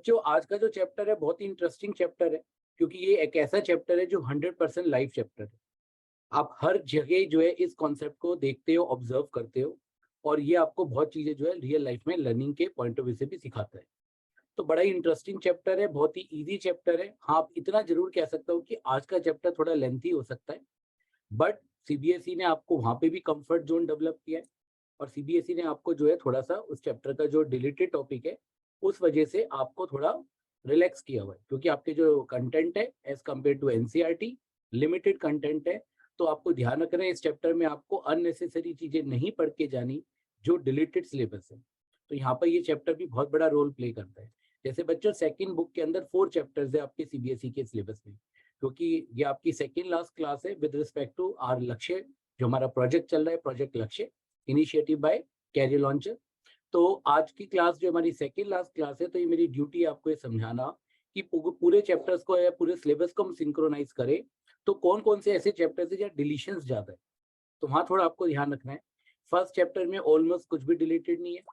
बच्चों आज का जो चैप्टर है बहुत ही इंटरेस्टिंग चैप्टर है, क्योंकि ये एक ऐसा चैप्टर है जो 100% लाइव चैप्टर है। आप हर जगह जो है इस कॉन्सेप्ट को देखते हो, ऑब्जर्व करते हो, और ये आपको बहुत चीजें जो है रियल लाइफ में लर्निंग के पॉइंट ऑफ व्यू से भी सिखाता है। तो बड़ा ही इंटरेस्टिंग चैप्टर है, बहुत ही इजी चैप्टर है। हाँ, आप इतना जरूर कह सकता हूँ कि आज का चैप्टर थोड़ा लेंथी हो सकता है, बट सीबीएसई ने आपको वहाँ पे भी कंफर्ट जोन डेवलप किया है, और सीबीएसई ने आपको जो है थोड़ा सा उस चैप्टर का जो डिलीटेड टॉपिक है उस वजह से आपको थोड़ा रिलैक्स किया हुआ है, क्योंकि आपके जो कंटेंट है as compare to NCERT limited content है। तो आपको ध्यान रखना है इस चैप्टर में आपको अननेसेसरी चीजें नहीं पढ़ के जानी जो डिलीटेड सिलेबस है। तो यहाँ पर ये चैप्टर भी बहुत बड़ा रोल प्ले करता है। जैसे बच्चों सेकंड बुक के अंदर 4 चैप्टर्स है आपके सीबीएसई के सिलेबस में, क्योंकि ये आपकी सेकंड लास्ट क्लास है विद रिस्पेक्ट टू आर लक्ष्य, जो हमारा प्रोजेक्ट चल रहा है, प्रोजेक्ट लक्ष्य इनिशिएटिव बाय कैरियर लॉन्चर। तो आज की क्लास जो हमारी सेकंड लास्ट क्लास है, तो ये मेरी ड्यूटी है आपको ये समझाना कि पूरे चैप्टर्स को या पूरे सिलेबस को हम सिंक्रोनाइज करें। तो कौन कौन से ऐसे चैप्टर्स है जहाँ डिलीशंस ज्यादा है, तो वहाँ थोड़ा आपको ध्यान रखना है। फर्स्ट चैप्टर में ऑलमोस्ट कुछ भी डिलीटेड नहीं है,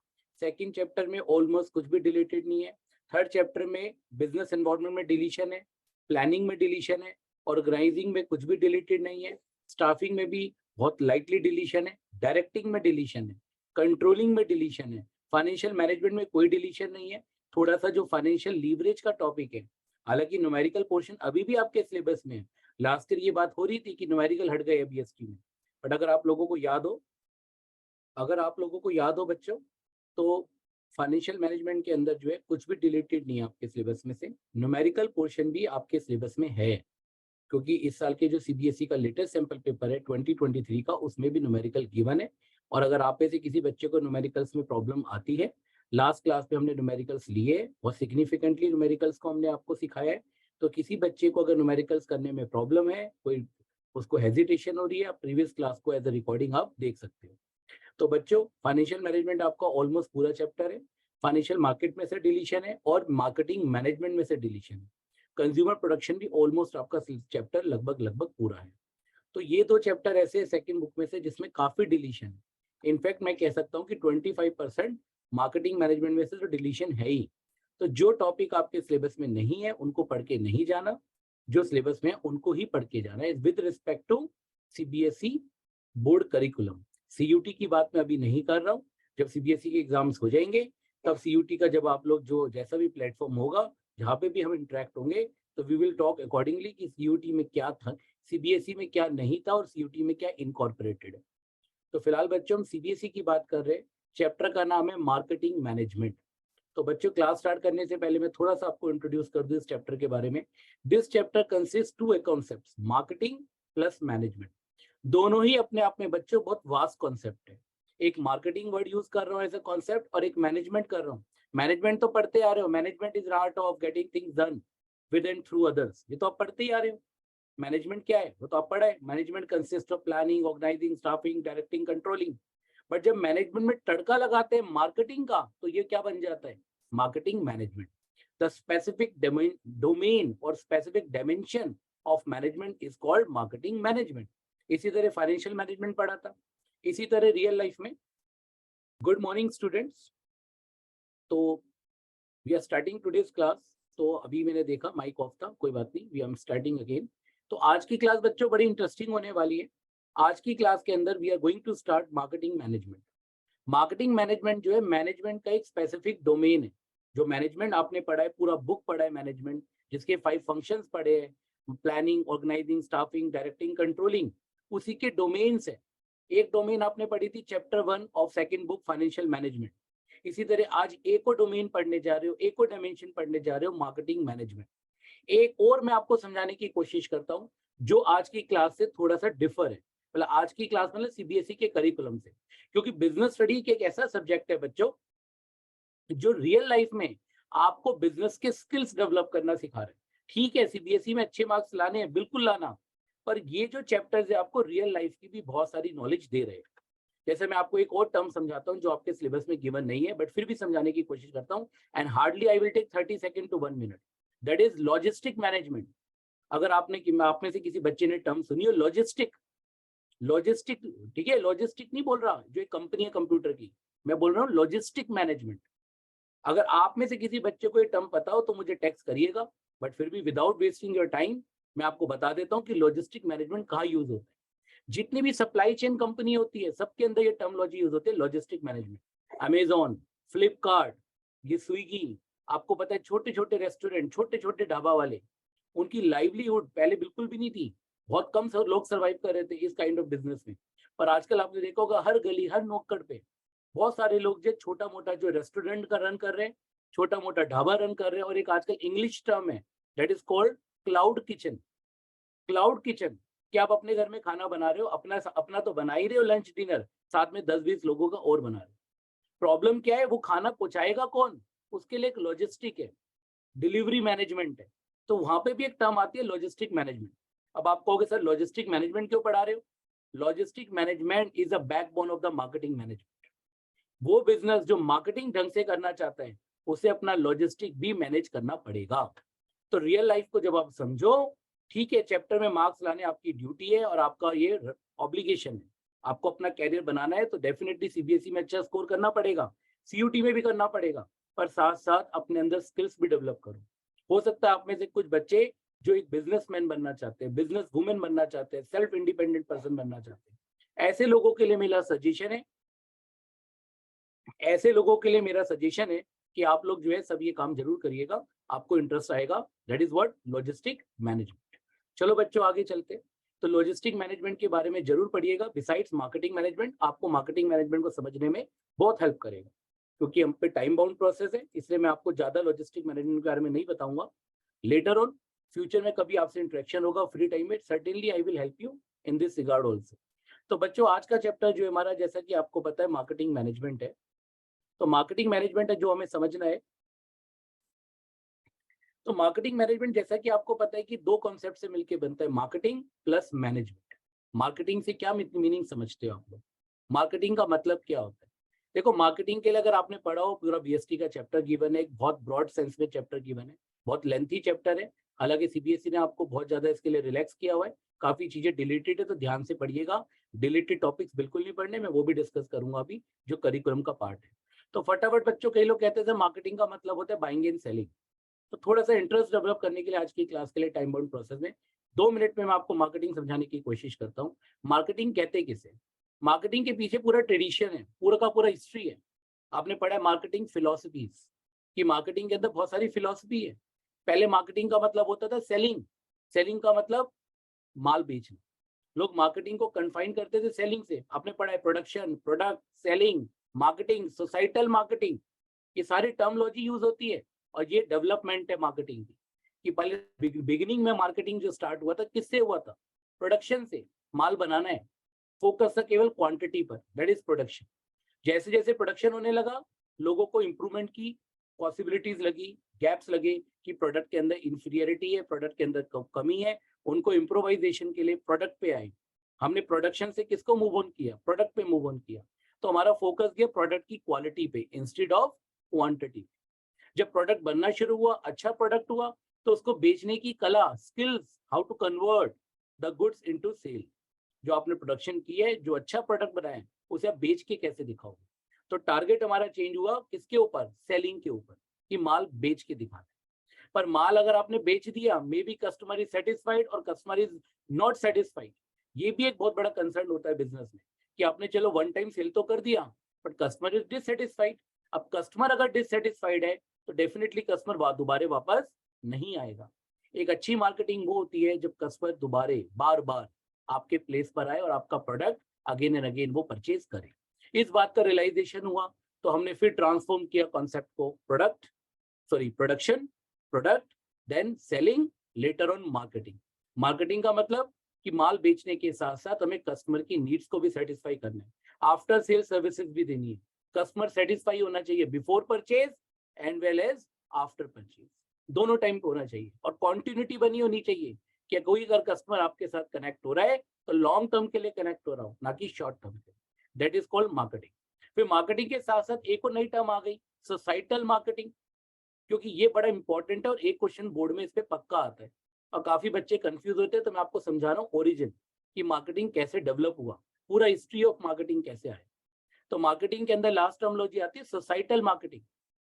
सेकंड चैप्टर में ऑलमोस्ट कुछ भी डिलीटेड नहीं है, थर्ड चैप्टर में बिजनेस एनवायरनमेंट में डिलीशन है, प्लानिंग में डिलीशन है, ऑर्गेनाइजिंग में कुछ भी डिलीटेड नहीं है, स्टाफिंग में भी बहुत लाइटली डिलीशन है, डायरेक्टिंग में डिलीशन है, कंट्रोलिंग में डिलीशन है, फाइनेंशियल मैनेजमेंट में कोई डिलीशन नहीं है। थोड़ा सा जो फाइनेंशियल लीवरेज का टॉपिक है, हालांकि न्यूमेरिकल पोर्शन अभी भी आपके सिलेबस में है। लास्ट ईयर ये बात हो रही थी कि न्यूमेरिकल हट गए बीएसटी में, बट अगर आप लोगों को याद हो, बच्चों, तो फाइनेंशियल मैनेजमेंट के अंदर जो है कुछ भी डिलीटेड नहीं है आपके सिलेबस में से। न्यूमेरिकल पोर्शन भी आपके सिलेबस में है, क्योंकि इस साल के जो सीबीएसई का लेटेस्ट सैंपल पेपर है 2023 का, उसमें भी न्यूमेरिकल गिवन है। और अगर आप में से किसी बच्चे को न्यूमेरिकल्स में प्रॉब्लम आती है, लास्ट क्लास पे हमने न्यूमेरिकल्स लिए और सिग्निफिकेंटली न्यूमेरिकल्स को हमने आपको सिखाया है। तो किसी बच्चे को अगर न्यूमेरिकल्स करने में प्रॉब्लम है, कोई उसको हेजिटेशन हो रही है, आप प्रीवियस क्लास को एज अ रिकॉर्डिंग आप देख सकते हो। तो बच्चों फाइनेंशियल मैनेजमेंट आपका ऑलमोस्ट पूरा चैप्टर है, फाइनेंशियल मार्केट में से डिलीशन है और मार्केटिंग मैनेजमेंट में से डिलीशन है, कंज्यूमर प्रोडक्शन भी ऑलमोस्ट आपका चैप्टर लगभग लगभग पूरा है। तो ये 2 चैप्टर ऐसे सेकंड बुक में से जिसमें काफी डिलीशन है। इनफैक्ट मैं कह सकता हूँ कि 25% मार्केटिंग मैनेजमेंट में से तो डिलीशन है ही। तो जो टॉपिक आपके सिलेबस में नहीं है उनको पढ़ के नहीं जाना, जो सिलेबस में है उनको ही पढ़ के जाना है with respect to CBSE board curriculum. CUET की बात मैं अभी नहीं कर रहा हूँ, जब सीबीएसई के एग्जाम्स हो जाएंगे तब सीयूटी का जब आप लोग जो जैसा भी प्लेटफॉर्म होगा जहाँ पे भी हम इंटरेक्ट होंगे, तो वी विल टॉक अकॉर्डिंगली कि सीयूटी में क्या था, सीबीएसई में क्या नहीं था और सीयूटी में क्या इनकॉर्पोरेटेड है। तो फिलहाल बच्चों हम सीबीएसई की बात कर रहे हैं, चैप्टर का नाम है मार्केटिंग मैनेजमेंट। तो बच्चों क्लास स्टार्ट करने से पहले मैं थोड़ा सा आपको इंट्रोड्यूस कर दूं इस चैप्टर के बारे में। This chapter consist 2 concepts, marketing plus management. दोनों ही अपने आप में बच्चों बहुत वास्ट कॉन्सेप्ट है। एक मार्केटिंग वर्ड यूज कर रहा हूँ एज अ कॉन्सेप्ट और एक मैनेजमेंट कर रहा हूँ। मैनेजमेंट तो पढ़ते आ रहे हो, management is art of getting things done with and through others, ये तो आप पढ़ते ही आ रहे हो। मैनेजमेंट क्या है वो तो आप पढ़ा है, management consist of planning, organising, staffing, directing, controlling. But जब मैनेजमेंट में तड़का लगाते हैं मार्केटिंग का, तो ये क्या बन जाता है, marketing management. The specific domain और specific dimension of management is called marketing management. इसी तरह फाइनेंशियल मैनेजमेंट पढ़ा था, इसी तरह रियल लाइफ में। गुड मॉर्निंग स्टूडेंट्स, तो we are starting today's class. तो अभी मैंने देखा माइक ऑफ था, कोई बात नहीं, वी आर स्टार्टिंग अगेन। तो आज की क्लास बच्चों बड़ी इंटरेस्टिंग होने वाली है। आज की क्लास के अंदर we are going to start marketing management. Marketing management जो है मैनेजमेंट का एक स्पेसिफिक डोमेन है। जो मैनेजमेंट आपने पढ़ा है, पूरा बुक पढ़ा है मैनेजमेंट, जिसके 5 फंक्शंस पढ़े हैं, planning, organising, staffing, directing, controlling, उसी के डोमेन्स है। एक डोमेन आपने पढ़ी थी chapter 1 of second book financial management. इसी तरह आज एक और डोमेन पढ़ने जा रहे हो, एक और डायमेंशन पढ़ने जा रहे हो, मार्केटिंग मैनेजमेंट। एक और मैं आपको समझाने की कोशिश करता हूं जो आज की क्लास से थोड़ा सा डिफर है, मतलब आज की क्लास मतलब सीबीएसई के करिकुलम से। क्योंकि बिजनेस स्टडी एक ऐसा सब्जेक्ट है बच्चों जो रियल लाइफ में आपको बिजनेस के स्किल्स डेवलप करना सिखा रहे हैं। ठीक है, सीबीएसई में अच्छे मार्क्स लाने हैं, बिल्कुल लाना, पर ये जो चैप्टर्स है आपको रियल लाइफ की भी बहुत सारी नॉलेज दे रहे हैं। जैसे मैं आपको एक और टर्म समझाता हूँ जो आपके सिलेबस में गिवन नहीं है, बट फिर भी समझाने की कोशिश करता हूँ, and hardly I will take 30 second to 1 minute. That is logistic management. अगर आपने आप में से किसी बच्चे ने टर्म सुनी हो लॉजिस्टिक, लॉजिस्टिक, ठीक है, लॉजिस्टिक नहीं बोल रहा जो एक कंपनी है कंप्यूटर की, मैं बोल रहा हूँ लॉजिस्टिक मैनेजमेंट। अगर आप में से किसी बच्चे को ये टर्म पता हो तो मुझे टेक्स्ट करिएगा, बट फिर भी विदाउट वेस्टिंग योर टाइम मैं आपको बता देता हूँ कि लॉजिस्टिक मैनेजमेंट कहाँ यूज होता है। जितनी भी सप्लाई चेन कंपनी होती है सबके अंदर ये टर्मोलॉजी यूज होती है, लॉजिस्टिक मैनेजमेंट। अमेजॉन, फ्लिपकार्ट, ये स्विगी, आपको पता है छोटे छोटे रेस्टोरेंट, छोटे छोटे ढाबा वाले, उनकी लाइवलीहुड पहले बिल्कुल भी नहीं थी, बहुत कम लोग सर्वाइव कर रहे थे इस काइंड ऑफ बिजनेस में। पर आजकल आपने देखा होगा हर गली हर नुक्कड़ पे बहुत सारे लोग जो छोटा मोटा जो रेस्टोरेंट का रन कर रहे हैं, छोटा मोटा ढाबा रन कर रहे हैं। और एक आजकल इंग्लिश टर्म है that is called cloud kitchen. Cloud kitchen कि आप अपने घर में खाना बना रहे हो, अपना अपना तो बना ही रहे हो लंच डिनर, साथ में 10-20 लोगों का और बना रहे हो। प्रॉब्लम क्या है, वो खाना पहुंचाएगा कौन, उसके लिए एक लॉजिस्टिक है, डिलीवरी मैनेजमेंट है। तो वहां पे भी एक टर्म आती है लॉजिस्टिक मैनेजमेंट। अब आप कहोगे सर लॉजिस्टिक मैनेजमेंट क्यों पढ़ा रहे हो? Logistic management is a backbone of the marketing management. वो बिजनेस जो मार्केटिंग ढंग से करना चाहता है उसे अपना लॉजिस्टिक भी मैनेज करना पड़ेगा। तो रियल लाइफ को जब आप समझो, ठीक है चैप्टर में मार्क्स लाने आपकी ड्यूटी है और आपका ये ऑब्लिगेशन है, आपको अपना कैरियर बनाना है तो डेफिनेटली सीबीएसई में अच्छा स्कोर करना पड़ेगा, सीयूटी में भी करना पड़ेगा, पर साथ साथ अपने अंदर स्किल्स भी डेवलप करो। हो सकता है आप में से कुछ बच्चे जो एक बिजनेसमैन बनना चाहते हैं, बिजनेस वुमेन बनना चाहते हैं, सेल्फ इंडिपेंडेंट पर्सन बनना चाहते हैं, ऐसे लोगों के लिए मेरा सजेशन है, ऐसे लोगों के लिए मेरा सजेशन है कि आप लोग जो है सब ये काम जरूर करिएगा, आपको इंटरेस्ट आएगा। That is what logistic management. चलो बच्चों आगे चलते हैं। तो लॉजिस्टिक मैनेजमेंट के बारे में जरूर पढ़िएगा। बिसाइड्स मार्केटिंग मैनेजमेंट, आपको मार्केटिंग मैनेजमेंट को समझने में बहुत हेल्प करेगा, क्योंकि हम पे टाइम बाउंड प्रोसेस है, इसलिए मैं आपको ज्यादा लॉजिस्टिक मैनेजमेंट के बारे में नहीं बताऊंगा। लेटर ऑन फ्यूचर में कभी आपसे इंटरेक्शन होगा फ्री टाइम में, certainly I will help you in this regard also. तो बच्चों आज का चैप्टर जो हमारा, जैसा कि आपको पता है, मार्केटिंग मैनेजमेंट है। तो मार्केटिंग मैनेजमेंट है जो हमें समझना है। तो मार्केटिंग मैनेजमेंट जैसा कि आपको पता है कि दो कॉन्सेप्ट से मिलकर बनता है, मार्केटिंग प्लस मैनेजमेंट। मार्केटिंग से क्या मीनिंग समझते हो आप लोग? मार्केटिंग का मतलब क्या होता है? देखो मार्केटिंग के लिए अगर आपने पढ़ा हो, पूरा बीएसटी का चैप्टर गिवन है, एक बहुत ब्रॉड सेंस में चैप्टर गिवन है, बहुत लेंथी चैप्टर है। हालांकि सीबीएसई ने आपको बहुत ज्यादा इसके लिए रिलैक्स किया हुआ है, काफी चीजें डिलीटेड है तो ध्यान से पढ़िएगा। डिलीटेड टॉपिक्स बिल्कुल नहीं पढ़ने, मैं वो भी डिस्कस करूंगा अभी जो करिकुलम का पार्ट है। तो फटाफट बच्चों, कई लोग कहते थे मार्केटिंग का मतलब होता है बाइंग एंड सेलिंग। तो थोड़ा सा इंटरेस्ट डेवलप करने के लिए आज की क्लास के लिए टाइम बाउंड प्रोसेस में 2 मिनट में मैं आपको मार्केटिंग समझाने की कोशिश करता हूँ। मार्केटिंग कहते किसे? मार्केटिंग के पीछे पूरा ट्रेडिशन है, पूरा का पूरा हिस्ट्री है। आपने पढ़ा है मार्केटिंग फिलोसफीज, कि मार्केटिंग के अंदर बहुत सारी फिलोसफी है। पहले मार्केटिंग का मतलब होता था सेलिंग। सेलिंग का मतलब माल बेचना। लोग मार्केटिंग को कन्फाइन करते थे सेलिंग से। आपने पढ़ा है production, product, selling, marketing, societal marketing, ये सारी टर्मोलॉजी यूज होती है। और ये डेवलपमेंट है मार्केटिंग की, कि पहले बिगिनिंग में मार्केटिंग जो स्टार्ट हुआ था किससे हुआ था? प्रोडक्शन से। माल बनाना है, फोकस था केवल क्वांटिटी पर, दैट इज प्रोडक्शन। जैसे जैसे प्रोडक्शन होने लगा, लोगों को इंप्रूवमेंट की पॉसिबिलिटीज लगी, गैप्स लगे कि प्रोडक्ट के अंदर इंफीरियरिटी है, प्रोडक्ट के अंदर कमी है, उनको इम्प्रोवाइजेशन के लिए प्रोडक्ट पे आए। हमने प्रोडक्शन से किसको मूव ऑन किया? प्रोडक्ट पे मूव ऑन किया। तो हमारा फोकस गया प्रोडक्ट की क्वालिटी पे इंस्टेड ऑफ क्वांटिटी। जब प्रोडक्ट बनना शुरू हुआ, अच्छा प्रोडक्ट हुआ, तो उसको बेचने की कला, skills, how to convert the goods into sale. जो आपने प्रोडक्शन की है, जो अच्छा प्रोडक्ट बनाया है, उसे आप बेच के कैसे दिखाओगे? तो टारगेट हमारा चेंज हुआ किसके ऊपर? सेलिंग के ऊपर, कि माल बेच के दिखाना। पर माल अगर आपने बेच दिया, may be customer is satisfied और कस्टमर इज नॉट सेटिस्फाइड। ये भी एक बहुत बड़ा कंसर्न होता है बिजनेस में, कि आपने चलो वन टाइम सेल तो कर दिया, बट कस्टमर इज डिससेटिस्फाइड। अब कस्टमर अगर डिससेटिस्फाइड है तो डेफिनेटली कस्टमर दोबारा वापस नहीं आएगा। एक अच्छी मार्केटिंग वो होती है जब कस्टमर दोबारा बार बार आपके प्लेस पर आए और आपका प्रोडक्ट अगेन एंड अगेन वो परचेज करे। इस बात का रियलाइजेशन हुआ तो हमने फिर ट्रांसफॉर्म किया कॉन्सेप्ट को, production, product, then selling, later on marketing. Marketing का मतलब कि माल बेचने के साथ साथ हमें कस्टमर की नीड्स को भी सेटिस्फाई करना है, आफ्टर सेल सर्विसेज भी देनी है। कस्टमर सेटिस्फाई होना चाहिए before purchase and well as after purchase, दोनों टाइम पे होना चाहिए। और कॉन्टिन्यूटी बनी होनी चाहिए कि कोई अगर कस्टमर आपके साथ कनेक्ट हो रहा है तो लॉन्ग टर्म के लिए कनेक्ट हो रहा हो, ना कि शॉर्ट टर्म के। That is called marketing. फिर मार्केटिंग के साथ साथ एक और नई टर्म आ गई, सोसाइटल मार्केटिंग, क्योंकि ये बड़ा इंपॉर्टेंट है और एक क्वेश्चन बोर्ड में इस पे पक्का आता है और काफी बच्चे कंफ्यूज होते हैं। तो मैं आपको समझा रहा हूँ ओरिजिन, कि मार्केटिंग कैसे डेवलप हुआ, पूरा हिस्ट्री ऑफ मार्केटिंग कैसे आया। तो मार्केटिंग के अंदर लास्ट टर्मिनोलॉजी आती है सोसाइटल मार्केटिंग।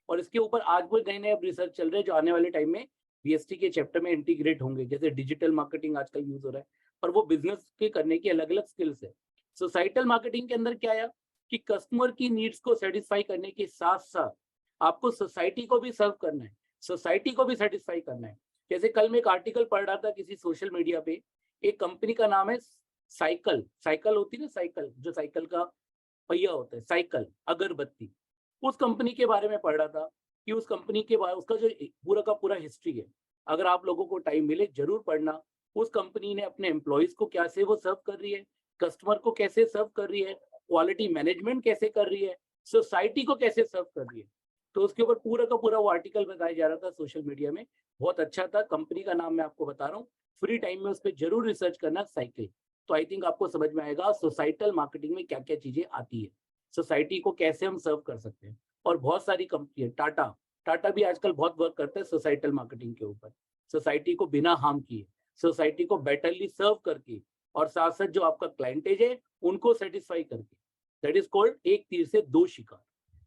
और इसके ऊपर आज भी नए नए रिसर्च चल रहे हैं जो आने वाले टाइम में बीएसटी के चैप्टर में इंटीग्रेट होंगे, जैसे डिजिटल मार्केटिंग आजकल यूज हो रहा है, और वो बिजनेस के करने की अलग अलग स्किल्स है। सोसाइटल मार्केटिंग के अंदर क्या आया कि कस्टमर की नीड्स को सेटिस्फाई करने के साथ साथ आपको सोसाइटी को भी सर्व करना है, सोसाइटी को भी सेटिस्फाई करना है। जैसे कल मैं एक आर्टिकल पढ़ रहा था किसी सोशल मीडिया पे, एक कंपनी का नाम है साइकिल, साइकिल होती है ना, साइकिल जो साइकिल का पहिया होता है, साइकिल अगरबत्ती, उस कंपनी के बारे में पढ़ रहा था कि उस कंपनी के बारे, उसका जो पूरा का पूरा हिस्ट्री है, अगर आप लोगों को टाइम मिले जरूर पढ़ना। उस कंपनी ने अपने एम्प्लॉयज को कैसे वो सर्व कर रही है, कस्टमर को कैसे सर्व कर रही है, क्वालिटी मैनेजमेंट कैसे कर रही है, सोसाइटी को कैसे सर्व कर रही है, तो उसके ऊपर पूरा का पूरा वो आर्टिकल बताया जा रहा था सोशल मीडिया में। बहुत अच्छा था। कंपनी का नाम मैं आपको बता रहा हूँ, फ्री टाइम में उस पर जरूर रिसर्च करना, साइकिल। तो आई थिंक आपको समझ में आएगा सोसाइटल मार्केटिंग में क्या क्या चीजें आती है, सोसाइटी को कैसे हम सर्व कर सकते हैं। और बहुत सारी कंपनी है, टाटा, टाटा भी आजकल बहुत वर्क करता है सोसाइटल मार्केटिंग के ऊपर, सोसाइटी को बिना हार्म किए, सोसाइटी को बेटरली सर्व करके, और साथ साथ जो आपका क्लाइंटेज है उनको सेटिस्फाई करके। दैट इज कॉल्ड एक तीर से दो शिकार,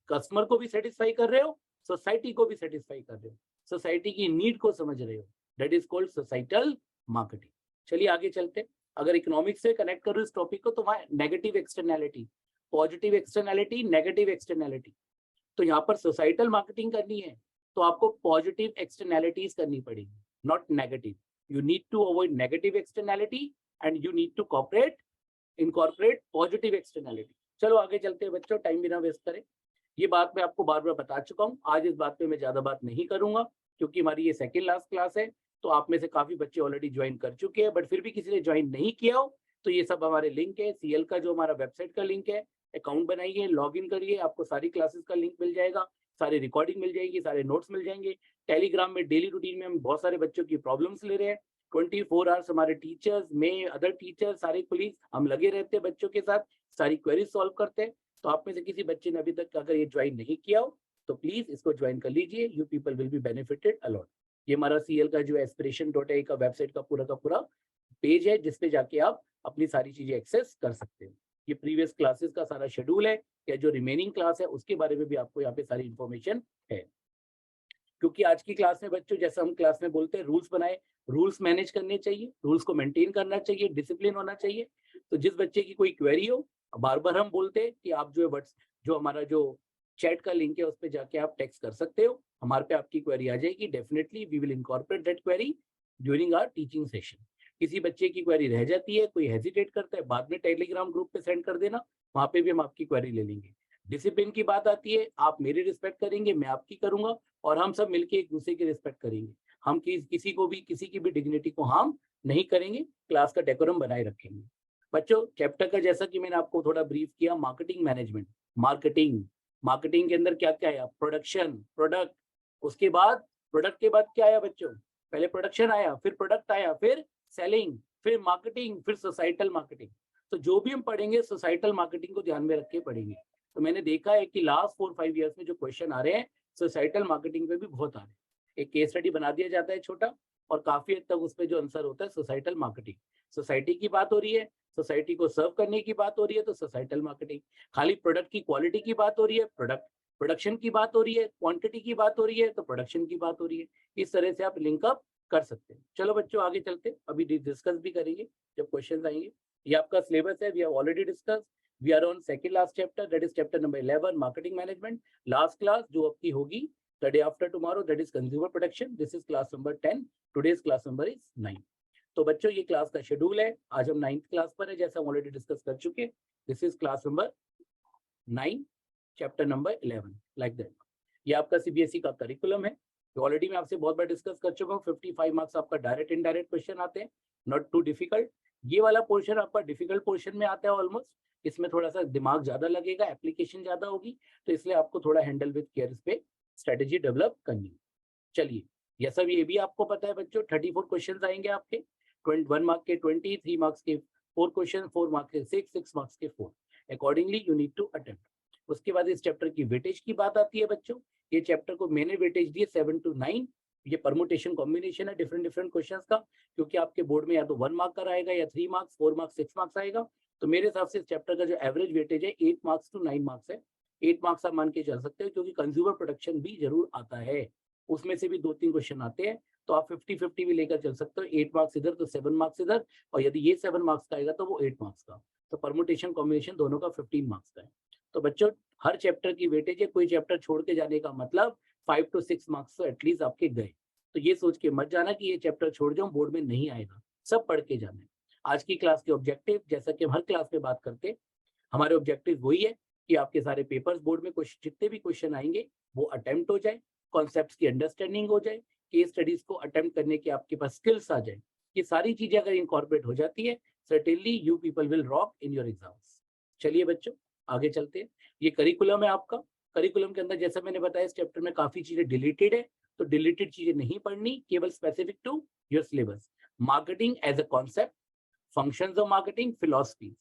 कस्टमर को भी सेटिस्फाई कर रहे हो, सोसाइटी को भी सेटिस्फाई कर रहे हो, सोसाइटी की नीड को समझ रहे हो, that is called societal marketing. चलिए आगे चलते। अगर इकोनॉमिक्स से कनेक्ट करो इस टॉपिक को तो वहाँ negative externality, positive externality, negative externality. तो यहाँ पर सोसाइटल मार्केटिंग करनी है तो आपको पॉजिटिव एक्सटर्नैलिटीज करनी पड़ेगी, not negative. You need to avoid negative externality and you need to incorporate positive externality. चलो आगे चलते हैं बच्चों, टाइम बिना वेस्ट करें। ये बात मैं आपको बार बार बता चुका हूँ, आज इस बात पे मैं ज्यादा बात नहीं करूंगा क्योंकि हमारी ये सेकेंड लास्ट क्लास है। तो आप में से काफी बच्चे ऑलरेडी ज्वाइन कर चुके हैं, बट फिर भी किसी ने ज्वाइन नहीं किया हो तो ये सब हमारे लिंक है, सीएल का जो हमारा वेबसाइट का लिंक है, अकाउंट बनाइए, लॉग इन करिए, आपको सारी क्लासेस का लिंक मिल जाएगा, सारी रिकॉर्डिंग मिल जाएगी, सारे नोट्स मिल जाएंगे। टेलीग्राम में डेली रूटीन में हम बहुत सारे बच्चों की प्रॉब्लम्स ले रहे हैं, 24 आवर्स हमारे टीचर्स में, अदर टीचर्स, सारे पुलिस हम लगे रहते हैं बच्चों के साथ, सारी क्वेरीज सॉल्व करते हैं। तो आप में से किसी बच्चे ने अभी तक अगर ये ज्वाइन नहीं किया हो तो प्लीज इसको ज्वाइन कर लीजिए, you people will be benefited a lot. ये हमारा सीएल का जो एस्पिरेशन.ai का वेबसाइट का पूरा पेज है जिसपे जाके आप अपनी सारी चीजें एक्सेस कर सकते हैं। ये प्रीवियस क्लासेस का सारा शेड्यूल है, या जो रिमेनिंग क्लास है उसके बारे में भी आपको यहाँ पे सारी इन्फॉर्मेशन है। क्योंकि आज की क्लास में बच्चों, जैसा हम क्लास में बोलते हैं, रूल्स बनाए, रूल्स मैनेज करने चाहिए, रूल्स को मेंटेन करना चाहिए, डिसिप्लिन होना चाहिए। तो जिस बच्चे की कोई क्वेरी हो, बार बार हम बोलते हैं कि आप जो हमारा जो चैट का लिंक है उस पर जाके आप टेक्स्ट कर सकते हो, हमारे पे आपकी क्वेरी आ जाएगी, definitely we will incorporate that query during our teaching session. किसी बच्चे की क्वेरी रह जाती है, कोई हेजिटेट करता है, बाद में टेलीग्राम ग्रुप पे सेंड कर देना, वहां पे भी हम आपकी क्वेरी ले लेंगे। डिसिप्लिन की बात आती है, आप मेरी रिस्पेक्ट करेंगे, मैं आपकी करूंगा, और हम सब मिलके एक दूसरे की रिस्पेक्ट करेंगे। हम किसी को भी, किसी की भी डिग्निटी को हार्म नहीं करेंगे, क्लास का डेकोरम बनाए रखेंगे। बच्चों चैप्टर का जैसा कि मैंने आपको थोड़ा ब्रीफ किया, मार्केटिंग मैनेजमेंट, मार्केटिंग के अंदर क्या क्या आया, प्रोडक्शन, प्रोडक्ट, उसके बाद प्रोडक्ट के बाद क्या आया बच्चों, पहले प्रोडक्शन आया, फिर प्रोडक्ट आया, फिर सेलिंग, फिर मार्केटिंग, फिर सोसाइटल मार्केटिंग। तो जो भी हम पढ़ेंगे सोसाइटल मार्केटिंग को ध्यान में रख के पढ़ेंगे। तो मैंने देखा है कि लास्ट 4-5 ईयर्स में जो क्वेश्चन आ रहे हैं सोसाइटल मार्केटिंग पे भी बहुत आ रहे हैं। एक केस स्टडी बना दिया जाता है छोटा, और काफी हद तक उस पर जो आंसर होता है सोसाइटल मार्केटिंग, सोसाइटी की बात हो रही है, सोसाइटी को सर्व करने की बात हो रही है तो सोसाइटल मार्केटिंग, खाली प्रोडक्ट की क्वालिटी की बात हो रही है, प्रोडक्शन की बात हो रही है, क्वांटिटी की बात हो रही है तो प्रोडक्शन की बात हो रही है। इस तरह से आप लिंकअप कर सकते हैं। चलो बच्चों आगे चलते, अभी डिस्कस भी करेंगे जब क्वेश्चन आएंगे। ये आपका सिलेबस है, we have already discuss, we are on second last chapter, that is chapter number 11 marketing management. Last class जो आपकी होगी the day after tomorrow, that is consumer protection. This is class number 10, today's class number is 9। तो बच्चों ये class का schedule है, आज हम 9th क्लास पर है, जैसा हम ऑलरेडी डिस्कस कर चुके। This is class number 9, chapter number 11, like that. ये आपका सीबीएसई का करिकुलम है, तो ऑलरेडी मैं आपसे बहुत बार डिस्कस कर चुका हूँ। 55 मार्क्स आपका डायरेक्ट इनडायरेक्ट क्वेश्चन आते हैं, नॉट टू डिफिकल्ट। ये वाला पोर्शन आपका डिफिकल्ट पोर्शन में आता है ऑलमोस्ट, इसमें थोड़ा सा दिमाग ज्यादा लगेगा, एप्लीकेशन ज्यादा होगी, तो इसलिए आपको थोड़ा हैंडल विद केयर इस पे स्ट्रेटेजी डेवलप करनी है। चलिए ये सब ये भी आपको पता है बच्चों, 34 क्वेश्चन आएंगे आपके, 1 मार्क के 20, 3 मार्क्स के 4 क्वेश्चन, 4 मार्क्स के 6 मार्क्स के 4, accordingly you need to attempt. उसके बाद इस चैप्टर की वेटेज की बात आती है बच्चों, ये चैप्टर को मैंने वेटेज दी 7 to 9। ये परमुटेशन कॉम्बिनेशन है डिफरेंट क्वेश्चंस का, क्योंकि आपके बोर्ड में या तो 1 मार्क का आएगा, या 3 मार्क्स, 4 मार्क्स, 6 मार्क्स आएगा। तो मेरे हिसाब से इस चैप्टर का जो एवरेज वेटेज है 8 मार्क्स to 9 मार्क्स है, 8 मार्क्स आप मान के चल सकते हो, क्योंकि कंज्यूमर प्रोडक्शन भी जरूर आता है, उसमें से भी 2-3 क्वेश्चन आते हैं, तो आप 50-50 भी लेकर चल सकते हो। 8 मार्क्स इधर तो 7 मार्क्स इधर, और यदि ये 7 मार्क्स का आएगा तो वो 8 मार्क्स का, तो परमुटेशन कॉम्बिनेशन दोनों का 15 मार्क्स का है। तो बच्चों हर चैप्टर की वेटेज है, कोई चैप्टर छोड़ के जाने का मतलब 5 to 6 मार्क्स तो एटलीस्ट आपके गए। तो ये सोच के मत जाना कि ये चैप्टर छोड़ जाऊं, बोर्ड में नहीं आएगा, सब पढ़ के जाना है। आज की क्लास के ऑब्जेक्टिव, जैसा कि हम हर क्लास में बात करते हैं, हमारे ऑब्जेक्टिव वही है कि आपके सारे पेपर्स बोर्ड में कुछ जितने भी क्वेश्चन आएंगे वो अटेम्प्ट हो जाए, कॉन्सेप्ट्स की अंडरस्टैंडिंग हो जाए, केस स्टडीज को अटेम्प्ट करने की आपके पास स्किल्स आ जाए। ये सारी चीजें अगर इनकॉर्पोरेट हो जाती है, certainly you people will rock in your exams. चलिए बच्चों आगे चलते हैं। ये करिकुलम है आपका। करिकुलम के अंदर जैसा मैंने बताया इस चैप्टर में काफी चीजें डिलीटेड है, तो डिलीटेड चीजें नहीं पढ़नी, केवल specific to your syllabus. Marketing as a concept, functions of marketing, philosophies.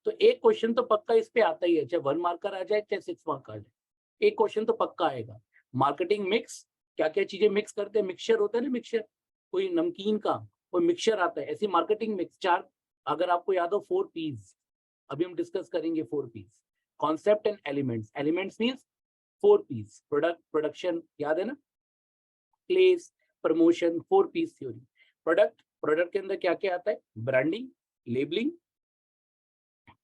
तो एक क्वेश्चन तो पक्का इस पे आता ही है, चाहे 1 मार्कर आ जाए चाहे 6 मार्क आ जाए, एक क्वेश्चन तो पक्का आएगा। मार्केटिंग मिक्स, क्या क्या चीजें मिक्स करते हैं, मिक्सचर होता है ना, मिक्सचर, कोई नमकीन का कोई मिक्सचर आता है, ऐसी मार्केटिंग मिक्स। 4, अगर आपको याद हो 4 पीज, अभी हम डिस्कस करेंगे 4 Ps. Concept and elements, elements means 4 Ps, product, production, याद है ना, place, promotion, 4 Ps theory. Product, product के अंदर क्या क्या आता है, ब्रांडिंग, लेबलिंग,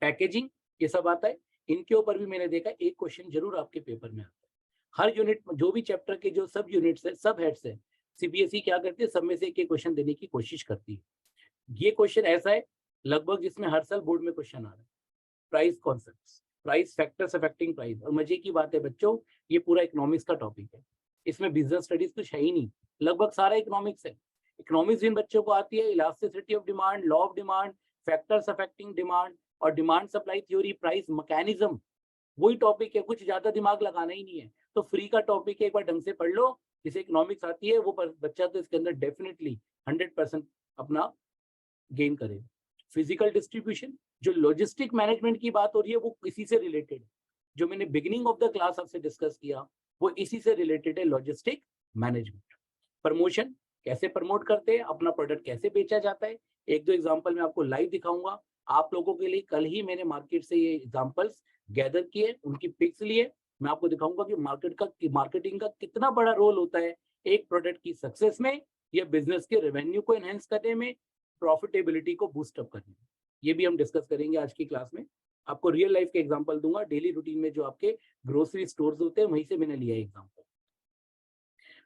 पैकेजिंग, ये सब आता है। इनके ऊपर भी मैंने देखा एक क्वेश्चन जरूर आपके पेपर में आता है। हर यूनिट, जो भी चैप्टर के जो सब यूनिट्स है, सब हेड्स है, सीबीएसई क्या करती है, सब में से एक क्वेश्चन देने की कोशिश करती है। ये क्वेश्चन ऐसा है लगभग जिसमें हर साल बोर्ड में क्वेश्चन आ रहा है। Price concepts, price factors affecting price. और मजे की बात है बच्चों, ये पूरा इकोनॉमिक्स का टॉपिक है, इसमें बिजनेस स्टडीज कुछ है ही नहीं, लगभग सारा इकोनॉमिक्स है। इकोनॉमिक्स इन बच्चों को आती है, elasticity of demand, law of demand, factors affecting demand, और demand supply theory, price mechanism, वही टॉपिक है, कुछ ज्यादा दिमाग लगाना ही नहीं है। तो फ्री का टॉपिक है, एक बार ढंग से पढ़ लो। जिसे इकोनॉमिक्स आती है वो बच्चा तो इसके अंदर डेफिनेटली 100% अपना गेन करेगा। फिजिकल डिस्ट्रीब्यूशन, जो लॉजिस्टिक मैनेजमेंट की बात हो रही है वो इसी से रिलेटेड है, जो मैंने बिगिनिंग ऑफ द क्लास आपसे डिस्कस किया वो इसी से रिलेटेड है, लॉजिस्टिक मैनेजमेंट। प्रमोशन, कैसे प्रमोट करते हैं, अपना प्रोडक्ट कैसे बेचा जाता है। एक दो एग्जांपल मैं आपको लाइव दिखाऊंगा आप लोगों के लिए। कल ही मैंने मार्केट से ये एग्जांपल्स गैदर किए, उनकी पिक्स लिए। मैं आपको दिखाऊंगा कि मार्केटिंग का कितना बड़ा रोल होता है एक प्रोडक्ट की सक्सेस में, या बिजनेस के रेवेन्यू को एनहेंस करने में, प्रॉफिटेबिलिटी को बूस्ट अप करने में। ये भी हम डिस्कस करेंगे आज की क्लास में। आपको रियल लाइफ के एग्जांपल दूंगा, डेली रूटीन में जो आपके ग्रोसरी स्टोर्स होते हैं वहीं से मैंने लिया एग्जांपल।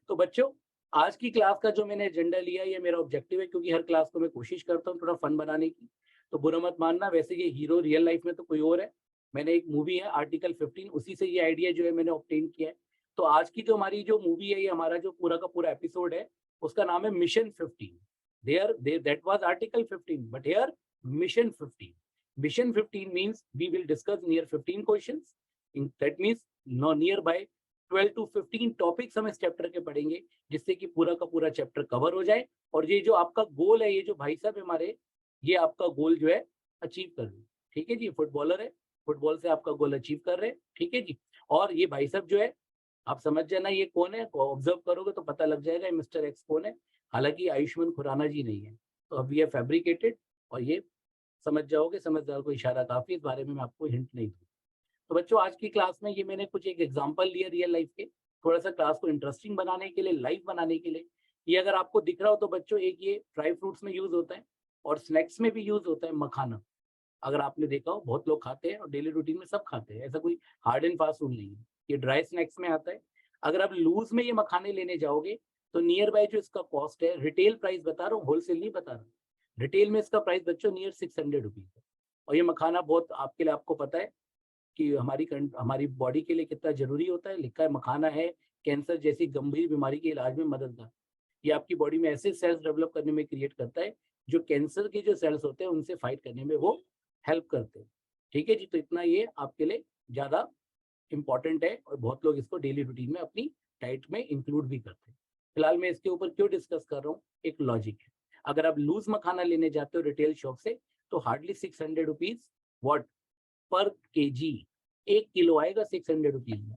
तो बच्चों आज की क्लास का जो मैंने एजेंडा लिया, ये मेरा ऑब्जेक्टिव है, क्योंकि हर क्लास को मैं कोशिश करता हूँ थोड़ा फन बनाने की, तो बुरा मत मानना। वैसे ये हीरो रियल लाइफ में तो कोई और है, मैंने एक मूवी है आर्टिकल 15, उसी से ये आइडिया जो है मैंने ऑब्टेन किया है। तो आज की जो हमारी जो मूवी है, ये हमारा जो पूरा का पूरा एपिसोड है, उसका नाम है mission 15। There that was article 15 but here mission 15। Mission 15 means we will discuss near 15 questions, in that means no nearby 12 to 15 topics हम इस चैप्टर के पढ़ेंगे, जिससे कि पूरा का पूरा चैप्टर कवर हो जाए। और ये जो आपका गोल है, ये जो भाई साहब हमारे, ये आपका गोल जो है अचीव कर रहे हैं। ठीक है जी, फुटबॉलर है, फुटबॉल से आपका गोल अचीव कर रहे हैं। ठीक है जी। और ये भाई साहब जो है, आप समझ जाना ये कौन है, ऑब्जर्व करोगे तो पता लग जाएगा मिस्टर एक्स कौन है। हालांकि आयुष्मान खुराना जी नहीं है, तो अब ये फैब्रिकेटेड, और ये समझ जाओगे, समझदार को इशारा काफी, इस बारे में मैं आपको हिंट नहीं दूँ। तो बच्चों आज की क्लास में ये मैंने कुछ एक एग्जांपल लिए रियल लाइफ के, थोड़ा सा क्लास को इंटरेस्टिंग बनाने के लिए, लाइव बनाने के लिए। ये अगर आपको दिख रहा हो तो बच्चों, एक ये ड्राई फ्रूट्स में यूज होता है और स्नैक्स में भी यूज होता है, मखाना। अगर आपने देखा हो बहुत लोग खाते हैं और डेली रूटीन में सब खाते हैं, ऐसा कोई हार्ड एंड फास्ट रूल नहीं है। ये ड्राई स्नैक्स में आता है। अगर आप लूज में ये मखाने लेने जाओगे तो नियर बाय जो इसका कॉस्ट है, रिटेल प्राइस बता रहा हूँ, होलसेल नहीं बता रहा, रिटेल में इसका प्राइस बच्चों नियर 600 रुपीज है। और ये मखाना बहुत आपके लिए, आपको पता है कि हमारी बॉडी के लिए कितना जरूरी होता है। लिखा है मखाना है कैंसर जैसी गंभीर बीमारी के इलाज में मददगार। ये आपकी बॉडी में ऐसे सेल्स डेवलप करने में क्रिएट करता है जो कैंसर के जो सेल्स होते हैं उनसे फाइट करने में वो हेल्प करते हैं। ठीक है जी, तो इतना ये आपके लिए ज्यादा इंपॉर्टेंट है और बहुत लोग इसको डेली रूटीन में अपनी डाइट में इंक्लूड भी करते हैं। फिलहाल मैं इसके ऊपर क्यों डिस्कस कर रहा हूँ, एक लॉजिक है। अगर आप लूज मखाना लेने जाते हो रिटेल शॉप से तो हार्डली 600 रुपीज वॉट पर केजी, 1 किलो आएगा 600 रुपीज में।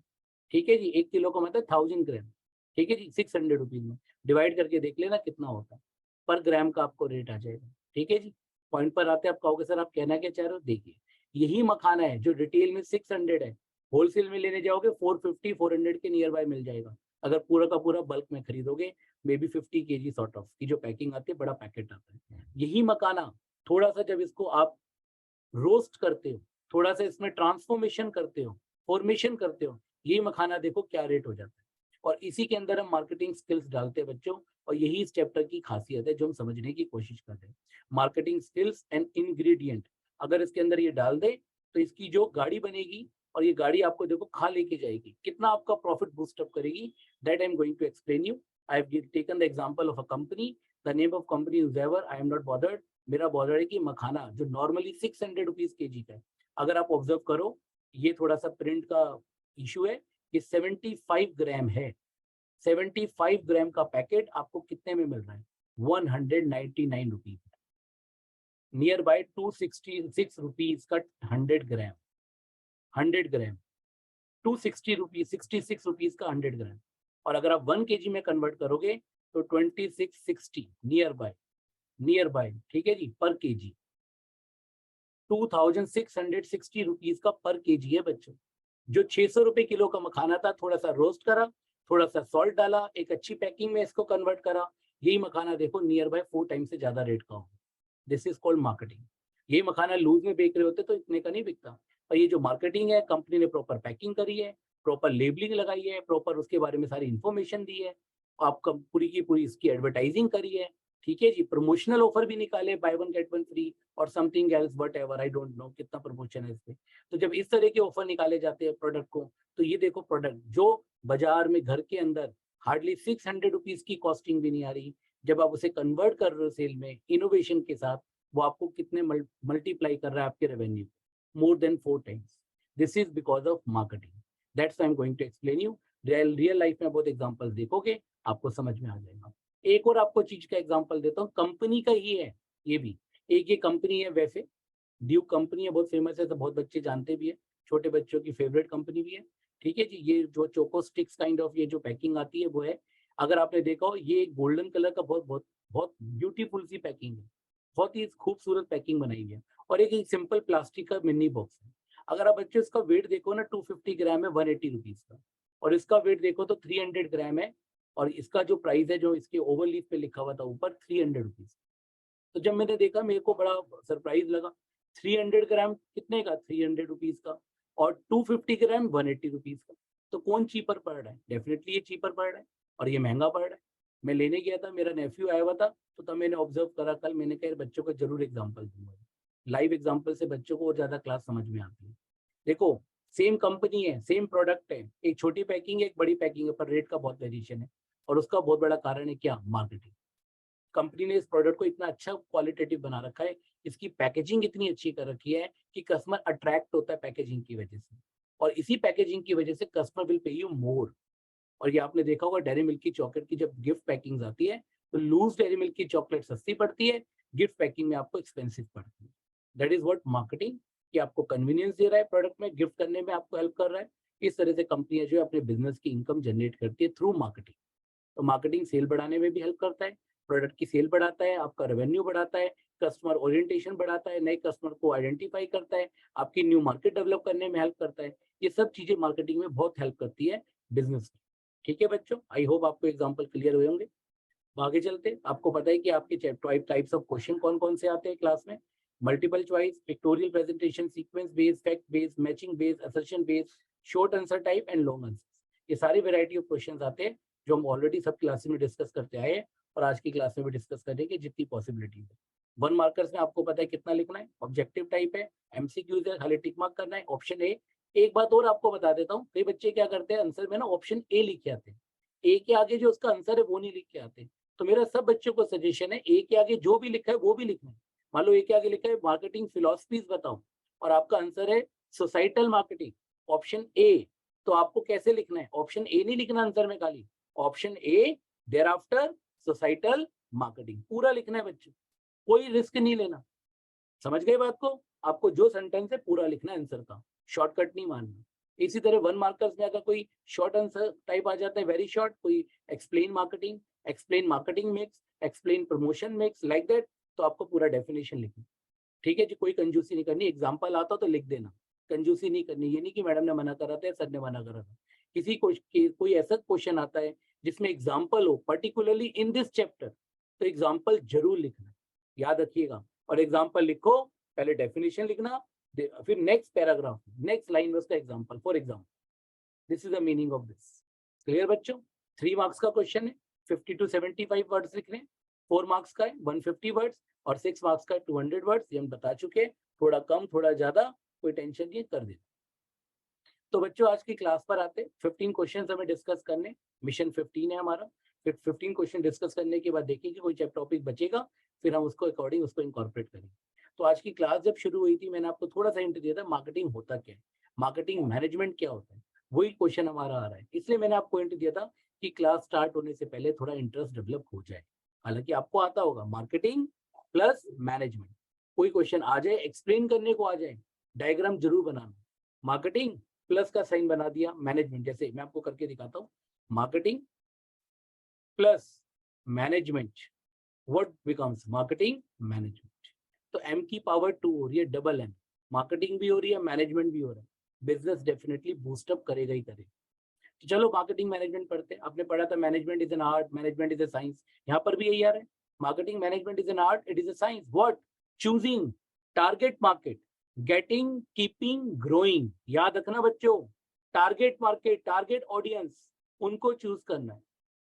ठीक है जी, 1 किलो का मतलब 1000 ग्राम। ठीक है जी, 600 रुपीज में डिवाइड करके देख लेना कितना होता है, पर ग्राम का आपको रेट आ जाएगा। ठीक है जी, पॉइंट पर आते हैं। आप कहोगे सर आप कहना क्या चाह रहे हो, देखिए यही मखाना है जो रिटेल में 600 है, होलसेल में लेने जाओगे 450 400 के नियर बाय मिल जाएगा। अगर पूरा का पूरा बल्क में खरीदोगे may be 50 KG sort of की जो पैकिंग आती है, बड़ा पैकेट आता है। यही मखाना थोड़ा सा जब इसको आप रोस्ट करते हो, थोड़ा सा इसमें ट्रांसफॉर्मेशन करते हो, फॉर्मेशन करते हो, यही मखाना देखो क्या रेट हो जाता है। और इसी के अंदर हम मार्केटिंग स्किल्स डालते हैं बच्चों, और यही इस चैप्टर की खासियत है जो हम समझने की कोशिश कर रहे हैं। मार्केटिंग स्किल्स एंड इंग्रेडिएंट अगर इसके अंदर ये डाल दे तो इसकी जो गाड़ी बनेगी, और ये गाड़ी आपको देखो खा लेके जाएगी, कितना आपका प्रॉफिट बूस्ट अप करेगी, that I am going to explain you. I have taken the example of a company, the name of company is ever, I am not bothered. मेरा बॉर्डर है कि मखाना जो नॉर्मली 600 रुपीज के जी का है, अगर आप ऑब्जर्व करो, ये थोड़ा सा प्रिंट का इशू है कि 75 ग्राम है। 75 ग्राम का पैकेट आपको कितने में मिल रहा है? 199 रुपीज, नियर बाय 266 रुपीज का 100 ग्राम। 100 ग्राम 260 रुपीज, 66 रुपीज का 100 ग्राम। और अगर आप 1 kg में कन्वर्ट करोगे तो 2660 नियर बाय, ठीक है जी, पर केजी 2660 रुपीज का पर केजी है बच्चों। जो 600 रुपए किलो का मखाना था, थोड़ा सा रोस्ट करा, थोड़ा सा सॉल्ट डाला, एक अच्छी पैकिंग में इसको कन्वर्ट करा, यही मखाना देखो नियर बाय 4 टाइम से ज्यादा रेट का हो। This is called marketing. यही मखाना लूज में बेच रहे होते तो इतने का नहीं बिकता। और ये जो मार्केटिंग है, कंपनी ने प्रॉपर पैकिंग करी है, प्रॉपर लेबलिंग लगाई है, प्रॉपर उसके बारे में सारी इन्फॉर्मेशन दी है, आपका पूरी की पूरी इसकी एडवर्टाइजिंग करी है, ठीक है जी। प्रमोशनल ऑफर भी निकाले, buy one get one free और something else, whatever, I don't know कितना प्रमोशन है इसमें। तो जब इस तरह के ऑफर निकाले जाते हैं प्रोडक्ट को, तो ये देखो प्रोडक्ट जो बाजार में घर के अंदर हार्डली 600 रुपीज की कॉस्टिंग भी नहीं आ रही, जब आप उसे कन्वर्ट कर रहे हो सेल में इनोवेशन के साथ, वो आपको कितने मल्टीप्लाई कर रहा है आपके revenue, more than 4 times. This is because of marketing. That's I am going to explain you. Real life में बहुत एग्जांपल्स देखोगे, आपको समझ में आ जाएगा। एक और आपको चीज का एग्जांपल देता हूँ, कंपनी का ही है ये भी। एक ये कंपनी है, वैसे ड्यूक कंपनी है, बहुत फेमस है, तो बहुत बच्चे जानते भी है, छोटे बच्चों की फेवरेट कंपनी भी है, ठीक है जी। ये जो चोको स्टिक्स काइंड ऑफ ये जो पैकिंग आती है वो है। अगर आपने देखा हो, ये गोल्डन कलर का बहुत बहुत बहुत ब्यूटीफुल सी पैकिंग है, बहुत ही खूबसूरत पैकिंग बनाई हुई है। और एक सिंपल प्लास्टिक का मिनी बॉक्स है। अगर आप बच्चे इसका वेट देखो ना, 250 ग्राम है, 180 रुपीज का। और इसका वेट देखो तो 300 ग्राम है, और इसका जो प्राइस है, जो इसके ओवरलीफ पे लिखा हुआ था ऊपर, 300 रुपीज। तो जब मैंने देखा, मेरे को बड़ा सरप्राइज लगा। 300 ग्राम कितने का? 300 रुपीज का। और 250 ग्राम 180 रुपीज का। तो कौन चीपर पड़ रहा है? डेफिनेटली ये चीपर पड़ रहा है, और ये महंगा पड़ रहा है। मैं लेने गया था, मेरा नेफ्यू आया हुआ था, तो तब मैंने ऑब्जर्व करा कल, मैंने कहा बच्चों को जरूर एग्जाम्पल दूंगा। लाइव एग्जाम्पल से बच्चों को और ज्यादा क्लास समझ में आती है। देखो, सेम कंपनी है, सेम प्रोडक्ट है, एक छोटी पैकिंग है, एक बड़ी पैकिंग है, पर रेट का बहुत वेरिएशन है। और उसका बहुत बड़ा कारण है क्या? मार्केटिंग। कंपनी ने इस प्रोडक्ट को इतना अच्छा क्वालिटेटिव बना रखा है, इसकी पैकेजिंग इतनी अच्छी कर रखी है कि कस्टमर अट्रैक्ट होता है पैकेजिंग की वजह से, और इसी पैकेजिंग की वजह से customer will pay you more. और ये आपने देखा होगा, डेयरी मिल्क की चॉकलेट की जब गिफ्ट पैकिंग आती है, तो लूज डेयरी मिल्क की चॉकलेट सस्ती पड़ती है, गिफ्ट पैकिंग में आपको एक्सपेंसिव पड़ती है। दैट इज व्हाट मार्केटिंग, कि आपको कन्वीनियंस दे रहा है प्रोडक्ट में, गिफ्ट करने में आपको हेल्प कर रहा है। इस तरह से कंपनियां जो है अपने बिजनेस की इनकम जनरेट करती है थ्रू मार्केटिंग। तो मार्केटिंग सेल बढ़ाने में भी हेल्प करता है, प्रोडक्ट की सेल बढ़ाता है, आपका रेवेन्यू बढ़ाता है, कस्टमर ओरिएंटेशन बढ़ाता है, नए कस्टमर को आइडेंटिफाई करता है, आपकी न्यू मार्केट डेवलप करने में हेल्प करता है। ये सब चीजें मार्केटिंग में बहुत हेल्प करती है बिजनेस की। ठीक है बच्चों, आई होप आपको एग्जाम्पल क्लियर हुए होंगे। आगे चलते, आपको पता है कि आपके टाइप्स ऑफ क्वेश्चन कौन कौन से आते हैं क्लास में। Multiple choice, pictorial presentation, sequence based, fact based, matching based, assertion based, short answer type and long answer. ये सारी वेराइटी ऑफ क्वेश्चंस आते हैं जो हम ऑलरेडी सब क्लासेस में डिस्कस करते आए हैं, और आज की क्लास में भी डिस्कस करेंगे जितनी पॉसिबिलिटी है। 1 मार्कर्स में आपको पता है कितना लिखना है, ऑब्जेक्टिव टाइप है, एमसीक्यूज है, खाली टिक मार्क करना है, ऑप्शन ए। एक बात और आपको बता देता हूँ, कई बच्चे क्या करते हैं, आंसर में ना ऑप्शन ए लिख के आते हैं, ए के आगे जो उसका आंसर है वो नहीं लिख के आते। तो मेरा सब बच्चों को सजेशन है, ए के आगे जो भी लिखा है वो भी लिखना है। मान लो ए के आगे लिखा है मार्केटिंग फिलोसफीज बताओ, और आपका आंसर है सोसाइटल मार्केटिंग, ऑप्शन ए। तो आपको कैसे लिखना है? ऑप्शन ए नहीं लिखना आंसर में खाली, option A, thereafter societal marketing, पूरा लिखना है बच्चों, कोई रिस्क नहीं लेना। समझ गए बात को? आपको जो सेंटेंस है पूरा लिखना है आंसर का, शॉर्टकट नहीं मानना। इसी तरह 1 मार्कर्स में अगर कोई शॉर्ट आंसर टाइप आ जाता है, वेरी शॉर्ट, कोई explain marketing mix, explain promotion mix, like that, तो आपको पूरा डेफिनेशन लिखना। ठीक है जी, कोई कंजूसी नहीं करनी, एग्जाम्पल आता तो लिख देना, कंजूसी नहीं करनी। ये नहीं कि मैडम ने मना करा था या सर ने मना करा था। कोई ऐसा क्वेश्चन आता है जिसमें एग्जाम्पल हो, पर्टिकुलरली इन दिस चैप्टर, तो एग्जाम्पल जरूर लिखना, याद रखिएगा। और एग्जाम्पल लिखो, पहले डेफिनेशन लिखना, फिर नेक्स्ट पैराग्राफ, नेक्स्ट लाइन में उसका example, for example this is the meaning of this. Clear बच्चों? 3 मार्क्स का क्वेश्चन है, 50 to 75 वर्ड्स लिखने, 4 मार्क्स का है 150 वर्ड्स, और 6 मार्क्स का 200 वर्ड्स। ये हम बता चुके हैं, थोड़ा कम थोड़ा ज्यादा कोई टेंशन नहीं, कर देना। तो बच्चों आज की क्लास पर आते, 15 क्वेश्चन हमें डिस्कस करने, मिशन 15 है हमारा। फिर 15 क्वेश्चन डिस्कस करने के बाद देखिए कि कोई टॉपिक बचेगा, फिर हम उसको अकॉर्डिंग उसको इनकॉर्पोरेट करेंगे। तो आज की क्लास जब शुरू हुई थी, मैंने आपको थोड़ा सा हिंट दिया था मार्केटिंग होता क्या है, मार्केटिंग मैनेजमेंट क्या होता है, वही क्वेश्चन हमारा आ रहा है। इसलिए मैंने आपको हिंट दिया था कि क्लास स्टार्ट होने से पहले थोड़ा इंटरेस्ट डेवलप हो जाए। हालांकि आपको आता होगा मार्केटिंग प्लस मैनेजमेंट, कोई क्वेश्चन आ जाए, एक्सप्लेन करने को आ जाए, डायग्राम जरूर बनाना। मार्केटिंग प्लस का साइन बना दिया, मैनेजमेंट, जैसे मैं आपको करके दिखाता हूँ, marketing plus management, what becomes marketing management. तो एम की पावर 2 हो रही है, डबल एम, मार्केटिंग भी हो रही है, मैनेजमेंट भी हो रहा है, बिजनेस डेफिनेटली बूस्टअप करेगा ही करेगा। तो चलो मार्केटिंग मैनेजमेंट पढ़ते हैं। आपने पढ़ा था management is an art, management is a science, यहाँ पर भी यही आ रहा है, marketing management is an art, it is a science. What? Choosing target market, getting, keeping, growing. याद रखना बच्चों, टारगेट मार्केट, टारगेट ऑडियंस, उनको चूज करना है।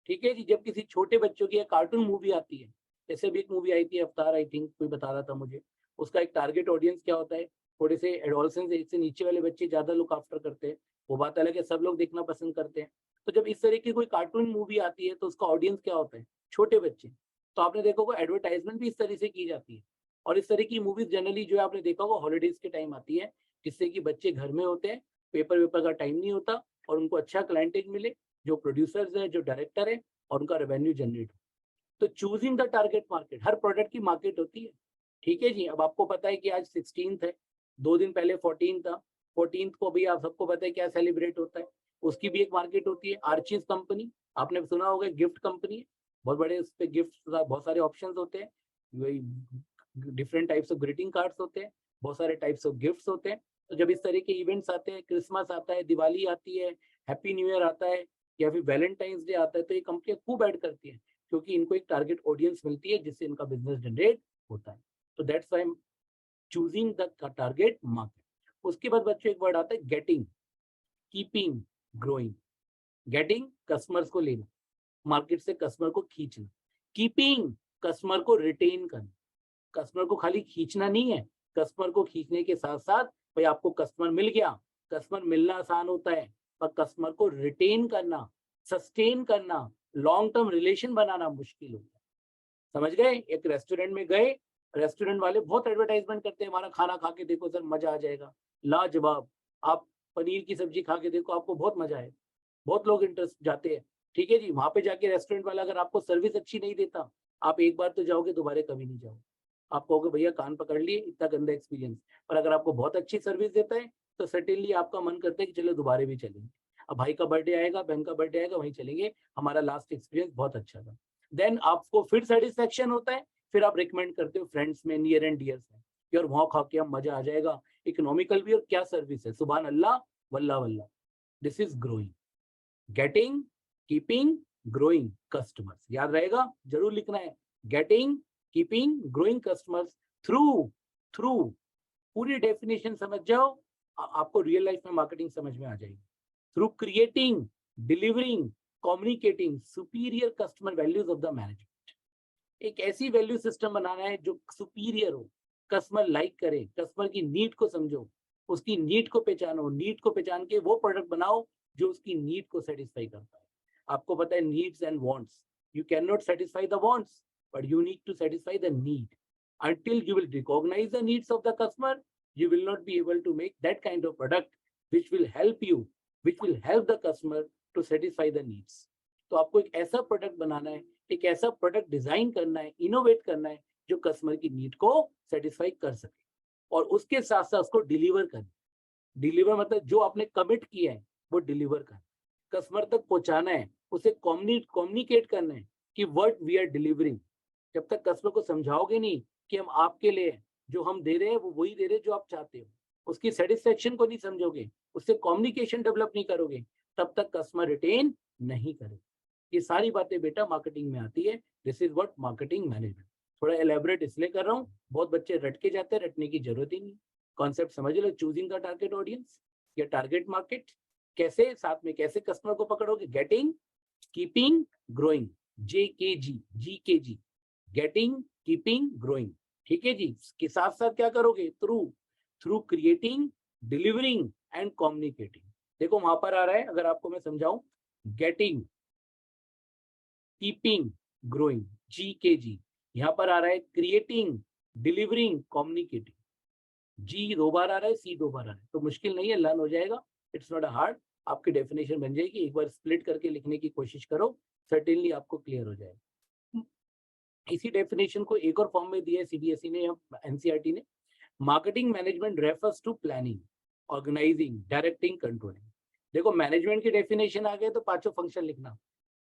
ठीक है जी। जब किसी छोटे बच्चों की कार्टून मूवी आती है, जैसे भी एक मूवी आई थी अवतार, आई थिंक कोई बता रहा था मुझे, उसका एक टारगेट ऑडियंस क्या होता है, थोड़े से एडोलसेंस एज से नीचे वाले बच्चे ज्यादा लुक आफ्टर करते हैं, वो बात अलग है, सब लोग देखना पसंद करते हैं। तो जब इस तरह की कोई कार्टून मूवी आती है तो उसका ऑडियंस क्या होता है, छोटे बच्चे। तो आपने देखा होगा एडवर्टाइजमेंट भी इस तरह से की जाती है। और इस तरह की मूवीज जनरली जो है आपने देखा होगा हॉलीडेज के टाइम आती है, जिससे कि बच्चे घर में होते हैं, पेपर वेपर का टाइम नहीं होता, और उनको अच्छा क्लाइंटेज मिले, जो प्रोड्यूसर्स है, जो डायरेक्टर है, और उनका रेवेन्यू जनरेट हो। तो choosing the target market, her product की मार्केट होती है। ठीक है जी। अब आपको पता है कि आज 16th है, 2 दिन पहले 14 था, 14th को भी आप सबको पता है क्या सेलिब्रेट होता है, उसकी भी एक मार्केट होती है। आर्चीज कंपनी, आपने सुना होगा, गिफ्ट कंपनी है, बहुत बड़े उस पर गिफ्ट, बहुत सारे ऑप्शंस होते हैं, वही different types of greeting cards होते हैं, बहुत सारे टाइप्स ऑफ गिफ्ट्स होते हैं। तो जब इस तरह के इवेंट्स आते हैं, क्रिसमस आता है, दिवाली आती है, हैप्पी न्यू ईयर आता है, या फिर वैलेंटाइंस डे आता है, तो ये कंपनियां खूब ऐड करती है, क्योंकि इनको एक टारगेट ऑडियंस मिलती है जिससे इनका बिजनेस जनरेट होता है। तो that's why I am choosing the target market. उसके बाद बच्चों एक वर्ड आता है getting, keeping, growing. Getting, customers को लेना, मार्केट से कस्टमर को खींचना। कीपिंग, कस्टमर को रिटेन करना। कस्टमर को खाली खींचना नहीं है, कस्टमर को खींचने के साथ साथ भाई आपको कस्टमर मिल गया, कस्टमर मिलना आसान होता है, पर कस्टमर को रिटेन करना, सस्टेन करना, लॉन्ग टर्म रिलेशन बनाना मुश्किल होता है। समझ गए? एक रेस्टोरेंट में गए, रेस्टोरेंट वाले बहुत एडवर्टाइजमेंट करते हैं, हमारा खाना खा के देखो सर मजा आ जाएगा, लाजवाब, आप पनीर की सब्जी खा के देखो आपको बहुत मजा आएगा, बहुत लोग इंटरेस्ट जाते हैं। ठीक है जी। वहां पे जाके रेस्टोरेंट वाला अगर आपको सर्विस अच्छी नहीं देता, आप एक बार तो जाओगे, दोबारा कभी नहीं जाओगे। आप कहोगे भैया कान पकड़ लिए, इतना गंदा एक्सपीरियंस। पर अगर आपको बहुत अच्छी सर्विस देता है तो सर्टेनली आपका मन करता है कि चलो दोबारा भी चलेंगे। अब भाई का बर्थडे आएगा, बहन का बर्थडे आएगा, वहीं चलेंगे, हमारा लास्ट एक्सपीरियंस बहुत अच्छा था। देन आपको फिर सेटिस्फेक्शन होता है, फिर आप रिकमेंड करते हो फ्रेंड्स में, नियर एंड डियर्स में, यार वहां खा के हम मजा आ जाएगा, इकोनॉमिकल भी और क्या सर्विस है, सुभान अल्लाह, वल्ला वल्ला। This is growing, getting, keeping, growing customers. याद रहेगा, जरूर लिखना है, getting, keeping, growing customers through, through, पूरी डेफिनेशन समझ जाओ, आपको रियल लाइफ में मार्केटिंग समझ में आ जाएगी। Through creating, delivering, communicating superior customer values of the management. एक ऐसी वैल्यू सिस्टम बनाना है जो सुपीरियर हो, कस्टमर लाइक करे, कस्टमर की नीड को समझो, उसकी नीड को पहचानो, नीड को पहचान के वो प्रोडक्ट बनाओ जो उसकी नीड को सेटिस्फाई करता है। आपको पता है needs and wants, you can not satisfy the wants, but you need to satisfy the need. Until you will recognize the needs of the customer, you will not be able to make that kind of product which will help you, which will help the customer to satisfy the needs. तो आपको एक ऐसा product बनाना है, एक ऐसा product design करना है, innovate करना है जो कस्टमर की नीड को सेटिस्फाई कर सके, और उसके साथ साथ उसको डिलीवर करना। डिलीवर मतलब जो आपने कमिट किया है वो डिलीवर करना, कस्टमर तक पहुंचाना है, उसे कम्युनिकेट करना है कि व्हाट वी आर डिलीवरिंग। जब तक कस्टमर को समझाओगे नहीं कि हम आपके लिए जो हम दे रहे हैं वो वही दे रहे हैं जो आप चाहते हो, उसकी सेटिस्फेक्शन को नहीं समझोगे, उससे कम्युनिकेशन डेवलप नहीं करोगे, तब तक कस्टमर रिटेन नहीं करोगे। ये सारी बातें बेटा मार्केटिंग में आती है। This is what marketing management. थोड़ा एलेबोरेट इसलिए कर रहा हूँ, बहुत बच्चे रट के जाते हैं, रटने की जरूरत ही नहीं। कॉन्सेप्ट समझ लो, चूजिंग द टारगेट ऑडियंस या टारगेट मार्केट, कैसे साथ में कैसे कस्टमर को पकड़ोगे, getting, keeping, growing, JKG, getting, keeping, growing. ठीक है जी, के साथ साथ क्या करोगे, through creating, delivering and communicating. देखो वहां पर आ रहा है, अगर आपको मैं समझाऊं, गेटिंग, कीपिंग, ग्रोइंग, GKG। यहां पर आ रहा है क्रिएटिंग, डिलीवरिंग, कम्युनिकेटिंग। G 2 बार आ रहा है, C 2 बार आ रहा है, तो मुश्किल नहीं है, लर्न हो जाएगा। इट्स नॉट अ हार्ड, आपकी डेफिनेशन बन जाएगी। एक बार स्प्लिट करके लिखने की कोशिश करो, सर्टेनली आपको क्लियर हो जाएगा। इसी डेफिनेशन को एक और फॉर्म में दिया है CBSE ने या NCERT ने। Marketing management refers to planning, organising, directing, controlling. देखो मैनेजमेंट की डेफिनेशन आ गए तो पांचों फंक्शन लिखना,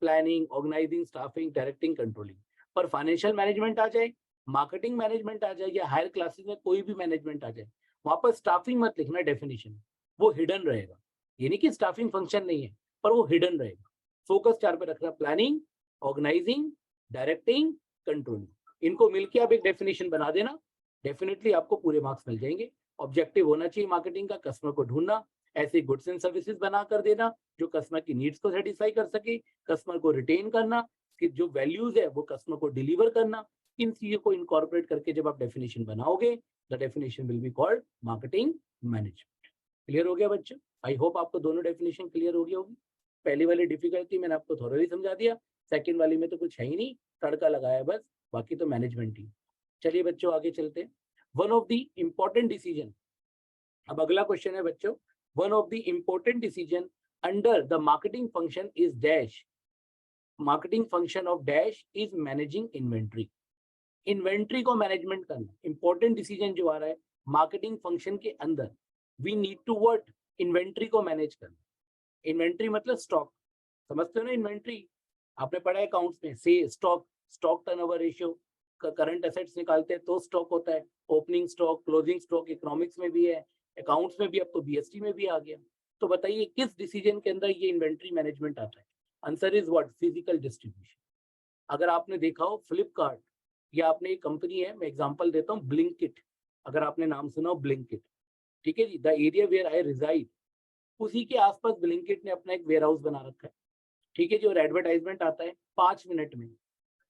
planning, organising, staffing, directing, controlling. पर फाइनेंशियल मैनेजमेंट आ जाए, मार्केटिंग मैनेजमेंट आ जाए, या हायर क्लासेस में कोई भी मैनेजमेंट आ जाए, वहां पर स्टाफिंग मत लिखना डेफिनेशन, वो हिडन रहेगा। ये नहीं कि स्टाफिंग फंक्शन नहीं है, पर वो हिडन रहेगा। फोकस 4 पे रखना, प्लानिंग, ऑर्गेनाइजिंग, डायरेक्टिंग, कंट्रोलिंग। इनको मिलकर आप एक डेफिनेशन बना देना, डेफिनेटली आपको पूरे मार्क्स मिल जाएंगे। ऑब्जेक्टिव होना चाहिए मार्केटिंग का, कस्टमर को ढूंढना, ऐसे गुड्स एंड सर्विसेज बना कर देना जो कस्टमर की नीड्स को सेटिस्फाई कर सके, कस्टमर को रिटेन करना, कि जो वैल्यूज है वो कस्टमर को डिलीवर करना। इन चीजों को इनकॉर्पोरेट करके जब आप डेफिनेशन बनाओगे, the definition will be called marketing management. Clear हो गया बच्चों? आई होप आपको दोनों डेफिनेशन क्लियर हो गई होगी। पहली वाली डिफिकल्टी मैंने आपको थोड़ा समझा दिया, सेकंड वाली में तो कुछ है ही नहीं, तड़का लगाया बस, बाकी तो मैनेजमेंट ही। चलिए बच्चों आगे चलते हैं। One of the important decision, अब अगला क्वेश्चन है बच्चों, one of the important decision under the marketing function is dash, marketing function of dash is managing inventory. Inventory को मैनेजमेंट करना इंपॉर्टेंट डिसीजन जो आ रहा है मार्केटिंग फंक्शन के अंदर, वी नीड टू वर्ट, इन्वेंट्री को मैनेज करना। इन्वेंट्री मतलब स्टॉक, समझते हो ना इन्वेंट्री, आपने पढ़ा है अकाउंट्स में, से stock, stock turnover ratio, current assets निकालते हैं तो स्टॉक होता है, opening stock, closing stock, economics में भी है, अकाउंट्स में भी, अब तो BST में भी आ गया। तो बताइए किस डिसीजन के अंदर ये इन्वेंट्री मैनेजमेंट आता है? Answer is what, physical distribution. अगर आपने देखा हो फ्लिपकार्ट, या आपने एक कंपनी है, मैं एग्जांपल देता हूँ, ब्लिंकिट, अगर आपने नाम सुना हो ब्लिंकिट, ठीक है जी, the area where I reside, उसी के आसपास ब्लिंकिट ने अपना एक वेयर हाउस बना रखा है। ठीक है जी, और एडवर्टाइजमेंट आता है 5 मिनट में।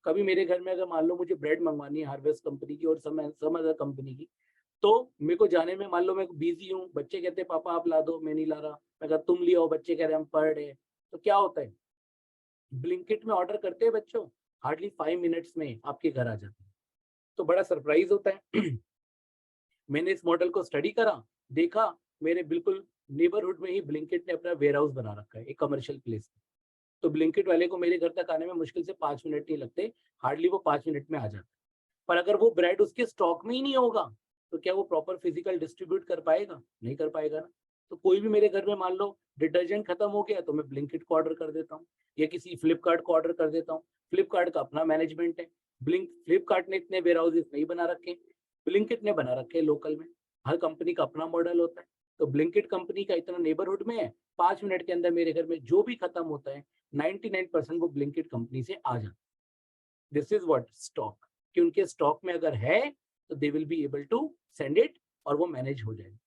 कभी मेरे घर में अगर मान लो मुझे ब्रेड मंगवानी है हार्वेस्ट कंपनी की और सम अदर कंपनी की, तो मेरे को जाने में, मान लो मैं बिजी हूँ, बच्चे कहते हैं पापा आप ला दो, मैं नहीं ला रहा, मैं कहा तुम ले आओ, बच्चे कह रहे हम पढ़ रहे, तो क्या होता है, ब्लिंकिट में ऑर्डर करते हैं बच्चों, हार्डली 5 मिनट्स में आपके घर आ जाते हैं। तो बड़ा सरप्राइज होता है। मैंने इस मॉडल को स्टडी करा, देखा, मेरे बिल्कुल नेबरहुड में ही ब्लिंकिट ने अपना वेयर हाउस बना रखा है एक कमर्शियल प्लेस में। तो ब्लिंकिट वाले को मेरे घर तक आने में मुश्किल से 5 मिनट नहीं लगते, हार्डली वो 5 मिनट में आ जाता है। पर अगर वो ब्रेड उसके स्टॉक में ही नहीं होगा, तो क्या वो प्रॉपर फिजिकल डिस्ट्रीब्यूट कर पाएगा? नहीं कर पाएगा ना। तो कोई भी मेरे घर में मान लो डिटर्जेंट खत्म हो गया, तो मैं ब्लिंकिट को ऑर्डर कर देता हूँ, या किसी फ्लिपकार्ट को ऑर्डर कर देता हूँ। फ्लिपकार्ट का अपना मैनेजमेंट है, फ्लिपकार्ट ने इतने वेयर हाउसेस नहीं बना रखे, ब्लिंकिट ने बना रखे लोकल में। हर कंपनी का अपना मॉडल होता है। तो ब्लिंकिट कंपनी का इतना नेबरहुड में है, 5 मिनट के अंदर मेरे घर में जो भी खत्म होता है 99% वो ब्लिंकिट कंपनी से आ जाता है। दिस इज व्हाट स्टॉक, कि उनके स्टॉक में अगर है तो they will be able to send it, और वो मैनेज हो जाएगा।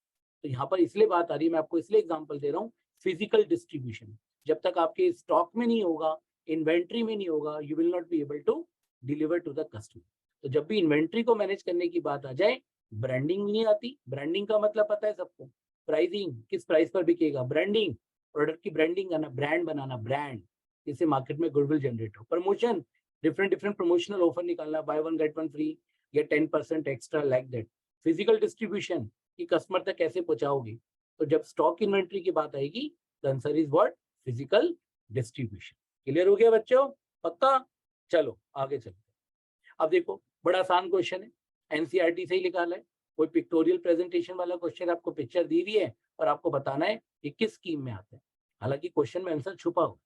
तो यहाँ पर इसलिए बात आ रही है, मैं आपको इसलिए एग्जांपल दे रहा हूँ, फिजिकल डिस्ट्रीब्यूशन। जब तक आपके स्टॉक में नहीं होगा, इन्वेंट्री में नहीं होगा, you will not be able to deliver to the customer. तो जब भी इन्वेंट्री को मैनेज करने की बात आ जाए, ब्रांडिंग भी नहीं आती। ब्रांडिंग का मतलब पता है सबको, प्राइसिंग, किस प्राइस पर बिकेगा, ब्रांडिंग, प्रोडक्ट की ब्रांडिंग करना, ब्रांड बनाना, ब्रांड, जिससे मार्केट में गुडविल जनरेट हो। Promotion, different different promotional offer निकालना, buy one get one free या 10% extra, like that. Physical distribution, कि कस्टमर तक कैसे पहुंचाओगे। तो जब स्टॉक इन्वेंट्री की बात आएगी, the answer is what, physical distribution. Clear हो गया बच्चों? पक्का? चलो आगे चलते हैं। अब देखो बड़ा आसान क्वेश्चन है, एनसीईआरटी से ही निकाला है। कोई पिक्टोरियल प्रेजेंटेशन वाला क्वेश्चन, आपको पिक्चर दी हुई है और आपको बताना है कि किस स्कीम में आता है। हालांकि क्वेश्चन में आंसर छुपा हो।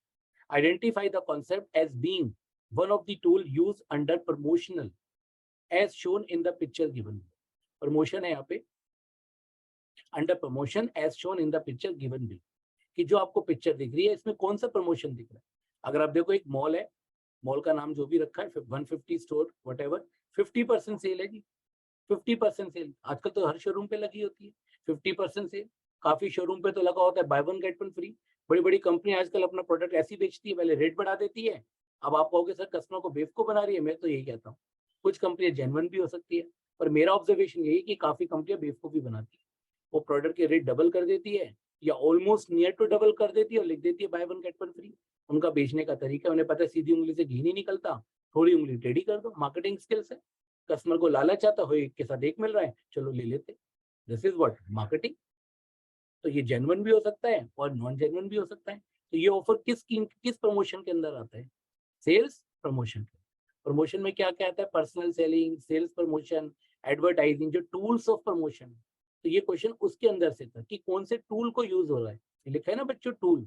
Identify the concept as being one of the tool used under promotional as shown in the picture given। Promotion है यहाँ पे, under promotion as shown in the picture given below, कि जो आपको पिक्चर दिख रही है इसमें कौन सा प्रमोशन दिख रहा है। अगर आप देखो एक मॉल है, मॉल का नाम जो भी रखा है 150 स्टोर वट 50% सेल है जी, 50% सेल। आजकल तो हर शोरूम पे लगी होती है 50% सेल, काफी शोरूम पे तो लगा होता है bye one get one free. बड़ी बड़ी कंपनी आजकल अपना प्रोडक्ट ऐसी बेचती है, पहले रेट बढ़ा देती है। अब आप कहोगे सर कस्टमर को बेवकूफ बना रही है, मैं तो यही कहता हूँ कुछ कंपनियां जेन्युइन भी हो सकती है, पर मेरा ऑब्जर्वेशन यही कि काफी कंपनियां बेवकूफी बनाती है। वो प्रोडक्ट के रेट डबल कर देती है या ऑलमोस्ट नियर टू डबल कर देती है और लिख देती है bye one get one free. उनका बेचने का तरीका है, उन्हें पता है सीधी उंगली से घी नहीं निकलता, थोड़ी उंगली टेढ़ी कर दो, मार्केटिंग स्किल्स है। कस्टमर को लालच आता हो, एक के साथ एक मिल रहा है, चलो ले लेते। This is what marketing. तो ये जेन्युइन भी हो सकता है और नॉन जेन्युइन भी हो सकता है। तो ये ऑफर किस प्रमोशन के अंदर आता है? Sales promotion. प्रमोशन में क्या क्या आता है? Personal selling, sales promotion, advertising, जो टूल्स ऑफ प्रमोशन। तो ये क्वेश्चन उसके अंदर से था कि कौन से टूल को यूज हो रहा है। लिखा है ना बच्चों टूल,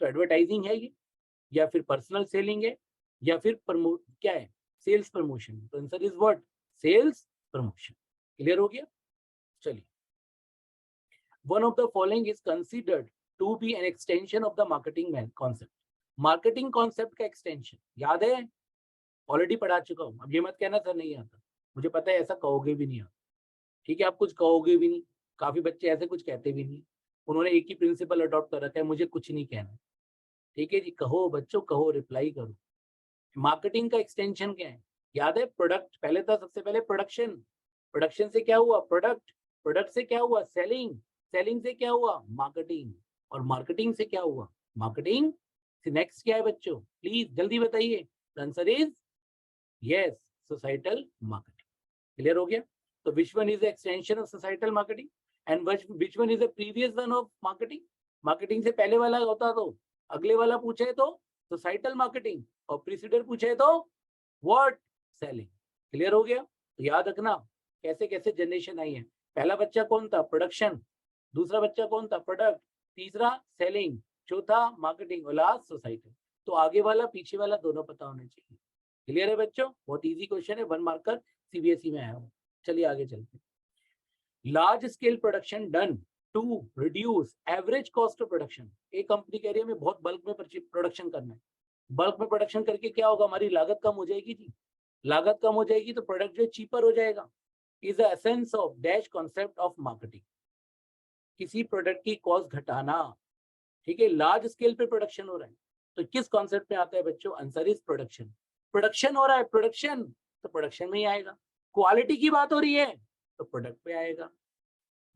तो एडवर्टाइजिंग है ये, या फिर पर्सनल सेलिंग है, या फिर क्या है? Sales promotion. तो answer is what? Sales promotion. Clear हो गया? चलिए, one of the following is considered to be an extension of the marketing concept. Marketing concept का एक्सटेंशन याद है? ऑलरेडी पढ़ा चुका हूं, अब ये मत कहना सर नहीं आता, मुझे पता है ऐसा कहोगे भी नहीं आप, ठीक है? आप कुछ कहोगे भी नहीं, काफी बच्चे ऐसे कुछ कहते भी नहीं, उन्होंने एक ही प्रिंसिपल अडॉप्ट कर रखा है, मुझे कुछ नहीं कहना। ठीक है जी, कहो बच्चों कहो, रिप्लाई करो। मार्केटिंग का एक्सटेंशन क्या है? याद है? प्रोडक्ट पहले था, सबसे पहले प्रोडक्शन, प्रोडक्शन से क्या हुआ? प्रोडक्ट, प्रोडक्ट से क्या हुआ? सेलिंग, सेलिंग से क्या हुआ? मार्केटिंग, और मार्केटिंग से क्या हुआ? मार्केटिंग से नेक्स्ट क्या है बच्चों? प्लीज जल्दी बताइए। Answer is yes, societal marketing. Clear हो गया? तो which one is extension of societal marketing and which one is the previous one of marketing? Marketing से पहले वाला होता तो अगले वाला पूछे तो सोसाइटल मार्केटिंग, और प्रीसीडर पूछे तो व्हाट? सेलिंग। क्लियर हो गया? तो याद रखना कैसे कैसे जनरेशन आई है। पहला बच्चा कौन था? प्रोडक्शन। दूसरा बच्चा कौन था? प्रोडक्ट। तीसरा सेलिंग। चौथा मार्केटिंग, और लास्ट सोसाइटी। तो आगे वाला पीछे वाला दोनों पता होने चाहिए। क्लियर है बच्चों? बहुत इजी क्वेश्चन है, 1 मार्कर सीबीएसई में आया हूँ। चलिए आगे चलते हैं। Large scale production done to reduce average cost of production. एक कंपनी कह रही है हमें बहुत बल्क में प्रोडक्शन करना है। बल्क में प्रोडक्शन करके क्या होगा? हमारी लागत कम हो जाएगी जी, लागत कम हो जाएगी तो प्रोडक्ट जो चीपर हो जाएगा। Is the essence of dash concept of marketing. किसी प्रोडक्ट की कॉस्ट घटाना, ठीक है? लार्ज स्केल पे प्रोडक्शन हो रहा है तो किस कॉन्सेप्ट में आता है बच्चों? Answer is production. प्रोडक्शन हो रहा है, प्रोडक्शन, तो प्रोडक्शन में ही आएगा। क्वालिटी की बात हो रही है तो प्रोडक्ट पे आएगा।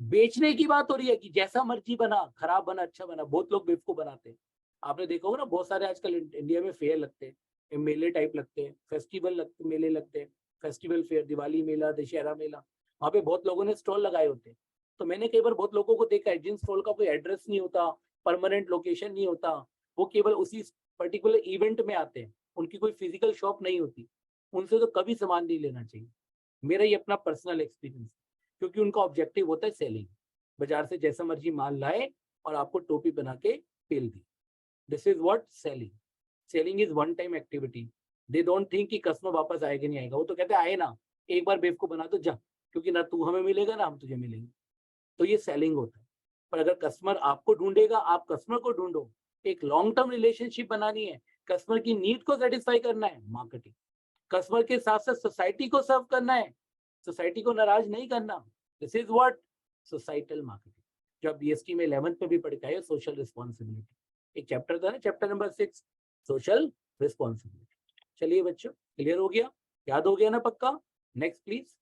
बेचने की बात हो रही है कि जैसा मर्जी बना, खराब बना, अच्छा बना, बहुत लोग बेवकूफ बनाते हैं। आपने देखा होगा ना, बहुत सारे आजकल इंडिया में फेयर लगते हैं, मेले टाइप लगते हैं, फेस्टिवल लगते, मेले लगते हैं, फेस्टिवल फेयर, दिवाली मेला, दशहरा मेला, वहाँ पे बहुत लोगों ने स्टॉल लगाए होते हैं। तो मैंने कई बार बहुत लोगों को देखा है जिन स्टॉल का कोई एड्रेस नहीं होता, परमानेंट लोकेशन नहीं होता, वो केवल उसी पर्टिकुलर इवेंट में आते हैं, उनकी कोई फिजिकल शॉप नहीं होती, उनसे तो कभी सामान नहीं लेना चाहिए। मेरा ये अपना पर्सनल एक्सपीरियंस, क्योंकि उनका ऑब्जेक्टिव होता है सेलिंग। बाजार से जैसा मर्जी माल लाए और आपको टोपी बना के पेल दी। This is what selling. Selling is one time activity. They don't think कि कस्टमर वापस आएगा नहीं आएगा, वो तो कहते हैं आए ना, एक बार बेवकूफ बना तो जा, क्योंकि ना तू हमें मिलेगा ना हम तुझे मिलेंगे। तो ये सेलिंग होता है। पर अगर कस्टमर आपको ढूंढेगा, आप कस्टमर को ढूंढो, एक लॉन्ग टर्म रिलेशनशिप बनानी है, कस्टमर की नीड को सेटिस्फाई करना है, मार्केटिंग। कस्टमर के साथ साथ सोसाइटी को सर्व करना है, सोसाइटी को नाराज नहीं करना, this is what? Societal marketing. जो आप बीएसटी में 11th में भी पढ़ के आए, सोशल रिस्पॉन्सिबिलिटी। एक चैप्टर था ना, चैप्टर नंबर 6, सोशल रिस्पॉन्सिबिलिटी। चलिए बच्चों, क्लियर हो गया? याद हो गया ना पक्का? Next please,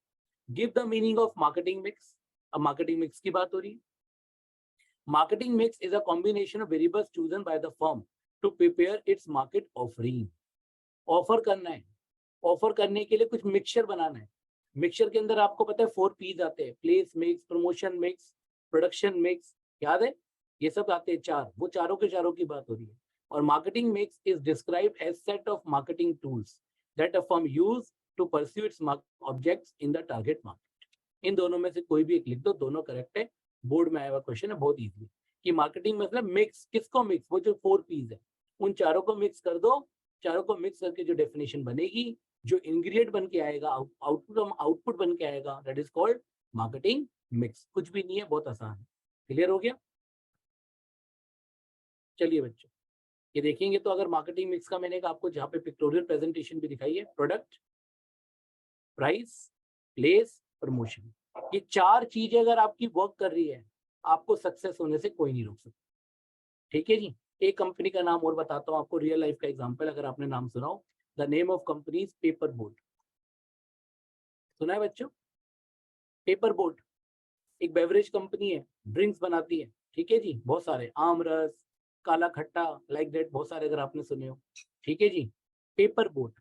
give the meaning of marketing mix. अब मार्केटिंग मिक्स की बात हो रही है। Marketing mix is a combination of variables chosen by the firm to prepare its market offering. Offer करना है, ऑफर करने के लिए कुछ मिक्सचर बनाना है। मिक्सचर के अंदर आपको पता है 4 पीज आते हैं, place mix, promotion mix, production mix, याद है? ये सब आते हैं 4, वो चारों के चारों की बात हो रही है। और marketing mix is described as set of marketing tools that a firm use to pursue its objects in the target market. इन दोनों में से कोई भी एक लिख दो, दोनों करेक्ट है। बोर्ड में आया हुआ क्वेश्चन है, बहुत इजी है। कि मार्केटिंग मतलब मिक्स, किसको मिक्स? वो जो 4 पीज है उन चारों को मिक्स कर दो। चारों को मिक्स करके जो डेफिनेशन बनेगी, जो इंग्रेडिएंट बन के आएगा, आउटपुट बन के आएगा, that is called marketing mix, कुछ भी नहीं है, बहुत आसान है। क्लियर हो गया? चलिए बच्चों, ये देखेंगे तो अगर मार्केटिंग मिक्स का मैंने आपको जहाँ पे पिक्टोरियल प्रेजेंटेशन भी दिखाई है, प्रोडक्ट, प्राइस, प्लेस, प्रमोशन, ये 4 चीजें अगर आपकी वर्क कर रही है, आपको सक्सेस होने से कोई नहीं रोक सकता। ठीक है जी। एक कंपनी का नाम और बताता हूँ आपको, रियल लाइफ का एग्जांपल, अगर आपने नाम सुना हो, the name of company is paper boat. सुना है बच्चों? पेपर बोट एक बेवरेज कंपनी है, ड्रिंक्स बनाती है। ठीक है जी, बहुत सारे, आमरस, काला खट्टा, लाइक दैट, बहुत सारे अगर आपने सुने हो। ठीक है जी। पेपर बोट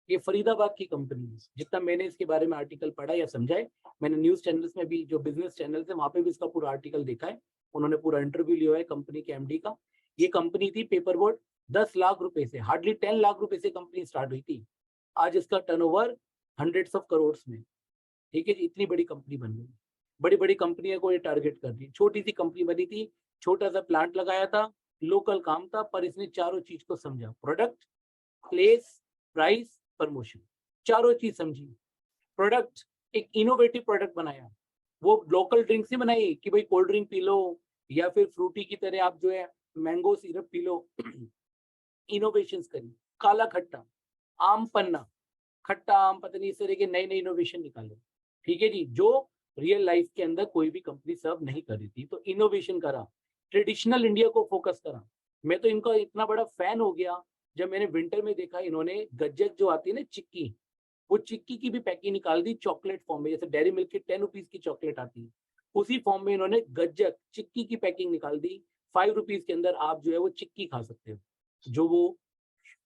ये फरीदाबाद की कंपनी है। जितना मैंने इसके बारे में आर्टिकल पढ़ा या समझा है, मैंने न्यूज चैनल्स में भी, जो बिजनेस चैनल्स है वहां पे भी इसका पूरा आर्टिकल देखा है, उन्होंने पूरा इंटरव्यू लिया है कंपनी के एमडी का। ये कंपनी थी पेपर बोट, 10 लाख रुपए से, हार्डली 10 लाख रुपए से कंपनी स्टार्ट हुई थी। आज इसका टर्नओवर हंड्रेड्स ऑफ करोड़ में। ठीक है जी, इतनी बड़ी कंपनी बन गई। बड़ी बड़ी कंपनियों को ये टारगेट कर रही। छोटी सी कंपनी बनी थी, छोटा सा प्लांट लगाया था, लोकल काम था, पर इसने चारों चीज को समझा, प्रोडक्ट, प्लेस, प्राइस, प्रमोशन, चारों चीज समझी। प्रोडक्ट, एक इनोवेटिव प्रोडक्ट बनाया। वो लोकल ड्रिंक्स नहीं बनाई कि भाई कोल्ड ड्रिंक पी लो या फिर फ्रूटी की तरह आप जो है mango syrup P low. Innovation करी, काला खट्टा, आम पन्ना, खट्टा आम, पता नहीं इस तरह के नए नए इनोवेशन निकाले। ठीक है जी, जो रियल लाइफ के अंदर कोई भी कंपनी सर्व नहीं कर रही थी, तो इनोवेशन करा, ट्रेडिशनल इंडिया को फोकस करा। मैं तो इनका इतना बड़ा फैन हो गया, जब मैंने विंटर में देखा इन्होंने गज्जक जो आती है ना चिक्की, वो चिक्की की भी पैकिंग निकाल दी चॉकलेट फॉर्म में, जैसे डेयरी मिल्क की 10 रुपीज की चॉकलेट आती है, उसी फॉर्म में इन्होंने गज्जक चिक्की की पैकिंग निकाल दी। 5 रुपीज के अंदर आप जो है वो चिक्की खा सकते हो, जो वो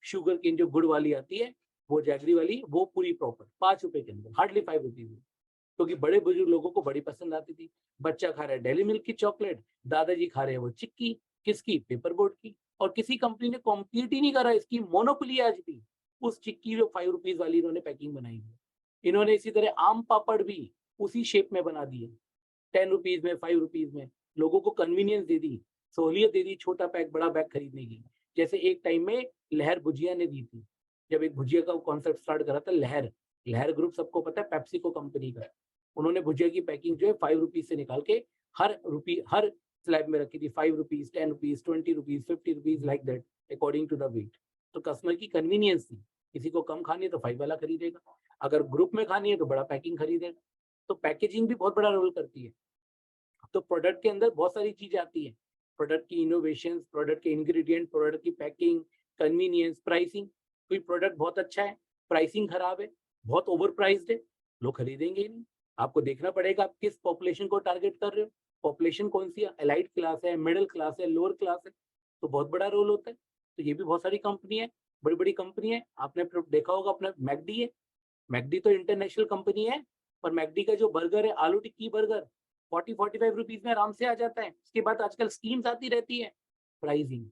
शुगर की जो गुड़ वाली आती है, वो जैगरी वाली, वो पूरी प्रॉपर 5 रुपए के अंदर, हार्डली 5 रुपीज। क्योंकि बड़े बुजुर्ग लोगों को बड़ी पसंद आती थी। बच्चा खा रहा है डेली मिल्क की चॉकलेट, दादाजी खा रहे हैं वो चिक्की, किसकी, पेपर बोर्ड की। और किसी कंपनी ने कॉम्पीट ही नहीं करा, इसकी मोनोपोली आज भी उस चिक्की जो 5 रुपीज वाली इन्होंने पैकिंग बनाई है। इन्होंने इसी तरह आम पापड़ भी उसी शेप में बना दिए, 10 रुपीज में, 5 रुपीज में, लोगों को कन्वीनियंस दे दी, सहूलियत दे दी, छोटा पैक बड़ा बैग खरीदने की। जैसे एक टाइम में लहर भुजिया ने दी थी, जब एक भुजिया का कॉन्सेप्ट स्टार्ट करा था लहर, लहर ग्रुप सबको पता है, पेप्सिको कंपनी का। उन्होंने भुजिया की पैकिंग जो है 5 रुपीज से निकाल के हर स्लैब में रखी थी, 5 rupees, 10 rupees, 20 rupees, 50 rupees, like that, according to the weight. तो कस्टमर की कन्वीनियंस थी, किसी को कम खानी है तो 5 वाला खरीदेगा, अगर ग्रुप में खानी है तो बड़ा पैकिंग खरीदेगा। तो पैकेजिंग भी बहुत बड़ा रोल करती है। तो प्रोडक्ट के अंदर बहुत सारी चीजें आती है, प्रोडक्ट की इनोवेशन, प्रोडक्ट के इंग्रेडिएंट, प्रोडक्ट की पैकिंग, कन्वीनियंस, प्राइसिंग। कोई प्रोडक्ट बहुत अच्छा है, प्राइसिंग खराब है, बहुत ओवर प्राइस्ड है, लोग खरीदेंगे ही नहीं। आपको देखना पड़ेगा आप किस पॉपुलेशन को टारगेट कर रहे हो, पॉपुलेशन कौन सी है, एलाइट क्लास है, मिडिल क्लास है, लोअर क्लास है, तो बहुत बड़ा रोल होता है। तो ये भी बहुत सारी कंपनी है, बड़ी बड़ी कंपनी है। आपने देखा होगा अपना मैकडी है, मैकडी तो इंटरनेशनल कंपनी है, पर मैकडी का जो बर्गर है, आलू टिक्की बर्गर, 40-45 रुपीज में आराम से आ जाता है। उसके बाद आजकल स्कीम्स आती रहती है। प्राइसिंग,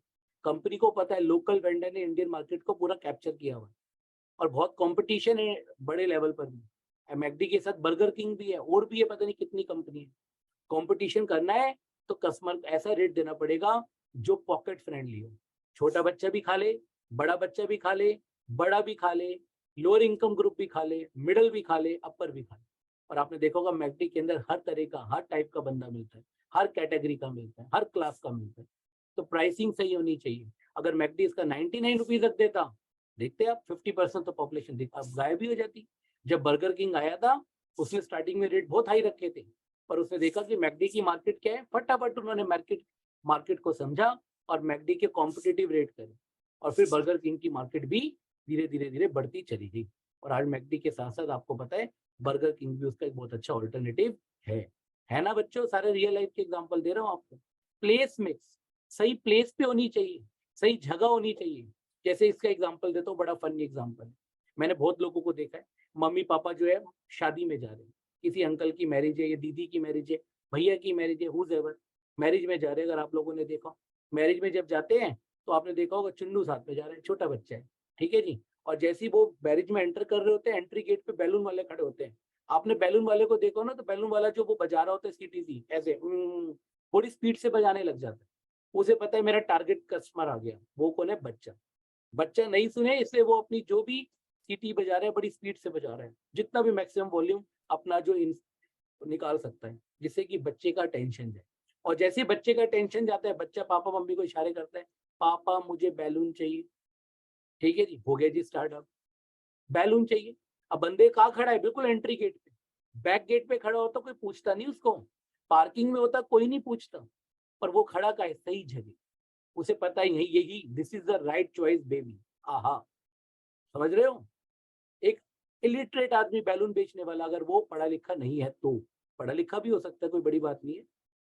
कंपनी को पता है लोकल वेंडर ने इंडियन मार्केट को पूरा कैप्चर किया हुआ है, और बहुत कंपटीशन है बड़े लेवल पर भी। मैकडी के साथ बर्गर किंग भी है, और भी है, पता नहीं कितनी कंपनी है। कंपटीशन करना है तो कस्टमर को ऐसा रेट देना पड़ेगा जो पॉकेट फ्रेंडली हो, छोटा बच्चा भी खा ले, बड़ा बच्चा भी खा ले, बड़ा भी खा ले, लोअर इनकम ग्रुप भी खा ले, मिडिल भी खा ले, अपर भी खा ले। और आपने देखा होगा मैकडी के अंदर हर तरह का, हर टाइप का बंदा मिलता है, हर कैटेगरी का मिलता है, हर क्लास का मिलता है। तो प्राइसिंग सही होनी चाहिए। अगर मैकडी इसका 99 रुपीज रख देता, देखते आप 50% तो पॉपुलेशन अब गायब ही हो जाती। जब बर्गर किंग आया था, उसने स्टार्टिंग में रेट बहुत हाई रखे थे, पर उसने देखा कि मैकडी की मार्केट क्या है, फटाफट उन्होंने मार्केट मार्केट को समझा और मैकडी के कॉम्पिटिटिव रेट करे, और फिर बर्गर किंग की मार्केट भी धीरे धीरे धीरे बढ़ती चली गई। और आज मैकडी के साथ साथ आपको पता है बर्गर किंग भी उसका एक बहुत अच्छा ऑल्टरनेटिव है ना बच्चों? सारे रियल लाइफ के एग्जांपल दे रहा हूँ आपको। प्लेस मिक्स, सही प्लेस पे होनी चाहिए, सही जगह होनी चाहिए। जैसे इसका एग्जांपल देता हूँ, बड़ा फनी एग्जांपल है। मैंने बहुत लोगों को देखा है, मम्मी पापा जो है शादी में जा रहे हैं, किसी अंकल की मैरिज है या दीदी की मैरिज है, भैया की मैरिज है, हुज एवर मैरिज में जा रहे हैं। अगर आप लोगों ने देखा, मैरिज में जब जाते हैं तो आपने देखा होगा चुन्नू साथ में जा रहे हैं, छोटा बच्चा है, ठीक है जी। और जैसे ही वो मैरिज में एंटर कर रहे होते हैं, एंट्री गेट पे बैलून वाले खड़े होते हैं। आपने बैलून वाले को देखो ना, तो बैलून वाला जो वो बजा रहा होता है सीटी ऐसे बड़ी स्पीड से बजाने लग जाता है। उसे पता है मेरा टारगेट कस्टमर आ गया। वो कौन है? बच्चा। बच्चा नहीं सुने, इसलिए वो अपनी जो भी सीटी बजा रहे हैं बड़ी स्पीड से बजा रहे हैं, जितना भी मैक्सिमम वॉल्यूम अपना जो निकाल सकता है, जिससे कि बच्चे का टेंशन जाए। और जैसे ही बच्चे का टेंशन जाता है, बच्चा पापा मम्मी को इशारे करता है, पापा मुझे बैलून चाहिए, ठीक है जी, हो गया जी स्टार्ट। अब बैलून चाहिए। अब बंदे कहाँ खड़ा है? बिल्कुल एंट्री गेट पे। बैक गेट पे खड़ा होता कोई पूछता नहीं उसको, पार्किंग में होता कोई नहीं पूछता, पर वो खड़ा का है सही जगह। उसे पता ही नहीं, यही this is the right choice baby. आहा, समझ रहे हो? एक इलिटरेट आदमी बैलून बेचने वाला, अगर वो पढ़ा लिखा नहीं है तो, पढ़ा लिखा भी हो सकता है, कोई बड़ी बात नहीं है,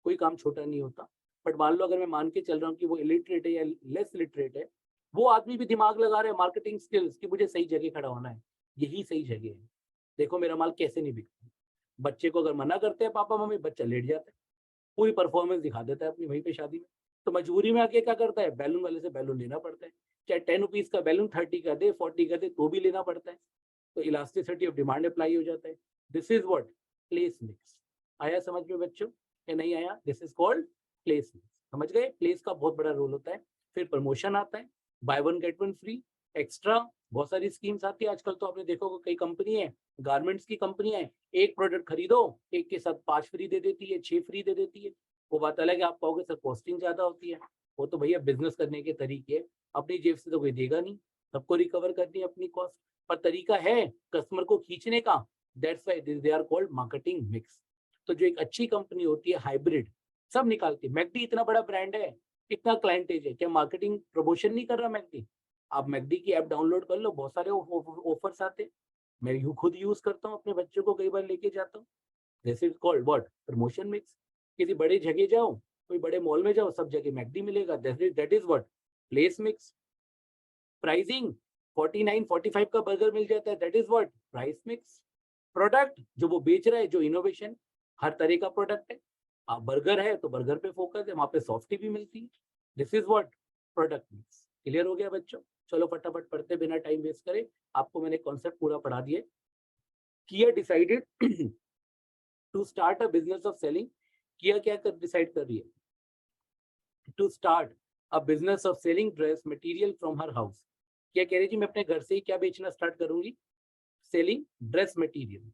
कोई काम छोटा नहीं होता, बट मान लो अगर मैं मान के चल रहा हूँ कि वो इलिटरेट है या लेस लिटरेट है, वो आदमी भी दिमाग लगा रहा है मार्केटिंग स्किल्स कि मुझे सही जगह खड़ा होना है, यही सही जगह है। देखो मेरा माल कैसे नहीं बिकता। बच्चे को अगर मना करते हैं पापा मम्मी, बच्चा लेट जाता है, पूरी परफॉर्मेंस दिखा देता है अपनी वहीं पे शादी में। तो मजबूरी में आके क्या करता है? बैलून वाले से बैलून लेना पड़ता है, चाहे 10 रुपीज का बैलून 30 का दे, 40 का दे, तो भी लेना पड़ता है। तो इलास्टिसिटी ऑफ डिमांड अप्लाई हो जाता है। This is what? Place mix. आया समझ में बच्चों या नहीं आया? This is called place mix. समझ गए? प्लेस का बहुत बड़ा रोल होता है। फिर प्रमोशन आता है, bye one get one free, extra, बहुत सारी स्कीम्स आती है आजकल। तो आपने देखो कई कंपनी है, गारमेंट्स की कंपनी है, एक प्रोडक्ट खरीदो, एक के साथ 5 फ्री दे देती है, 6 फ्री दे देती है। वो बात अलग है, आप कहोगे सर कॉस्टिंग ज्यादा होती है, वो तो भैया बिजनेस करने के तरीके, अपनी जेब से तो कोई देगा नहीं, सबको रिकवर करनी है अपनी कॉस्ट, पर तरीका है कस्टमर को खींचने का। That's why they are called marketing mix. तो जो एक अच्छी कंपनी होती है हाइब्रिड, सब निकालती है। मैकडी इतना बड़ा ब्रांड है, इतना क्लाइंटेज है, क्या मार्केटिंग प्रमोशन नहीं कर रहा मैकडी? आप मैकडी की ऐप डाउनलोड कर लो, बहुत सारे ऑफर्स आते हैं। मैं यू खुद यूज करता हूँ, अपने बच्चों को कई बार लेके जाता हूँ। This is called what? Promotion mix. किसी बड़े जगह जाओ, कोई बड़े मॉल में जाओ, सब जगह मैकडी मिलेगा, that is what? Place mix. Pricing 49 45 का बर्गर मिल जाता है, that is what? Price mix. Product जो वो बेच रहा है, जो इनोवेशन, हर तरह का प्रोडक्ट है। आप बर्गर है तो बर्गर पे फोकस है, वहां पे सॉफ्टी भी मिलती है। This is what? Product mix. Clear हो गया बच्चों? चलो फटाफट पढ़ते बिना टाइम वेस्ट करे, आपको मैंने कॉन्सेप्ट पूरा पढ़ा दिए। किया decided to start a business of selling. किया क्या कर डिसाइड कर रही है? To start a business of selling dress material from her house. क्या कह रही थी? मैं अपने घर से ही क्या बेचना स्टार्ट करूंगी? Selling dress material.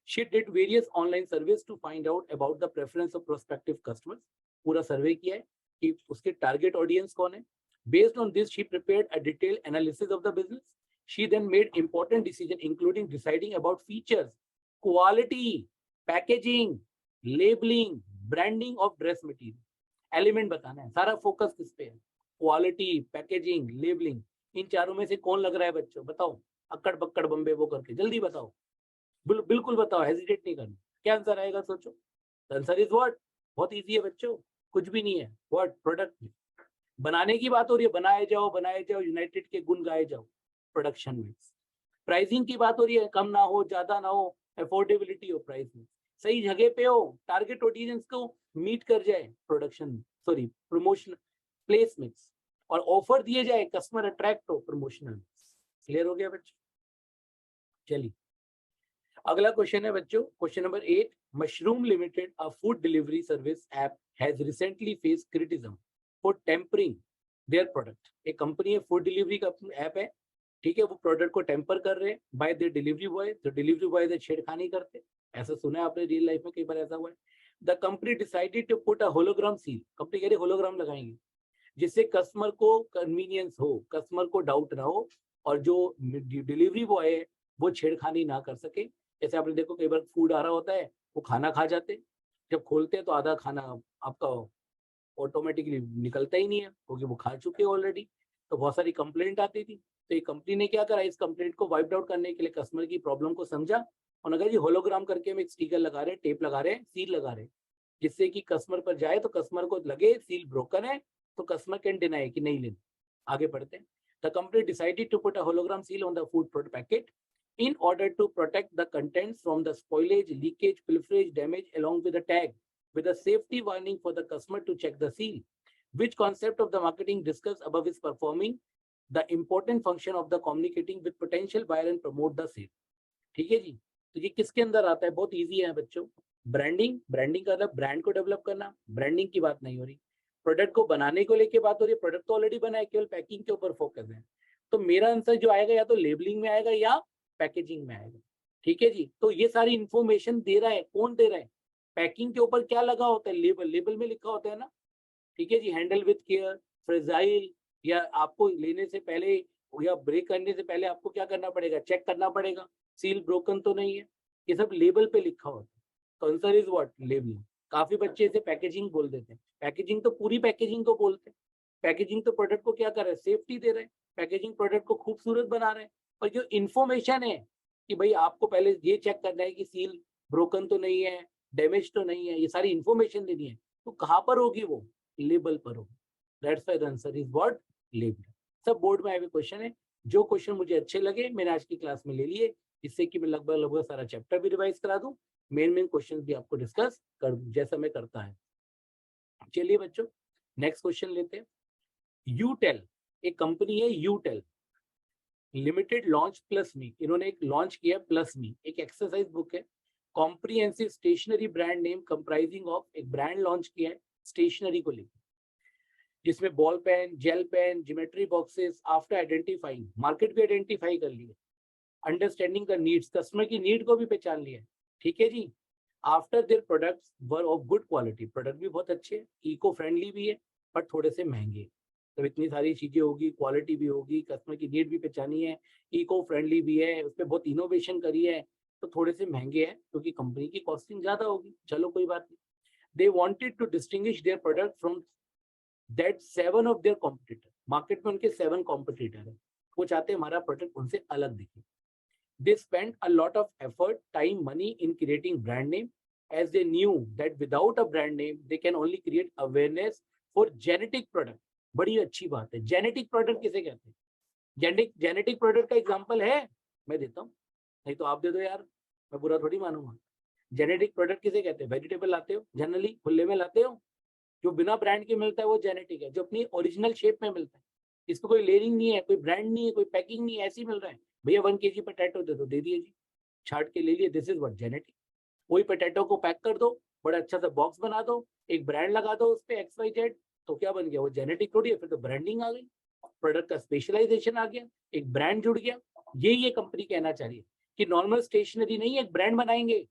She did various online service to find out about the preference of prospective customers. पूरा सर्वे किया है कि उसके टारगेट ऑडियंस कौन है। Based on this she prepared a detailed analysis of the business. She then made important decision including deciding about features, quality, packaging, labelling, branding of dress material. Element बताना है, सारा focus किस पे है? Quality, packaging, labelling. इन चारों में से कौन लग रहा है बच्चों? बताओ, अक्कड़ बक्कड़ बम्बे वो करके जल्दी बताओ। बिल्कुल बताओ, हेजिटेट नहीं करना। क्या आंसर आएगा सोचो? Answer is what? बहुत इजी है बच्चों, कुछ भी नहीं है। व्हाट? प्रोडक्ट। बनाने की बात हो रही है, बनाए जाओ, यूनाइटेड के गुण गाए जाओ, प्रोडक्शन मिक्स। प्राइसिंग की बात हो रही है, कम ना हो, ज्यादा ना हो, अफोर्डेबिलिटी हो, प्राइस में सही जगह पे हो, टारगेट ऑडियंस को मीट कर जाए, production sorry promotion place mix. और ऑफर दिए जाए, कस्टमर अट्रैक्ट हो, प्रमोशनल मिक्स। क्लियर हो गया बच्चों? चलिए अगला क्वेश्चन है बच्चों, question number 8। Mushroom limited, a food delivery service app, has recently face criticism for tempering their product. एक कंपनी है, फूड डिलीवरी का ऐप है, ठीक है, वो प्रोडक्ट को टेम्पर कर रहे हैं बाय द डिलीवरी बॉय। तो डिलीवरी बॉय से छेड़खानी करते, ऐसा सुना है आपने रियल लाइफ में, कई बार ऐसा हुआ है। The company decided to put a hologram seal. Company कह रही होलोग्राम लगाएंगे, जिससे कस्टमर को कन्वीनियंस हो, कस्टमर को डाउट ना हो, और जो डिलीवरी बॉय है वो छेड़खानी ना कर सके। जैसे आपने देखो कई बार फूड आ रहा होता है, वो खाना खा जाते, जब खोलते हैं तो आधा खाना आपका ऑटोमेटिकली निकलता ही नहीं है, क्योंकि वो खा चुके हैं ऑलरेडी। तो बहुत सारी कंप्लेंट आती थी। तो ये कंपनी ने क्या करा, इस कंप्लेंट को वाइप आउट करने के लिए कस्टमर की प्रॉब्लम को समझा, और अगर जी होलोग्राम करके हम एक स्टिकर लगा रहे हैं, टेप लगा रहे हैं, सील लगा रहे हैं, जिससे कि कस्टमर पर जाए तो कस्टमर को लगे सील ब्रोकन है, तो कस्टमर कैन डिनाई कि नहीं लेना। आगे बढ़ते हैं। The company decided to put a hologram seal on the food product packet in order to protect the contents from the spoilage, leakage, pilferage, damage, along with the tag with a safety warning for the customer to check the seal. Which concept of the marketing discussed above is performing the important function of the communicating with potential buyer and promote the sale? ठीक है जी। तो ये किसके अंदर आता है? बहुत easy है बच्चों। ब्रांडिंग। ब्रांडिंग का मतलब ब्रांड को डेवलप करना, ब्रांडिंग की बात नहीं हो रही। प्रोडक्ट को बनाने को लेके बात हो रही है, प्रोडक्ट तो ऑलरेडी बना है, केवल पैकिंग के ऊपर फोकस है। तो मेरा आंसर जो आएगा या तो लेबलिंग में आएगा या पैकेजिंग में आएगा। ठीक है जी। तो ये सारी इंफॉर्मेशन दे रहा है, कौन दे रहा है? पैकिंग के ऊपर क्या लगा होता है? लेबल, लेबल में लिखा होता है ना, ठीक है जी, हैंडल विथ केयर, फ्रेजाइल, या आपको लेने से पहले या ब्रेक करने से पहले आपको क्या करना पड़ेगा? चेक करना पड़ेगा सील ब्रोकन तो नहीं है। ये सब लेबल पे लिखा होता है। तो आंसर इज व्हाट? लेबलिंग। काफी बच्चे इसे पैकेजिंग बोल देते हैं। पैकेजिंग तो पूरी पैकेजिंग को बोलते हैं। पैकेजिंग तो प्रोडक्ट को क्या कर रहा है? सेफ्टी दे रहे हैं। पैकेजिंग प्रोडक्ट को खूबसूरत बना रहे हैं। और जो इन्फॉर्मेशन है कि भाई आपको पहले ये चेक करना है कि सील ब्रोकन तो नहीं है, डैमेज तो नहीं है, ये सारी इन्फॉर्मेशन देनी है, तो कहाँ पर होगी वो? लेबल पर होगी। That's why the answer is what? Label. सब बोर्ड में आए हुए क्वेश्चन है। जो क्वेश्चन मुझे अच्छे लगे मैंने आज की क्लास में ले लिए, इससे कि मैं लगभग सारा चैप्टर भी रिवाइज करा दूं, मेन क्वेश्चन भी आपको डिस्कस कर दूं, जैसा मैं करता है। चलिए बच्चों, नेक्स्ट क्वेश्चन लेते हैं। यूटेल, एक कंपनी है Utel limited, launch plus me. इन्होंने एक लॉन्च किया प्लस मी, एक एक्सरसाइज बुक है, comprehensive stationery brand name comprising of, एक ब्रांड लॉन्च किया है स्टेशनरी को लेकर, जिसमें ball pen, gel pen, geometry boxes. After identifying, market भी आइडेंटिफाई कर लिया, अंडरस्टैंडिंग द नीड्स, कस्टमर की नीड को भी पहचान लिया, ठीक है जी। After their products were of good quality, product भी बहुत अच्छे हैं, इको फ्रेंडली भी है, पर थोड़े से महंगे। तो इतनी सारी चीजें होगी, क्वालिटी भी होगी, कस्टमर की नीड भी पहचानी है, इको फ्रेंडली भी है, उस पर बहुत इनोवेशन करी है, तो थोड़े से महंगे हैं क्योंकि कंपनी की कॉस्टिंग ज्यादा होगी। चलो कोई बात नहीं। They wanted to distinguish their product from that 7 of their competitor. Market में उनके 7 कॉम्पिटिटर है, वो चाहते हैं हमारा प्रोडक्ट उनसे अलग दिखे। They spent a lot of effort, time, money in creating brand name, as they knew that without a brand name, they can only create awareness for genetic product. बड़ी अच्छी बात है। जेनेटिक प्रोडक्ट किसे कहते हैं? जेनेटिक प्रोडक्ट का example है, मैं देता हूँ, नहीं तो आप दे दो यार, मैं बुरा थोड़ी मानूंगा। जेनेटिक प्रोडक्ट किसे कहते हैं? वेजिटेबल लाते हो जनरली, खुले में लाते हो, जो बिना ब्रांड के मिलता है वो जेनेटिक है, जो अपनी ओरिजिनल शेप में मिलता है, इसमें कोई लेयरिंग नहीं है, कोई ब्रांड नहीं है, कोई पैकिंग नहीं है, ऐसे ही मिल रहा है। भैया 1 kg पोटैटो दे दो, दे दिए जी, छाट के ले लिए, दिस इज व्हाट? जेनेटिक। वही पोटैटो को पैक कर दो, बड़ा अच्छा सा बॉक्स बना दो, एक ब्रांड लगा दो उस पे XYZ, तो क्या बन गया? वो जेनेटिक थोड़ी है, फिर तो ब्रांडिंग आ गई, प्रोडक्ट का स्पेशलाइजेशन आ गया, एक ब्रांड जुड़ गया। ये कंपनी कहना चाह रही है कि नॉर्मल स्टेशनरी नहीं, एक ब्रांड बनाएंगे,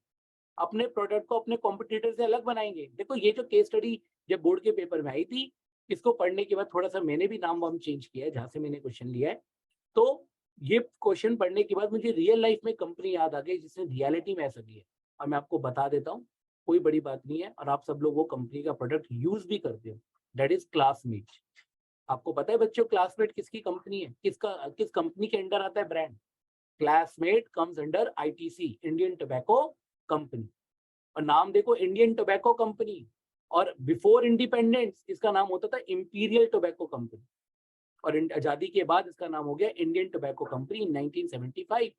अपने प्रोडक्ट को अपने कॉम्पिटिटर से अलग बनाएंगे। देखो ये जो केस स्टडी जब बोर्ड के पेपर में आई थी, इसको पढ़ने के बाद थोड़ा सा मैंने भी नाम वाम चेंज किया है जहां से मैंने क्वेश्चन लिया है। तो ये क्वेश्चन पढ़ने के बाद मुझे रियल लाइफ में कंपनी याद आ गई जिसने रियलिटी में ऐसा किया, और मैं आपको बता देता हूँ, कोई बड़ी बात नहीं है, और आप सब लोग वो कंपनी का प्रोडक्ट यूज भी करते हो। That is classmate. आपको पता है बच्चों, क्लासमेट किसकी कंपनी है? किस कंपनी के अंडर आता है brand? Classmate comes under ITC, Indian tobacco company. और नाम देखो, इंडियन टोबैको कंपनी, और बिफोर इंडिपेंडेंस इसका नाम होता था इंपीरियल टोबैको कंपनी, और आजादी के बाद इसका नाम हो गया इंडियन टोबैको कंपनी इन 1975,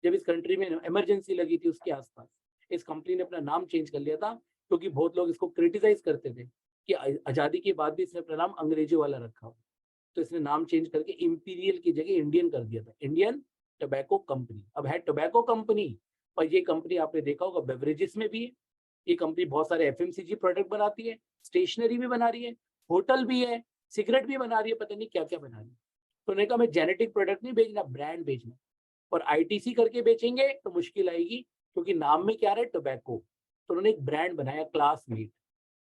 जब इस कंट्री में इमरजेंसी लगी थी उसके आसपास। इस कंपनी ने अपना नाम चेंज कर लिया था, क्योंकि बहुत लोग इसको क्रिटिसाइज करते थे कि आजादी के बाद भी इसने अपना नाम अंग्रेजी वाला रखा हो, तो इसने नाम चेंज करके इंपीरियल की जगह इंडियन कर दिया था, इंडियन टोबैको कंपनी। अब है टोबैको कंपनी, और ये कंपनी आपने देखा होगा बेवरेजेस में भी है। ये कंपनी बहुत सारे FMCG प्रोडक्ट बनाती है, स्टेशनरी भी बना रही है, होटल भी है, सिगरेट भी बना रही है, पता नहीं क्या क्या बना रही है। तो उन्होंने कहा मैं जेनेटिक प्रोडक्ट नहीं बेचना, ब्रांड बेचना, और ITC करके बेचेंगे तो मुश्किल आएगी, क्योंकि नाम में क्या रहा है? टोबैको। तो उन्होंने एक ब्रांड बनाया, क्लासमेट।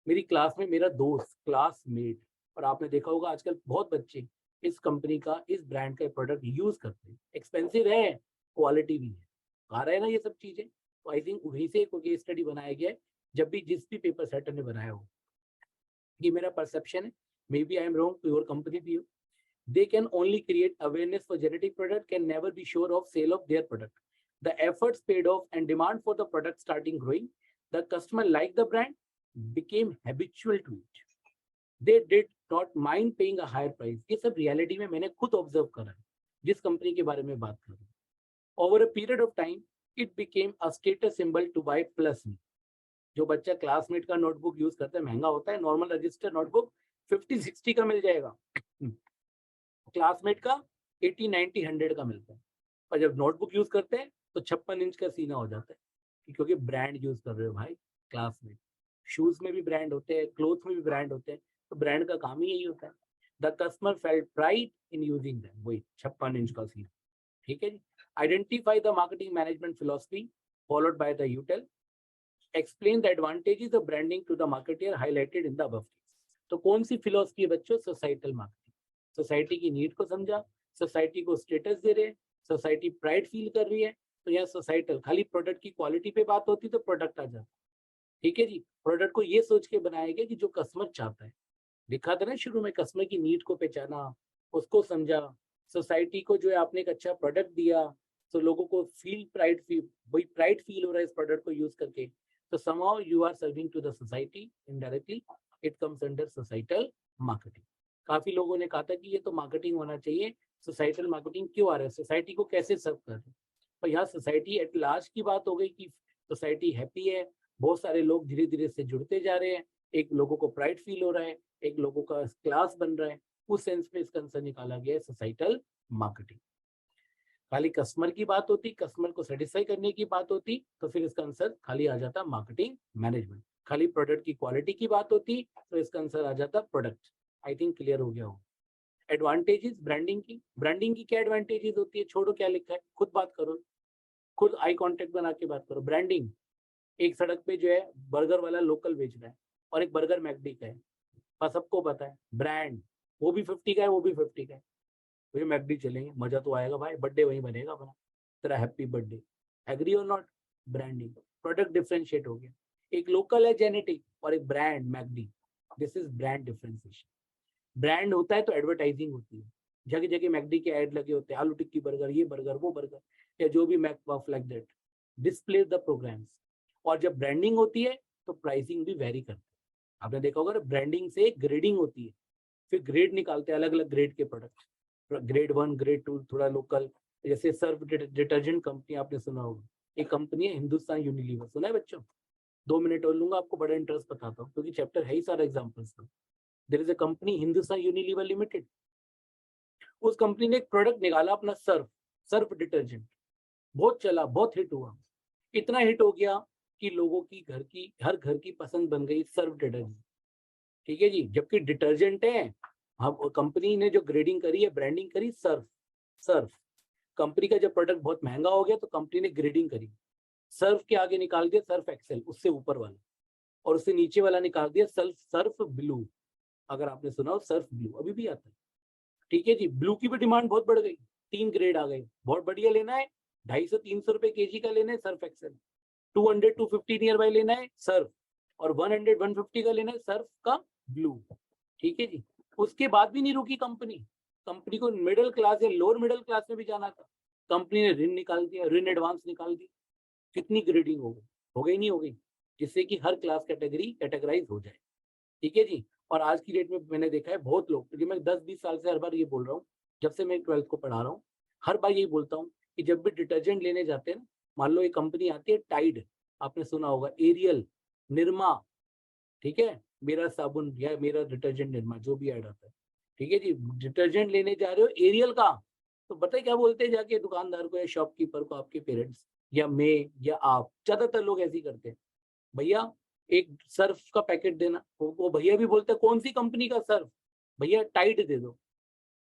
मेरी क्लास में मेरा दोस्त, क्लासमेट। और आपने देखा होगा आजकल बहुत बच्चे इस कंपनी का, इस ब्रांड का प्रोडक्ट यूज करते हैं। एक्सपेंसिव है, क्वालिटी भी है, आ रहा है ना ये सब चीजें। तो आई थिंक वहीं से कोई केस स्टडी बनाया गया है, जब भी जिस भी पेपर सेटर ने बनाया हो। ये मेरा परसेप्शन है, maybe I am wrong, your company भी हो। They can only create awareness for genetic product, can never be sure of sale of their product. The efforts paid off and demand for the product starting growing. The customer liked the brand, became habitual to it. They did not mind paying a higher price. ये सब reality में मैंने खुद observe करा है, जिस company के बारे में बात कर रहा हूँ। Over a period of time, it became a status symbol to buy plus me. जो बच्चा क्लासमेट का नोटबुक यूज करता है, महंगा होता है, नॉर्मल रजिस्टर नोटबुक 50-60 का मिल जाएगा, क्लासमेट का 80-90-100 का मिलता है। और जब नोटबुक यूज करते हैं तो 56 इंच का सीना हो जाता है, क्योंकि ब्रांड यूज कर रहे हो भाई, क्लासमेट। शूज में भी ब्रांड होते हैं, क्लोथ में भी ब्रांड होते हैं, तो ब्रांड का काम ही यही होता है। The customer felt pride in using them, वही 56 इंच का सीना, ठीक है जी। Identify the marketing management philosophy followed by the Utel. Explain the advantages of branding to the marketer highlighted in the above. तो कौन सी फिलोसफी है बच्चों? Societal marketing. सोसाइटी की नीड को समझा, सोसाइटी को स्टेटस दे रहे, सोसाइटी प्राइड फील कर रही है, तो यहाँ सोसाइटल। खाली प्रोडक्ट की क्वालिटी पे बात होती तो प्रोडक्ट आ जाता। ठीक है जी, प्रोडक्ट को ये सोच के बनाया गया कि जो कस्टमर चाहता है। लिखा था ना शुरू में, कस्टमर की नीड को पहचाना, उसको समझा, सोसाइटी को जो है आपने एक अच्छा प्रोडक्ट दिया, तो लोगों को प्राइड फील हो रहा है इस प्रोडक्ट को यूज करके। तो somehow you are serving to the society indirectly, it comes under societal marketing। काफी लोगों ने कहा था कि ये तो मार्केटिंग होना चाहिए, सोसाइटल मार्केटिंग क्यों आ रहा है, सोसाइटी को कैसे सर्व कर रहे हैं। पर यहाँ सोसाइटी एट लार्ज की बात हो गई कि सोसाइटी हैप्पी है, बहुत सारे लोग धीरे धीरे से जुड़ते जा रहे हैं, एक लोगों को प्राइड फील हो रहा है, एक लोगों का क्लास बन रहा है, उस सेंस में इसका आंसर निकाला गया है सोसाइटल मार्केटिंग। खाली कस्टमर की बात होती, कस्टमर को सेटिस्फाई करने की बात होती, तो फिर इसका आंसर खाली आ जाता मार्केटिंग मैनेजमेंट। खाली प्रोडक्ट की क्वालिटी की बात होती तो इसका आंसर आ जाता प्रोडक्ट। आई थिंक क्लियर हो गया हो। एडवांटेजेस ब्रांडिंग की क्या एडवांटेजेस होती है? छोड़ो क्या लिखा है, खुद बात करो, खुद आई कॉन्टेक्ट बना के बात करो। ब्रांडिंग, एक सड़क पे जो है बर्गर वाला लोकल बेच रहा है और एक बर्गर मैकडी का है, पर सबको पता है ब्रांड, वो भी 50 का है, वो भी 50 का है, मुझे मैकडी चलेंगे, मजा तो आएगा भाई, बर्थडे वहीं बनेगा अपना, तेरा हैप्पी बर्थडे। एग्री और नॉट? ब्रांडिंग, प्रोडक्ट डिफरेंशिएट हो गया। एक लोकल है जेनेटिक और एक brand McD, this is brand differentiation. Brand होता है तो एडवर्टाइजिंग होती है, जगह जगह मैकडी के ऐड लगे होते हैं, आलू टिक्की बर्गर, ये बर्गर वो बर्गर, या जो भी McPuff like that, display the programs. और जब ब्रांडिंग होती है तो प्राइसिंग भी वेरी करती है। आपने देखा होगा ब्रांडिंग से ग्रेडिंग होती है, फिर ग्रेड निकालते हैं, अलग अलग ग्रेड के प्रोडक्ट, ग्रेड 1, ग्रेड 2, थोड़ा लोकल। जैसे सर्फ डिटर्जेंट कंपनी आपने सुना होगा, एक कंपनी है हिंदुस्तान यूनिलीवर, सुना है बच्चों? 2 मिनट और लूंगा, आपको बड़ा इंटरेस्ट बताता हूँ क्योंकि चैप्टर है ही सारा एग्जाम्पल्स का। There is a company Hindustan Unilever limited, उस कंपनी ने एक प्रोडक्ट निकाला अपना सर्फ डिटर्जेंट, बहुत चला, बहुत हिट हुआ, इतना हिट हो गया कि लोगों की हर घर की पसंद बन गई सर्फ डिटर्जेंट। ठीक है जी, जबकि डिटर्जेंट है। अब कंपनी ने जो ग्रेडिंग करी है, ब्रांडिंग करी सर्फ। कंपनी का जब प्रोडक्ट बहुत महंगा हो गया तो कंपनी ने ग्रेडिंग करी, सर्फ के आगे निकाल दिया सर्फ एक्सेल, उससे ऊपर वाला, और उससे नीचे वाला निकाल दिया सर्फ ब्लू। अगर आपने सुना हो सर्फ ब्लू, अभी भी आता है। ठीक है जी, ब्लू की भी डिमांड बहुत बढ़ गई, 3 ग्रेड आ गए, बहुत बढ़िया लेना है, 250-300 रुपए केजी का लेना है सर्फ एक्सेल, 200-250 नियर बाय लेना है सर्फ, और 100-150 का लेना है सर्फ का ब्लू। ठीक है जी, उसके बाद भी नहीं रुकी कंपनी को मिडिल क्लास या लोअर मिडिल क्लास में भी जाना था, कंपनी ने ऋण निकाल दिया, ऋण एडवांस निकाल दी। कितनी ग्रेडिंग हो गई नहीं हो गई, जिससे कि हर क्लास कैटेगराइज हो जाए। ठीक है जी, और आज की डेट में मैंने देखा है बहुत लोग, क्योंकि मैं 10-20 साल से हर बार ये बोल रहा हूँ, जब से मैं 12th को पढ़ा रहा हूँ, हर बार यही बोलता हूँ कि जब भी डिटर्जेंट लेने जाते हैं ना, मान लो एक कंपनी आती है टाइड, आपने सुना होगा, एरियल, निरमा, ठीक है, मेरा साबुन या मेरा डिटर्जेंट निरमा, जो भी ऐड आता है। ठीक है जी, डिटर्जेंट लेने जा रहे हो एरियल का, तो पता है क्या बोलते हैं जाके दुकानदार को या शॉपकीपर को, आपके पेरेंट्स या मैं या आप, ज्यादातर लोग ऐसे ही करते हैं, भैया एक सर्फ का पैकेट देना, वो भैया भी बोलते हैं कौन सी कंपनी का सर्फ, भैया टाइड दे दो।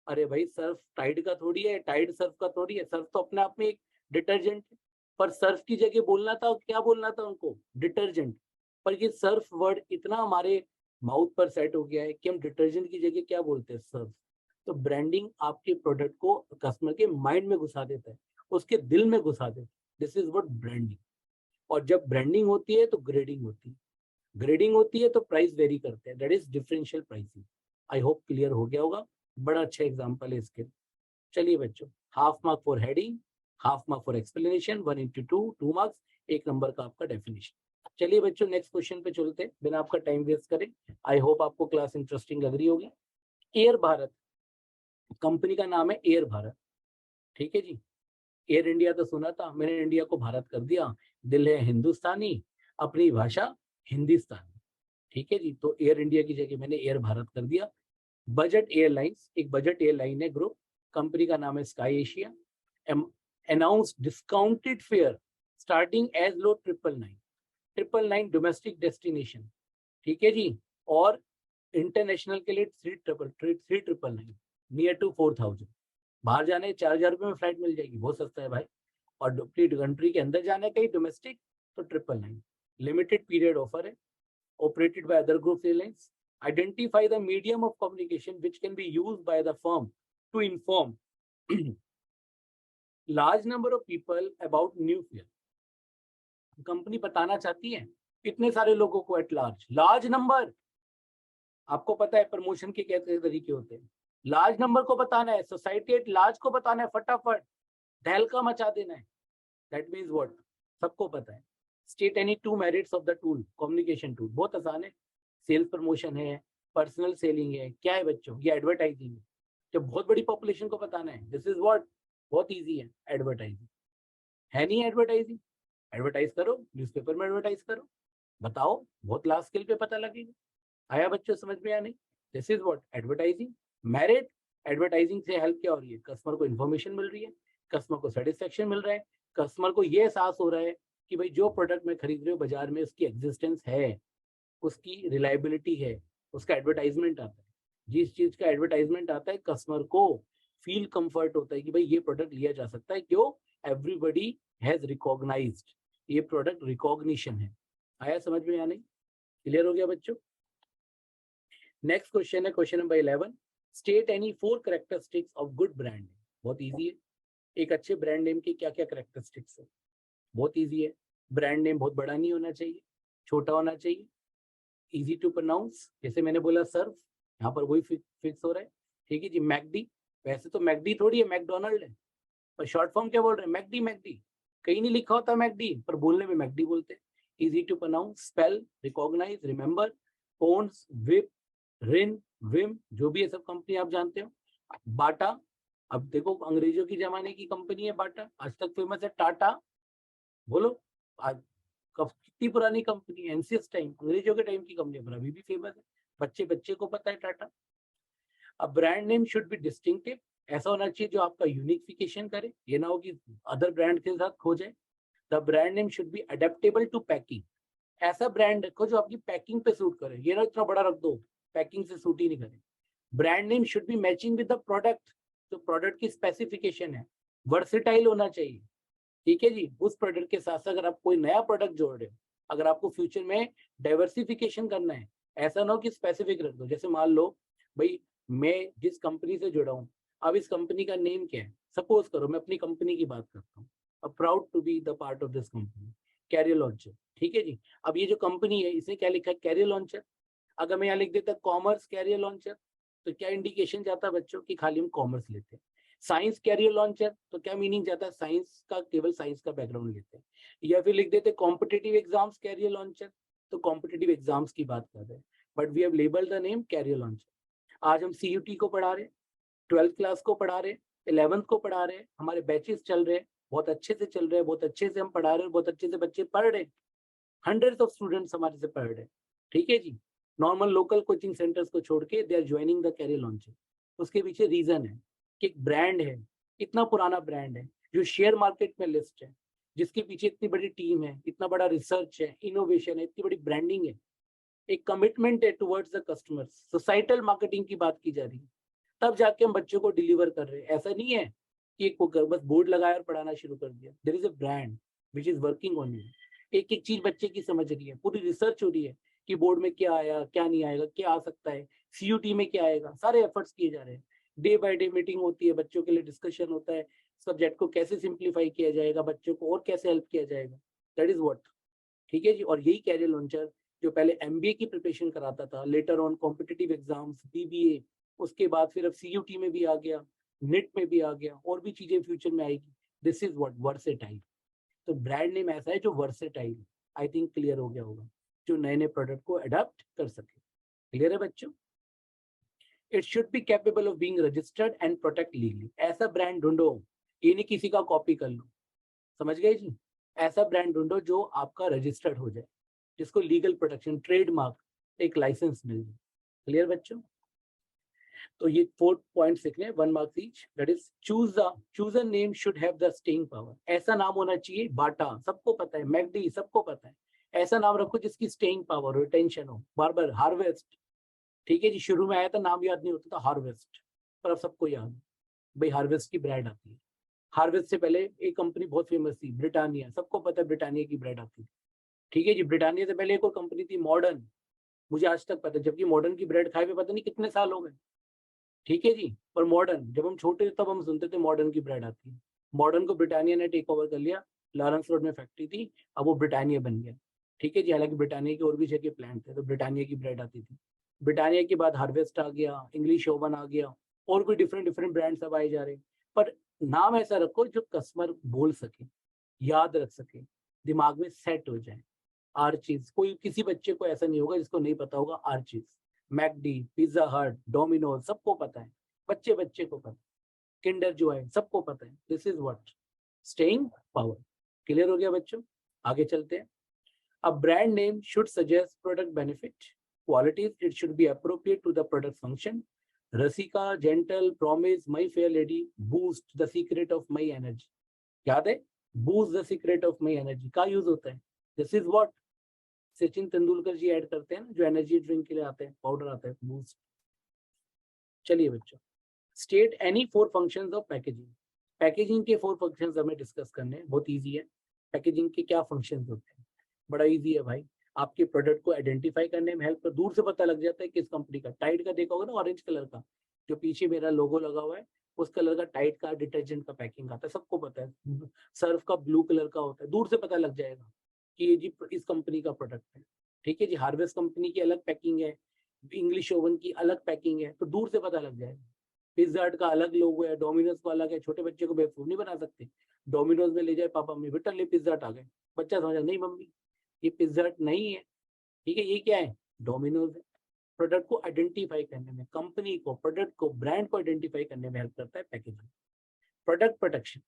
अरे भाई सर्फ टाइड का थोड़ी है, टाइड सर्फ का थोड़ी है, सर्फ तो अपने आप में एक डिटर्जेंट है। पर सर्फ की जगह बोलना था, क्या बोलना था उनको, डिटर्जेंट। पर ये सर्फ वर्ड इतना हमारे माउथ पर सेट हो गया है कि हम डिटर्जेंट की जगह क्या बोलते हैं, सर्फ। तो ब्रांडिंग आपके प्रोडक्ट को कस्टमर के माइंड में घुसा देता है, उसके दिल में घुसा देता है, दिस इज व्हाट ब्रांडिंग। और जब ब्रांडिंग होती है तो ग्रेडिंग होती है, ग्रेडिंग होती है तो प्राइस वेरी करते हैं, that is differential pricing. I hope clear हो गया होगा, बड़ा अच्छा एग्जांपल है इसके। चलिए बच्चों, half mark for heading, half mark for explanation, 1 into 2, 2 marks, 1 number का आपका डेफिनेशन। चलिए बच्चों नेक्स्ट क्वेश्चन पे चलते हैं बिना आपका टाइम वेस्ट करें। आई होप आपको क्लास इंटरेस्टिंग लग रही होगी। एयर भारत, कंपनी का नाम है एयर भारत। ठीक है जी, एयर इंडिया तो सुना था मैंने, इंडिया को भारत कर दिया, दिल है हिंदुस्तानी, अपनी भाषा हिंदुस्तानी। ठीक है जी, तो एयर इंडिया की जगह मैंने एयर भारत कर दिया। बजट एयरलाइंस, एक बजट एयरलाइन है ग्रुप, कंपनी का नाम है sky Asia. Announce discounted fare starting as low 999 domestic destination. ठीक है जी, और इंटरनेशनल के लिए 3,999 नियर टू 4,000। बाहर जाने 4,000 रुपये में फ्लाइट मिल जाएगी, बहुत सस्ता है भाई। और कंट्री के अंदर जाने का ही डोमेस्टिक तो 999। लिमिटेड पीरियड ऑफर है, operated by other group airlines, identify the medium of communication which can be used by the firm to inform large number of people about new fare. Company बताना चाहती है इतने सारे लोगों को at large number, आपको पता है प्रमोशन के कैसे तरीके होते हैं, लार्ज नंबर को बताना है, सोसाइटी एट लार्ज को बताना है, फटाफट तहलका मचा देना है। दैट मीन्स व्हाट, सबको पता है। State any 2 merits of the tool, communication tool, बहुत आसान है। सेल्स प्रमोशन है, पर्सनल सेलिंग है, क्या है बच्चों, ये एडवर्टाइजिंग है। जब बहुत बड़ी पॉपुलेशन को बताना है, दिस इज व्हाट, बहुत इजी है एडवर्टाइजिंग। है नहीं एडवर्टाइजिंग, एडवर्टाइज करो, न्यूज़पेपर में एडवर्टाइज करो, बताओ, बहुत लार्ज स्केल पे पता लगेगा। आया बच्चों समझ में या नहीं? This is what advertising. Merit, advertising से हेल्प क्या हो रही है, कस्टमर को इन्फॉर्मेशन मिल रही है, कस्टमर को सेटिस्फेक्शन मिल रहा है, कस्टमर को ये एहसास हो रहा है कि भाई जो प्रोडक्ट मैं खरीद रही हूँ बाजार में उसकी एग्जिस्टेंस है, उसकी रिलायबिलिटी है, उसका एडवर्टाइजमेंट आता है। जिस चीज का एडवर्टाइजमेंट आता है कस्टमर को फील कंफर्ट होता है कि भाई ये प्रोडक्ट लिया जा सकता है, क्यों, एवरीबडी हैज रिकॉग्नाइज्ड, ये प्रोडक्ट रिकॉग्निशन है। आया समझ में या नहीं? क्लियर हो गया बच्चों? नेक्स्ट क्वेश्चन है question number 11, state any 4 characteristics of good brand. बहुत इजी है, एक अच्छे ब्रांड नेम की क्या क्या कैरेक्टरिस्टिक्स है, बहुत इजी है। ब्रांड नेम बहुत बड़ा नहीं होना चाहिए, छोटा होना चाहिए, इजी टू प्रोनाउंस, जैसे मैंने बोला सर्फ, यहाँ पर वही फिक्स हो रहा है। ठीक है जी, मैकडी, वैसे तो मैकडी थोड़ी है, मैकडोनल्ड है, पर शॉर्ट फॉर्म क्या बोल रहे हैं, मैकडी, मैकडी, कहीं नहीं लिखा होता मैकडी, पर बोलने में मैकडी बोलते हैं। Easy to pronounce, spell, recognise, remember, Ponds, whip, Rin, Vim, जो भी है सब कंपनी आप जानते हो। बाटा, अब देखो अंग्रेजों की जमाने की कंपनी है बाटा, आज तक फेमस है। टाटा, बोलो, आज कितनी पुरानी कंपनी है, एनसीएस टाइम, अंग्रेजों के टाइम की कंपनी, पर अभी भी फेमस है, बच्चे बच्चे को पता है टाटा। अब brand name should B distinctive, ऐसा होना चाहिए जो आपका यूनिफिकेशन करे, ये ना हो कि अदर ब्रांड के साथ खो जाए। The brand name should be adaptable to packing, ऐसा ब्रांड रखो जो आपकी पैकिंग पे सूट करे, ये ना इतना बड़ा रख दो पैकिंग से सूट ही नहीं करे। Brand name should be matching with the product, जो प्रोडक्ट की स्पेसिफिकेशन है, वर्सेटाइल होना चाहिए। ठीक है जी, उस प्रोडक्ट के साथ साथ अगर आप कोई नया प्रोडक्ट जोड़ रहे हो, अगर आपको फ्यूचर में डाइवर्सिफिकेशन करना है, ऐसा ना हो कि स्पेसिफिक रख दो। जैसे मान लो भाई मैं जिस कंपनी से जुड़ा हूँ, अब इस कंपनी का नेम क्या है, सपोज करो मैं अपनी कंपनी की बात करता हूँ, अब proud to be the part of this company, Career Launcher. ठीक है जी, अब ये जो कंपनी है इसने क्या लिखा है, कैरियर लॉन्चर। अगर मैं यहाँ लिख देता कॉमर्स कैरियर लॉन्चर, तो क्या इंडिकेशन जाता है बच्चों की खाली हम कॉमर्स लेते हैं। साइंस कैरियर लॉन्चर, तो क्या मीनिंग जाता है, साइंस का केवल साइंस का बैकग्राउंड लेते हैं। या फिर लिख देते कॉम्पिटिटिव एग्जाम्स कैरियर लॉन्चर, तो कॉम्पिटिटिव एग्जाम्स की बात कर रहे हैं, but we have labelled the name Career Launcher. आज हम सीयूटी को पढ़ा रहे हैं, 12th क्लास को पढ़ा रहे हैं, 11th को पढ़ा रहे हैं, हमारे बैचेस चल रहे हैं, बहुत अच्छे से चल रहे हैं, बहुत अच्छे से हम पढ़ा रहे हैं, बहुत अच्छे से बच्चे पढ़ रहे हैं, हंड्रेड्स ऑफ स्टूडेंट्स हमारे से पढ़ रहे हैं। ठीक है जी, नॉर्मल लोकल कोचिंग सेंटर्स को छोड़ के they are joining the Career Launcher. उसके पीछे रीजन है कि एक ब्रांड है, इतना पुराना ब्रांड है जो शेयर मार्केट में लिस्ट है, जिसके पीछे इतनी बड़ी टीम है, इतना बड़ा रिसर्च है, इनोवेशन है, इतनी बड़ी ब्रांडिंग है, एक कमिटमेंट है towards the customers, societal marketing की बात की जा रही है, तब जाके हम बच्चों को डिलीवर कर रहे हैं। ऐसा नहीं है कि एक बस बोर्ड लगाया और पढ़ाना शुरू कर दिया। There is a brand which is working on you, एक एक चीज बच्चे की समझ रही है, पूरी रिसर्च हो रही है कि बोर्ड में क्या आया, क्या नहीं आएगा, क्या आ सकता है, सीयूटी में क्या आएगा, सारे एफर्ट्स किए जा रहे हैं। डे बाय डे मीटिंग होती है, बच्चों के लिए डिस्कशन होता है, सब्जेक्ट को कैसे सिंप्लीफाई किया जाएगा, बच्चों को और कैसे हेल्प किया जाएगा, दैट इज व्हाट। ठीक है जी, और यही कैरियर लॉन्चर जो पहले एमबीए की प्रिपरेशन कराता था, later on competitive exams, BBA, उसके बाद फिर अब सीयूटी में भी आ गया, नेट में भी आ गया, और भी चीजें फ्यूचर में आएगी। This is what versatile. तो ब्रांड नेम ऐसा है जो वर्सेटाइल, आई थिंक क्लियर हो गया होगा, जो नए नए प्रोडक्ट को अडॉप्ट कर सके। क्लियर है बच्चों? It should be capable of being registered and protect legally, ऐसा ब्रांड ढूंढो, ये नहीं किसी का कॉपी कर लो, समझ गए जी? ऐसा ब्रांड ढूंढो जो आपका रजिस्टर्ड हो जाए, जिसको लीगल प्रोटेक्शन, ट्रेडमार्क, एक लाइसेंस मिल जाए। क्लियर बच्चों? तो ये 4 पॉइंट्स लिखने हैं, 1 marks each. That is chooser name should have the staying power, ऐसा नाम होना चाहिए, बाटा सबको पता है, मैकडी सबको पता है, ऐसा नाम रखो जिसकी स्टेइंग पावर हो, रिटेंशन हो, बार बार। हार्वेस्ट, ठीक है जी, शुरू में आया था, नाम याद नहीं होता था हार्वेस्ट, पर अब सबको याद है, भाई हार्वेस्ट की ब्रांड आती है। हार्वेस्ट से पहले एक कंपनी बहुत फेमस थी, ब्रिटानिया, सबको पता है ब्रिटानिया की ब्रांड आती है। ठीक है जी। ब्रिटानिया से पहले एक और कंपनी थी मॉडर्न, मुझे आज तक पता है, जबकि मॉडर्न की ब्रेड खाए हुए पता नहीं कितने साल हो गए। ठीक है जी। पर मॉडर्न, जब हम छोटे थे तब हम सुनते थे मॉडर्न की ब्रेड आती है। मॉडर्न को ब्रिटानिया ने टेक ओवर कर लिया, लॉरेंस रोड में फैक्ट्री थी, अब वो ब्रिटानिया बन गया। ठीक है जी। हालांकि ब्रिटानिया की और भी जगह प्लांट थे, तो ब्रिटानिया की ब्रेड आती थी। ब्रिटानिया के बाद हार्वेस्ट आ गया, इंग्लिश ओवन आ गया, और भी डिफरेंट डिफरेंट ब्रांड सब आए जा रहे हैं। पर नाम ऐसा रखो जो कस्टमर बोल सके, याद रख सके, दिमाग में सेट हो जाए। आर चीज, कोई किसी बच्चे को ऐसा नहीं होगा जिसको नहीं पता होगा आर चीज। मैकडी, पिज्जा हट, डोमिनोज, सबको पता है, बच्चे बच्चे को पता है। किंडर जो है सबको पता है। This is what staying power. Clear हो गया बच्चों? आगे चलते हैं। A brand name should suggest product benefit, qualities. It should be appropriate to the product function. Rasika, Gentle, Promise, My Fair Lady, Boost, The Secret of My Energy. याद है? Boost the Secret of My Energy का use होता है। This is what Sachin Tendulkar ji ad करते हैं ना, जो energy drink के लिए आते हैं, पाउडर आता है बूस्ट। चलिए बच्चों, state any 4 functions of packaging. Packaging के 4 फंक्शंस हमें डिस्कस करने हैं, बहुत इजी है। पैकेजिंग के क्या फंक्शंस होते हैं? बड़ा इजी है भाई। आपके प्रोडक्ट को आइडेंटिफाई करने में हेल्प कर, दूर से पता लग जाता है किस कंपनी का। टाइड का देखा होगा ना, ऑरेंज कलर का, जो पीछे मेरा लोगो लगा हुआ है, उस कलर का टाइड का डिटर्जेंट का पैकिंग आता है, सबको पता है। सर्फ का ब्लू कलर का होता है, दूर से पता लग जाएगा कि ये जी इस कंपनी का प्रोडक्ट है। ठीक है जी। हार्वेस्ट कंपनी की अलग पैकिंग है, इंग्लिश ओवन की अलग पैकिंग है, तो दूर से पता लग जाएगा। पिज्जा हट का अलग लोगो है, डोमिनोज का अलग है। छोटे बच्चे को बेवकूफ नहीं बना सकते। डोमिनोज में ले जाए पापा मम्मी, बेटा ले पिज्जा हट आ गए, बच्चा समझा नहीं मम्मी ये पिज्जा हट नहीं है, ठीक है, ये क्या है, डोमिनोज है। प्रोडक्ट को आइडेंटिफाई करने में, कंपनी को, प्रोडक्ट को, ब्रांड को आइडेंटिफाई करने में हेल्प करता है पैकेजिंग। प्रोडक्ट प्रोटेक्शन,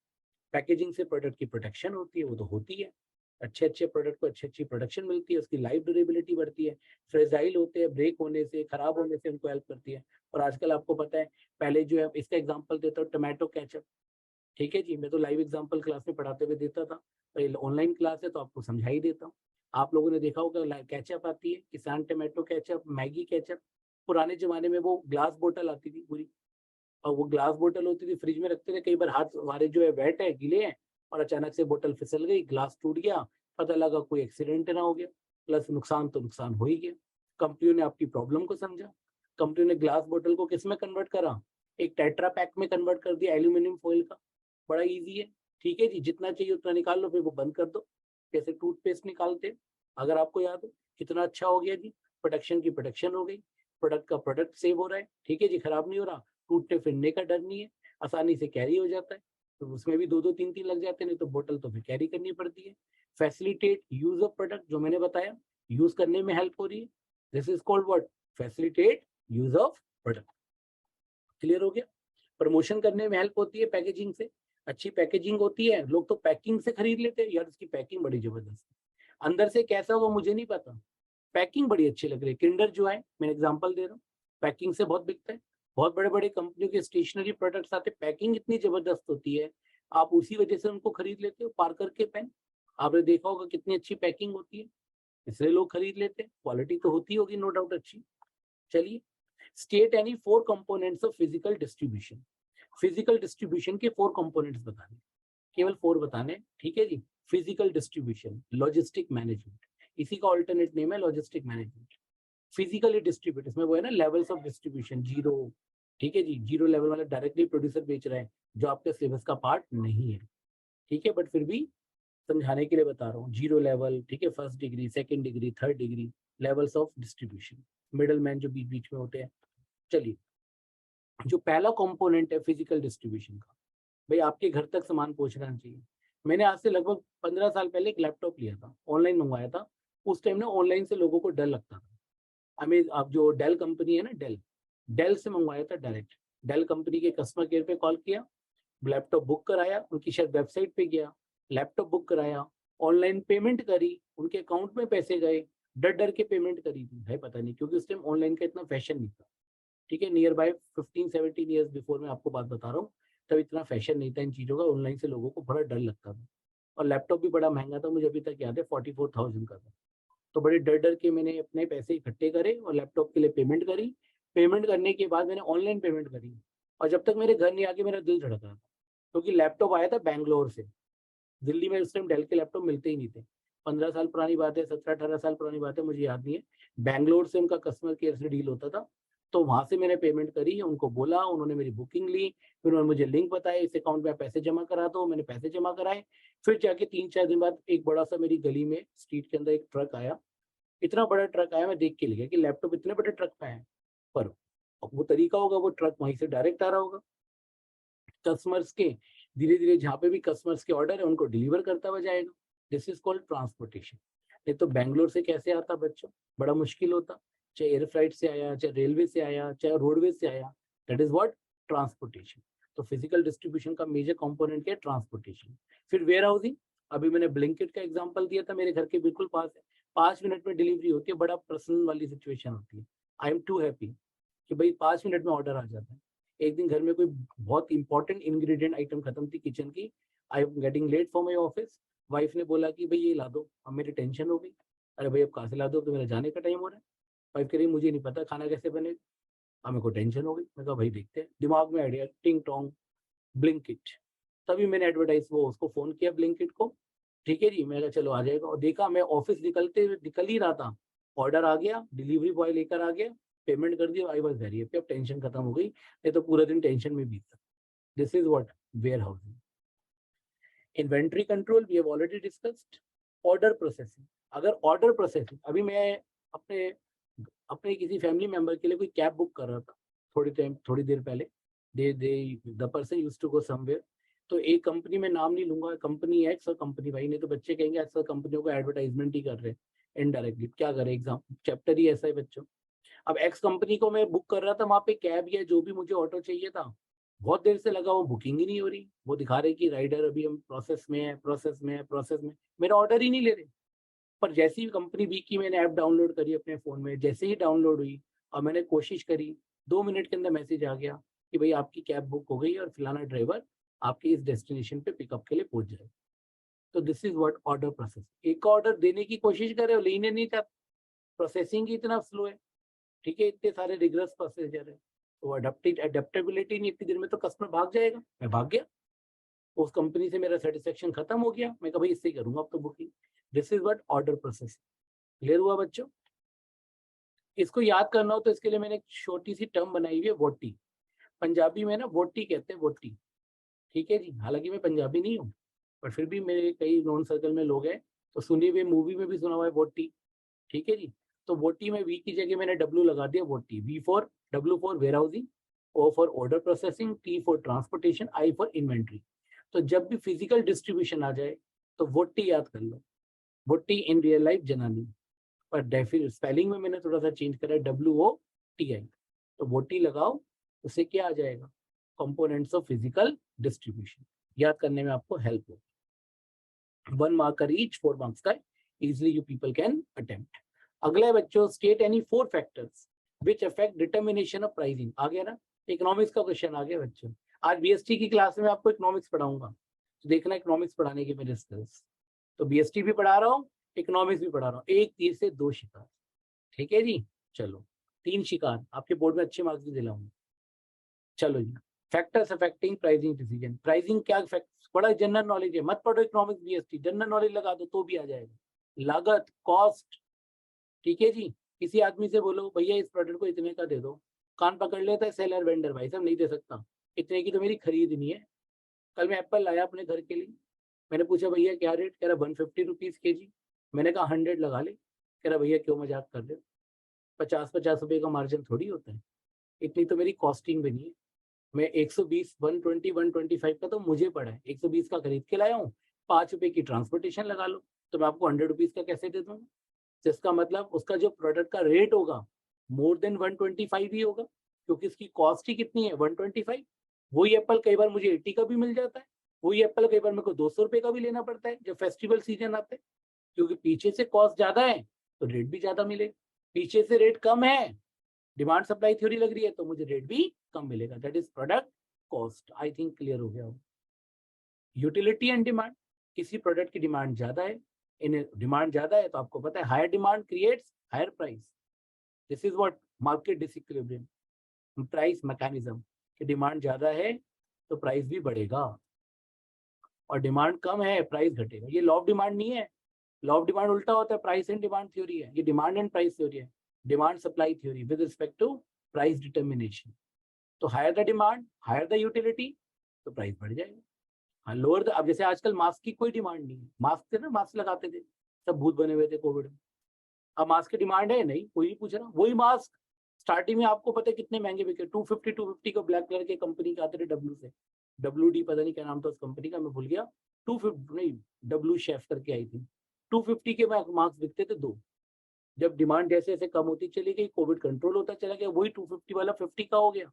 पैकेजिंग से प्रोडक्ट की प्रोटेक्शन होती है, वो तो होती है। अच्छे अच्छे प्रोडक्ट को अच्छी अच्छी प्रोडक्शन मिलती है, उसकी लाइफ ड्यूरेबिलिटी बढ़ती है। फ्रेजाइल होते हैं, ब्रेक होने से, खराब होने से उनको हेल्प करती है। और आजकल आपको पता है, पहले जो है, इसका एग्जांपल देता हूँ, टोमेटो केचप। ठीक है जी। मैं तो लाइव एग्जांपल क्लास में पढ़ाते हुए देता था, पर ऑनलाइन क्लास है तो आपको समझा ही देता हूँ। आप लोगों ने देखा होगा केचप आती है, किसान टोमेटो केचप, मैगी केचप। पुराने जमाने में वो ग्लास बोतल आती थी पूरी, और वो ग्लास बोतल होती थी, फ्रिज में रखते थे। कई बार हाथ हमारे जो है वेट है, गीले हैं, और अचानक से बोतल फिसल गई, ग्लास टूट गया, पता लगा कोई एक्सीडेंट ना हो गया, प्लस नुकसान तो नुकसान हो ही गया। कंपनी ने आपकी प्रॉब्लम को समझा, कंपनी ने ग्लास बोतल को किस में कन्वर्ट करा, एक टेट्रा पैक में कन्वर्ट कर दिया, एल्यूमिनियम फॉइल का। बड़ा ईजी है। ठीक है जी। जितना चाहिए उतना निकाल लो, फिर वो बंद कर दो, जैसे टूथपेस्ट निकालते। अगर आपको याद हो, कितना अच्छा हो गया जी। प्रोडक्शन की प्रोडक्शन हो गई, प्रोडक्ट का प्रोडक्ट सेव हो रहा है। ठीक है जी। खराब नहीं हो रहा, टूटने फिरने का डर नहीं है, आसानी से कैरी हो जाता है। तो उसमें भी 2-2 3-3 लग जाते हैं, नहीं तो बोतल तो फिर कैरी करनी पड़ती है। फैसिलिटेट यूज ऑफ प्रोडक्ट, जो मैंने बताया, यूज करने में हेल्प हो रही है। This is called what, facilitate use of product. Clear हो गया? प्रमोशन करने में हेल्प होती है पैकेजिंग से। अच्छी पैकेजिंग होती है, लोग तो पैकिंग से खरीद लेते हैं, यार इसकी पैकिंग बड़ी जबरदस्त है, अंदर से कैसा होगा मुझे नहीं पता, पैकिंग बड़ी अच्छी लग रही है। किंडर जो है, मैं एग्जांपल दे रहा हूँ, पैकिंग से बहुत बिकता है। बहुत बड़े बड़े कंपनियों के स्टेशनरी प्रोडक्ट्स आते हैं, पैकिंग इतनी जबरदस्त होती है, आप उसी वजह से उनको खरीद लेते हो। पार्कर के पेन आपने देखा होगा कितनी अच्छी पैकिंग होती है, इसलिए लोग खरीद लेते हैं। क्वालिटी तो होती होगी नो डाउट अच्छी। चलिए, state any 4 components of physical distribution. Physical distribution के 4 कंपोनेंट्स बताने, केवल 4 बताने। ठीक है जी। फिजिकल डिस्ट्रीब्यूशन, लॉजिस्टिक मैनेजमेंट, इसी का ऑल्टरनेट नेम है लॉजिस्टिक मैनेजमेंट। फिजिकली डिस्ट्रीब्यूट, इसमें वो है ना लेवल्स ऑफ डिस्ट्रीब्यूशन, जीरो। ठीक है जी। जीरो लेवल वाला डायरेक्टली प्रोड्यूसर बेच रहा है, जो आपके सिलेबस का पार्ट नहीं है। ठीक है, बट फिर भी समझाने के लिए बता रहा हूँ। जीरो लेवल, ठीक है, first degree, second degree, third degree, levels of distribution, middle man जो बीच बीच में होते हैं। चलिए, जो पहला कंपोनेंट है फिजिकल डिस्ट्रीब्यूशन का, भाई आपके घर तक सामान पहुंचना चाहिए। मैंने आज से लगभग 15 साल पहले एक लैपटॉप लिया था, ऑनलाइन मंगवाया था। उस टाइम ना ऑनलाइन से लोगों को डर लगता था। हमें, अब जो डेल कंपनी है ना, डेल, डेल से मंगवाया था डायरेक्ट। डेल कंपनी के कस्टमर केयर पे कॉल किया, लैपटॉप बुक कराया, उनकी शायद वेबसाइट पे गया, लैपटॉप बुक कराया, ऑनलाइन पेमेंट करी, उनके अकाउंट में पैसे गए, डर डर के पेमेंट करी थी है, पता नहीं, क्योंकि उस टाइम ऑनलाइन का इतना फैशन नहीं था। ठीक है, नियर बाय 15-17 ईयर्स बिफोर मैं आपको बात बता रहा हूँ, तब इतना फैशन नहीं था इन चीज़ों का, ऑनलाइन से लोगों को बड़ा डर लगता था। और लैपटॉप भी बड़ा महंगा था, मुझे अभी तक याद है 44,000 का था। तो बड़े डर डर के मैंने अपने पैसे इकट्ठे करे और लैपटॉप के लिए पेमेंट करी। पेमेंट करने के बाद मैंने ऑनलाइन पेमेंट करी, और जब तक मेरे घर नहीं आके मेरा दिल धड़क रहा था, क्योंकि लैपटॉप आया था बैंगलोर से। दिल्ली में उस टाइम डेल के लैपटॉप मिलते ही नहीं थे। 15 साल पुरानी बात है, 17-18 साल पुरानी बात है, मुझे याद नहीं है। बैंगलोर से उनका कस्टमर केयर से डील होता था, तो वहां से मैंने पेमेंट करी, उनको बोला, उन्होंने मेरी बुकिंग ली, फिर उन्होंने मुझे लिंक बताया, इस अकाउंट में पैसे जमा करा दो, मैंने पैसे जमा कराए। फिर जाके 3-4 दिन बाद एक बड़ा सा मेरी गली में स्ट्रीट के अंदर एक ट्रक आया, इतना बड़ा ट्रक आया, मैं देख के लिया कि लैपटॉप इतने बड़े ट्रक में है। पर वो तरीका होगा, वो ट्रक वहीं से डायरेक्ट आ रहा होगा कस्टमर्स के, धीरे धीरे जहाँ पे भी कस्टमर्स के ऑर्डर है उनको डिलीवर करता हुआ जाएगा। This is called transportation. नहीं तो बैंगलोर से कैसे आता बच्चों, बड़ा मुश्किल होता, चाहे एयर फ्लाइट से आया, चाहे रेलवे से आया, चाहे रोडवेज से आया, दैट इज व्हाट ट्रांसपोर्टेशन। तो फिजिकल डिस्ट्रीब्यूशन का मेजर कंपोनेंट क्या है, ट्रांसपोर्टेशन। फिर वेयर हाउसिंग, अभी मैंने ब्लिंकिट का एग्जांपल दिया था, मेरे घर के बिल्कुल पास है, 5 मिनट में डिलीवरी होती है, बड़ा पर्सनल वाली सिचुएशन होती है। आई एम टू हैप्पी कि भाई 5 मिनट में ऑर्डर आ जाता है। एक दिन घर में कोई बहुत इंपॉर्टेंट इंग्रेडिएंट आइटम खत्म थी किचन की, I am getting late for my office, wife ने बोला कि भाई ये ला दो, अब मेरी टेंशन हो गई, अरे भाई अब कहाँ से ला दो, तो मेरा जाने का टाइम हो रहा है। वाइफ कह रही मुझे नहीं पता खाना कैसे बनेगा, अब मेरे को टेंशन हो गई। मैं कहा भाई देखते हैं, दिमाग में आइडिया, टिंग टोंग ब्लिंकिट। तभी मैंने एडवर्टाइज वो उसको फोन किया ब्लिंकिट को, ठीक है जी, मैं कहा चलो आ जाएगा, और देखा मैं ऑफिस निकल ही रहा था, ऑर्डर आ गया, डिलीवरी बॉय लेकर आ गया, पेमेंट कर दिया, आई वॉज वेरी हैप्पी, अब टेंशन खत्म हो गई, नहीं तो पूरा दिन टेंशन में बीतता। This is what warehousing. Inventory control we have already discussed. Order processing, अगर ऑर्डर प्रोसेसिंग, अभी मैं अपने अपने किसी फैमिली मेंबर के लिए कोई कैब बुक कर रहा था थोड़ी देर पहले, they the person used to go somewhere, तो एक कंपनी में नाम नहीं लूंगा, कंपनी एक्स और कंपनी वाई, नहीं तो बच्चे कहेंगे ऐसा कंपनियों को एडवर्टाइजमेंट ही कर रहे हैं इनडायरेक्टली, क्या करें, एग्जाम चैप्टर ही ऐसा है बच्चों। अब एक्स कंपनी को मैं बुक कर रहा था, वहाँ पे कैब या जो भी मुझे ऑटो चाहिए था, बहुत देर से लगा, वो बुकिंग ही नहीं हो रही, वो दिखा रहे कि राइडर अभी हम प्रोसेस में है, प्रोसेस में है, प्रोसेस में, मेरा ऑर्डर ही नहीं ले रहे। पर जैसी ही कंपनी बी की मैंने ऐप डाउनलोड करी अपने फ़ोन में, जैसे ही डाउनलोड हुई और मैंने कोशिश करी, 2 मिनट के अंदर मैसेज आ गया कि भाई आपकी कैब बुक हो गई और फलाना ड्राइवर आपके इस डेस्टिनेशन पे पिकअप के लिए पहुंच जाए। तो this is what order process. एक ऑर्डर देने की कोशिश करे और लेने नहीं था, प्रोसेसिंग ही इतना स्लो है, ठीक है, इतने सारे रिग्रेस प्रोसीजर है, तो अडेप्टेबिलिटी नहीं, इतनी देर में तो कस्टमर भाग जाएगा, मैं भाग गया, उस कंपनी से मेरा सेटिस्फेक्शन खत्म हो गया, मैं कहा भाई इससे ही करूंगा अब तो booking. This is what order process. Clear हुआ बच्चों? इसको याद करना हो तो इसके लिए मैंने एक छोटी सी टर्म बनाई हुई है, वोटी। पंजाबी में ना वोटी कहते हैं, वोटी, ठीक है जी, हालांकि मैं पंजाबी नहीं हूँ, पर फिर भी मेरे कई नॉन सर्कल में लोग हैं, तो सुनी हुई मूवी में भी सुना हुआ है वोटी, ठीक है जी। तो वोटी में वी की जगह मैंने डब्ल्यू लगा दिया, वोटी, we for W for warehousing, O for order processing, T for transportation, I for inventory. तो जब भी फिजिकल डिस्ट्रीब्यूशन आ जाए तो वोटी याद कर लो, वोटी इन रियल लाइफ जनानी, पर डेफिनेट स्पेलिंग में मैंने थोड़ा सा चेंज करा है, WOTI। तो वोटी लगाओ, उससे क्या आ जाएगा, कंपोनेंट्स ऑफ फिजिकल डिस्ट्रीब्यूशन, याद करने में आपको हेल्प हो। 1 मार्क का रीच, 4 मार्क्स का easily you people can attempt. अगला है बच्चों, state any 4 factors which affect determination of pricing. आ गया ना, इकोनॉमिक्स का क्वेश्चन आ गया बच्चों। आज BST की क्लास में आपको इकोनॉमिक्स पढ़ाऊंगा, तो देखना इकोनॉमिक्स पढ़ाने के मेरे स्किल्स। तो BST भी पढ़ा रहा हूँ, इकोनॉमिक्स भी पढ़ा रहा हूँ, एक तीर से 2 शिकार, ठीक है जी। चलो 3 शिकार, आपके बोर्ड में अच्छे मार्क्स भी दिलाऊंगा। चलो जी, factors affecting pricing decision. Pricing क्या फैक्ट, बड़ा जनरल नॉलेज है, मत पढ़ो इकोनॉमिक्स BST, जनरल नॉलेज लगा दो तो भी आ जाएगा। लागत, कॉस्ट, ठीक है जी। किसी आदमी से बोलो भैया इस प्रोडक्ट को इतने का दे दो, कान पकड़ लेता है सेलर वेंडर, भाई साहब नहीं दे सकता, इतने की तो मेरी खरीद नहीं है। कल मैं एप्पल लाया अपने घर के लिए, मैंने पूछा भैया क्या रेट, कह रहा 150 रुपीज़ kg। मैंने कहा 100 लगा ले, कह रहा भैया क्यों मजाक कर रहे हो, 50-50 रुपये का मार्जिन थोड़ी होता है, इतनी तो मेरी कॉस्टिंग भी नहीं है। मैं 120, 120, 125 का तो मुझे पड़ा है, 120 का खरीद के लाया हूँ, 5 रुपए की ट्रांसपोर्टेशन लगा लो, तो मैं आपको 100 रुपीज़ का कैसे दे दूंगा। जिसका मतलब उसका जो प्रोडक्ट का रेट होगा मोर देन 125 ही होगा, क्योंकि इसकी कॉस्ट ही कितनी है, 125। वही एप्पल कई बार मुझे 80 का भी मिल जाता है, वही एप्पल कई बार मेरे को 200 रुपये का भी लेना पड़ता है जब फेस्टिवल सीजन आते हैं, क्योंकि पीछे से कॉस्ट ज्यादा है तो रेट भी ज्यादा मिलेगा, पीछे से रेट कम है, डिमांड सप्लाई थ्योरी लग रही है तो मुझे रेट भी कम मिलेगा, that is product cost. I think clear हो गया हो। यूटिलिटी एंड डिमांड, किसी प्रोडक्ट की डिमांड ज्यादा है, इन डिमांड ज्यादा है तो आपको पता है higher demand creates higher price. This is what market disequilibrium, price mechanism, कि डिमांड ज्यादा है तो प्राइस भी बढ़ेगा और डिमांड कम है प्राइस घटेगा। ये लॉ ऑफ डिमांड नहीं है, लॉ ऑफ डिमांड उल्टा होता है, प्राइस एंड डिमांड थ्योरी है, ये डिमांड एंड प्राइस थ्योरी है, demand supply theory with respect to price determination. तो higher the demand, higher the utility, तो प्राइस बढ़ जाएगा। हाँ, लोअर द, अब जैसे आजकल मास्क की कोई डिमांड नहीं है, मास्क थे ना, मास्क लगाते थे, सब भूत बने हुए थे कोविड में, अब मास्क की डिमांड है नहीं, कोई नहीं पूछ रहा। वही मास्क स्टार्टिंग में आपको पता है कितने महंगे बिके, 250 को ब्लैक कलर के कंपनी के आते थे, डब्ल्यू से, WD पता नहीं क्या नाम था उस कंपनी का, मैं भूल गया, 250 नहीं, डब्ल्यू शेफ करके आई थी, 250 के मास्क बिकते थे दो। जब डिमांड जैसे जैसे कम होती चली गई, कोविड कंट्रोल होता चला गया, वही 250 वाला 50 का हो गया,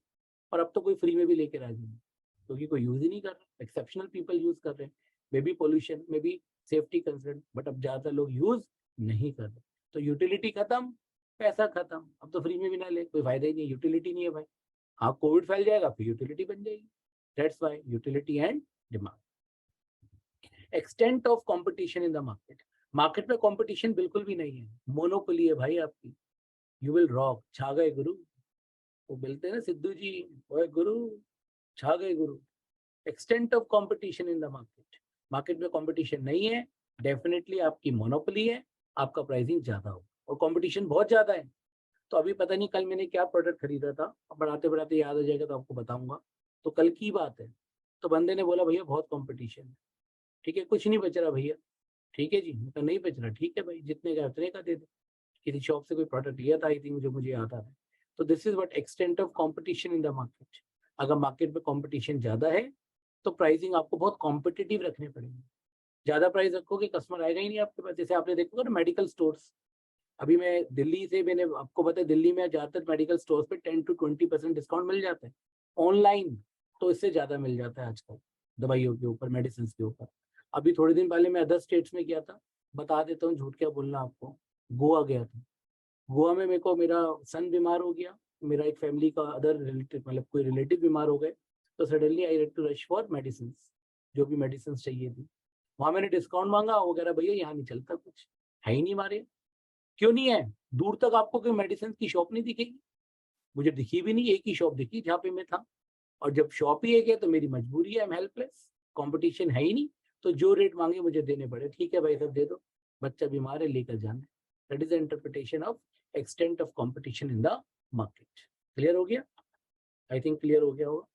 और अब तो कोई फ्री में भी लेके राजी नहीं, क्योंकि कोई यूज ही नहीं कर रहा, एक्सेप्शनल पीपल यूज कर रहे हैं, may be pollution, may be safety concern, but अब ज्यादा लोग यूज नहीं कर रहे। तो यूटिलिटी खत्म, पैसा खत्म, अब तो फ्री में भी ना ले कोई फायदा ही नहीं, यूटिलिटी नहीं है भाई। हाँ, कोविड फैल जाएगा फिर यूटिलिटी बन जाएगी, that's why utility and demand. Extent of competition in the market, market में कंपटीशन बिल्कुल भी नहीं है, मोनोपोली है भाई आपकी, यू विल रॉक, छा गए गुरु, वो बोलते हैं ना सिद्धू जी, ओए गुरु छा गए गुरु। Extent of competition in the market, market में कंपटीशन नहीं है, डेफिनेटली आपकी मोनोपोली है, आपका प्राइसिंग ज्यादा होगा, और कंपटीशन बहुत ज्यादा है। तो अभी पता नहीं कल मैंने क्या प्रोडक्ट खरीदा था, अब बढ़ाते बढ़ाते याद हो जाएगा तो आपको बताऊंगा, तो कल की बात है, तो बंदे ने बोला भैया बहुत कंपटीशन है, ठीक है कुछ नहीं बच रहा भैया, ठीक है जी, मैं नहीं बच रहा, ठीक है भाई जितने का उतने का दे दो। किसी शॉप से कोई प्रोडक्ट लिया था आई थिंक, जो मुझे याद आ रहा है। तो this is what extent of competition in the market. अगर मार्केट में कंपटीशन ज्यादा है तो प्राइसिंग आपको बहुत कॉम्पिटिटिव रखने पड़ेंगे, ज्यादा प्राइस रखोगे कस्टमर आएगा ही नहीं आपके पास। जैसे आपने देखोगे ना मेडिकल स्टोर्स, अभी मैं दिल्ली से, मैंने आपको पता है दिल्ली में ज्यादातर मेडिकल स्टोर्स पे 10 to 20% डिस्काउंट मिल जाता है, ऑनलाइन तो इससे ज्यादा मिल जाता है आजकल, दवाइयों के ऊपर, मेडिसिन के ऊपर। अभी थोड़े दिन पहले मैं अदर स्टेट्स में गया था, बता देता हूँ झूठ क्या बोलना आपको, गोवा गया था। गोवा में मेरे को, मेरा सन बीमार हो गया, मेरा एक फैमिली का अदर रिलेटिव, मतलब कोई रिलेटिव बीमार हो गए, तो suddenly I had to rush for medicine, जो भी मेडिसिन चाहिए थी। वहां मैंने डिस्काउंट मांगा, वो कह रहा भैया यहाँ नहीं चलता, कुछ है ही नहीं हमारे। क्यों नहीं है? दूर तक आपको कोई मेडिसिन की शॉप नहीं दिखेगी, मुझे दिखी भी नहीं, एक ही शॉप दिखी जहाँ पे मैं था, और जब शॉप ही एक है तो मेरी मजबूरी है, आई एम हेल्पलेस, कॉम्पिटिशन है ही नहीं, तो जो रेट मांगे मुझे देने पड़े, ठीक है भाई सब दे दो, बच्चा बीमार है लेकर जाना। That is the interpretation of extent of competition in the market. Clear हो गया? आई थिंक क्लियर हो गया होगा।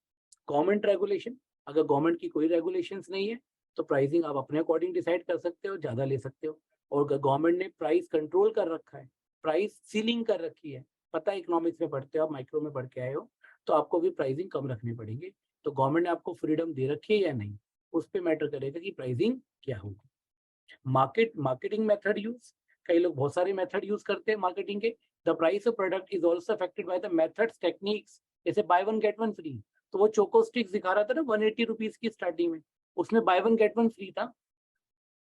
गवर्नमेंट रेगुलेशन, अगर गवर्नमेंट की कोई रेगुलेशंस नहीं है तो प्राइसिंग आप अपने अकॉर्डिंग डिसाइड कर सकते हो, ज़्यादा ले सकते हो। और गवर्नमेंट ने प्राइस कंट्रोल कर रखा है, प्राइस सीलिंग कर रखी है, पता है इकोनॉमिक्स में पढ़ते हो आप, माइक्रो में पढ़ के आए हो, तो आपको भी प्राइसिंग कम रखनी पड़ेगी। तो गवर्नमेंट ने आपको फ्रीडम दे रखी है या नहीं, उस पर मैटर करेगा कि प्राइसिंग क्या होगी। मार्केटिंग मेथड यूज, कई लोग बहुत सारे मेथड यूज करते हैं मार्केटिंग के। The price of product is also affected by the methods techniques, जैसे buy one get one free, तो वो चोको स्टिक्स दिखा रहा था ना 180 रुपीज की स्टार्टिंग में, उसमें bye one get one free था।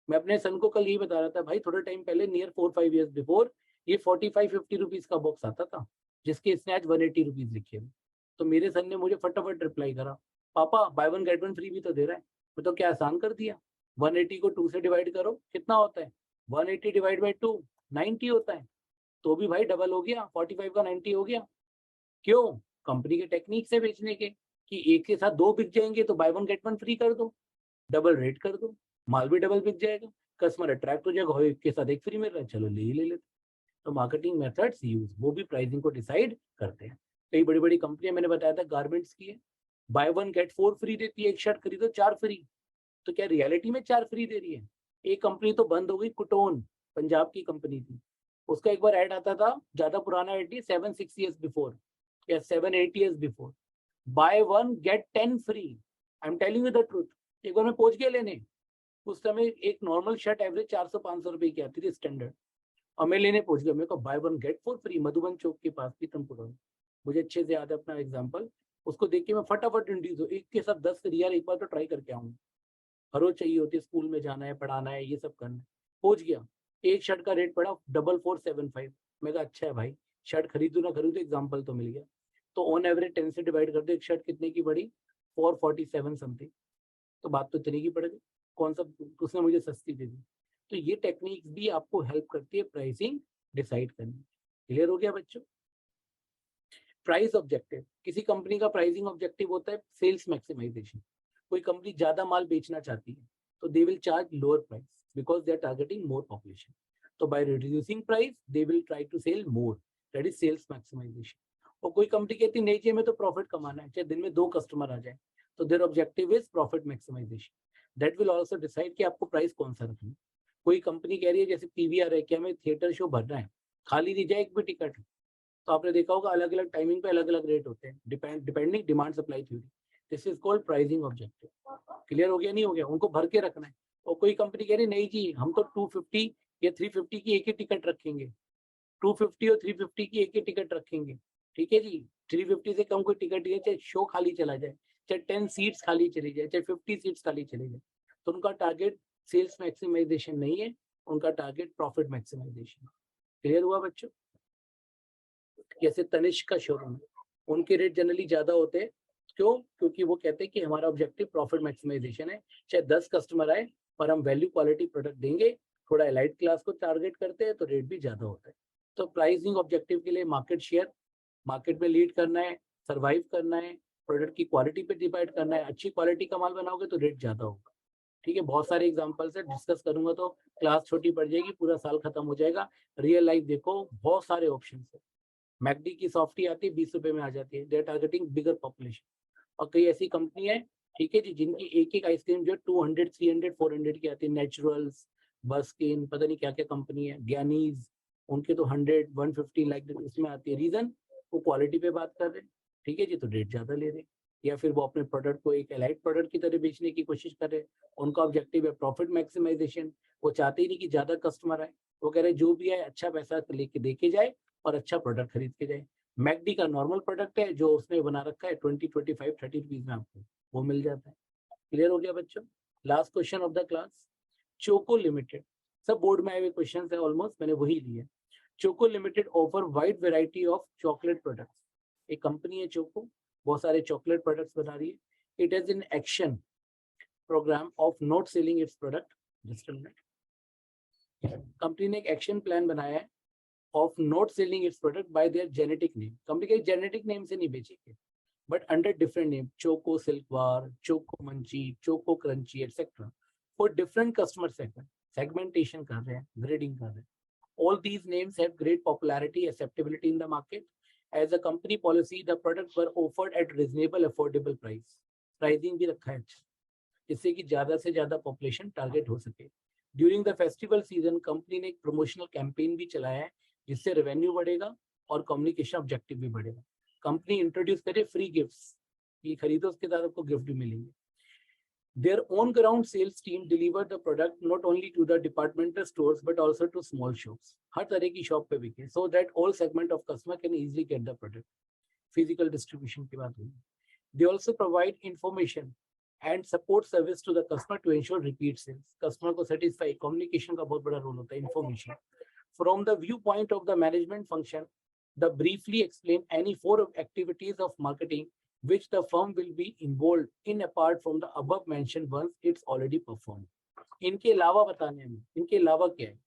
मैं अपने सन को कल यही बता रहा था, भाई थोड़े टाइम पहले, नियर 4-5 years बिफोर, ये 45-50 रुपीज का बॉक्स आता था जिसके स्नैच 180 रुपीज लिखे हुए। तो मेरे सन ने मुझे फटाफट रिप्लाई करा, पापा bye one get one free भी तो दे रहा है। मैं तो क्या आसान कर दिया, 180 को 2 से डिवाइड करो, कितना होता है, 180 डिवाइड बाई 2 90 होता है, तो भी भाई डबल हो गया, 45 का 90 हो गया। क्यों? कंपनी के टेक्निक से बेचने के, कि एक के साथ दो बिक जाएंगे तो bye one get one free कर दो, डबल रेट कर दो, माल भी डबल बिक जाएगा, कस्टमर अट्रैक्ट हो जाएगा, एक के साथ एक फ्री मिल रहा है, चलो ले ही ले लेते। तो मार्केटिंग मेथड्स यूज, वो भी प्राइसिंग को डिसाइड करते हैं। कई बड़ी बड़ी कंपनियां, मैंने बताया था गारमेंट्स की है, बाय वन गेट 4 फ्री देती है, एक शर्ट खरीदो 4 फ्री, तो क्या रियलिटी में 4 फ्री दे रही है? एक कंपनी तो बंद हो गई, कुटोन, पंजाब की कंपनी थी, उसका एक बार ऐड आता था, ज्यादा पुराना ऐड नहीं, 7-6 years बिफोर या 7-8 years before, bye one gate 10 free. I am telling you the truth, एक बार मैं पहुंच गया लेने, उस समय एक नॉर्मल शर्ट एवरेज 400-500 रुपए की आती थी स्टैंडर्ड, और मैं लेने पहुंच गया, मेरे को buy one get 4 free, Madhuban Chowk के पास पीतमपुरा में, मुझे अच्छे से याद है अपना एग्जाम्पल। उसको देख के मैं फटाफट इंड्यूस हो, एक के साथ 10 फ्री, यार एक बार तो ट्राई करके आऊंगा, हर रोज चाहिए होती है, स्कूल में जाना है, पढ़ाना है, ये सब करना है। पहुंच गया, एक शर्ट का रेट पड़ा 4475। मैं कहा अच्छा है भाई, शर्ट खरीदू ना खरीदू, एग्जाम्पल तो मिल गया। तो ऑन एवरेज 10 से डिवाइड कर दो, एक शर्ट कितने की पड़ी, 447 समथिंग, तो बात तो इतनी की पड़ गई, कौन सा उसने मुझे सस्ती दे दी। तो ये टेक्निक्स भी आपको हेल्प करती है प्राइसिंग डिसाइड करने में। क्लियर हो गया बच्चों? प्राइस ऑब्जेक्टिव, किसी कंपनी का प्राइसिंग ऑब्जेक्टिव होता है सेल्स मैक्सिमाइजेशन। कोई कंपनी ज्यादा माल बेचना चाहती है तो they will charge lower price, because they are targeting more population. So by reducing price, they will try to sell more. That is sales maximization. और कोई कंपनी कहती नहीं चाहिए, हमें तो प्रॉफिट कमाना है, चाहे दिन में 2 कस्टमर आ जाए, तो their objective is profit maximisation. That will also decide कि आपको प्राइस कौन सा रखना है. कोई कंपनी कह रही है जैसे पीवीआर है कि हमें थिएटर शो भरना है, खाली नहीं जाए एक भी टिकट, तो आपने देखा होगा अलग अलग टाइमिंग पे अलग अलग रेट होते हैं, depending demand supply theory. This is called pricing objective. Clear हो गया? नहीं हो गया? उनको भर के रखना है. और कोई कंपनी कह रही नहीं जी हम तो 250 या 350 की एक ही टिकट रखेंगे, 250 और 350 की एक ही टिकट रखेंगे. ठीक है जी, 350 से कम कोई टिकट नहीं है, चाहे शो खाली चला जाए, चाहे 10 सीट्स खाली चली जाए, चाहे 50 सीट्स खाली चली जाए, तो उनका टारगेट सेल्स मैक्सिमाइजेशन नहीं है, उनका टारगेट प्रॉफिट मैक्सिमाइजेशन. क्लियर हुआ बच्चों? जैसे तनिष्क का शोरूम है, उनके रेट जनरली ज्यादा होते हैं. क्यों? क्योंकि वो कहते हैं कि हमारा ऑब्जेक्टिव प्रॉफिट मैक्सिमाइजेशन है, चाहे 10 कस्टमर आए पर हम वैल्यू क्वालिटी प्रोडक्ट देंगे. थोड़ा एलाइट क्लास को टारगेट करते हैं तो रेट भी ज्यादा होता है. तो प्राइसिंग ऑब्जेक्टिव के लिए मार्केट शेयर, मार्केट में लीड करना है, सर्वाइव करना है, प्रोडक्ट की क्वालिटी पे डिपेंड करना है. अच्छी क्वालिटी का माल बनाओगे तो रेट ज्यादा होगा. ठीक है, बहुत सारे एग्जांपल्स है, डिस्कस करूंगा तो क्लास छोटी पड़ जाएगी, पूरा साल खत्म हो जाएगा. रियल लाइफ देखो, बहुत सारे ऑप्शन है. मैकडी की सॉफ्टी आती है 20 रुपए में आ जाती है. They are targeting bigger population. और कई ऐसी कंपनी है, ठीक है जी, जिनकी एक एक आइसक्रीम जो 200, 300, 400 की आती है. नेचुरल्स, बस्किन, पता नहीं क्या क्या कंपनी है, ज्ञानीज, उनके तो 100, 150 लाइक उसमें आती है. रीजन वो क्वालिटी पे बात कर रहे हैं. ठीक है जी, तो रेट ज्यादा ले रहे हैं. या फिर वो अपने प्रोडक्ट को एक एलाइट प्रोडक्ट की तरह बेचने की कोशिश कर रहे हैं. उनका ऑब्जेक्टिव है प्रॉफिट मैक्सिमाइजेशन. वो चाहते ही नहीं कि ज्यादा कस्टमर आए, वो कह रहे जो भी है अच्छा पैसा लेके देके जाए और अच्छा प्रोडक्ट खरीद के जाए. मैकडी का नॉर्मल प्रोडक्ट है जो उसने बना रखा है 20, 25, 30 रुपीज में आपको वो मिल जाता है. क्लियर हो गया बच्चों? Last question of the class, Choco Limited. सब बोर्ड में आए हुए क्वेश्चन है ऑलमोस्ट, मैंने वही लिए. Choco Limited offer wide variety of chocolate products. एक कंपनी है चोको, बहुत सारे चॉकलेट प्रोडक्ट्स बना रही है. It is in action programme of not selling its product. Just a minute. Company ने एक एक्शन प्लान बनाया है of not selling its product by their genetic name. Company के जेनेटिक नेम से नहीं बेचेंगे, but under different name, Choco Silk Bar, Choco Munchie, Choco Crunchy, etc. For different customer segment, segmentation कर रहे हैं, grading कर रहे हैं. All these names have great popularity, acceptability in the market. As a company policy, the products were offered at reasonable, affordable price. Pricing भी रखा है जिससे कि ज्यादा से ज्यादा पॉपुलेशन टारगेट हो सके. During the festival season company ने एक प्रमोशनल कैंपेन भी चलाया है जिससे रेवेन्यू बढ़ेगा और कम्युनिकेशन ऑब्जेक्टिव भी बढ़ेगा. कंपनी इंट्रोड्यूस करे फ्री गिफ्ट्स, ये खरीदो उसके साथ आपको गिफ्ट भी मिलेंगे. Their own ground sales team deliver the product not only to the departmental stores but also to small shops. हर तरह की शॉप पे बिके, so that all segment of customer can easily get the product. Physical distribution की बात हुई. They also provide information and support service to the customer to ensure repeat sales. Customer को satisfy, communication का बहुत बड़ा role होता है, information. From the viewpoint of the management function, the briefly explain any 4 activities of marketing which the firm will be involved in apart from the above mentioned ones it's already performed. इनके अलावा बताने हैं, इनके अलावा क्या है,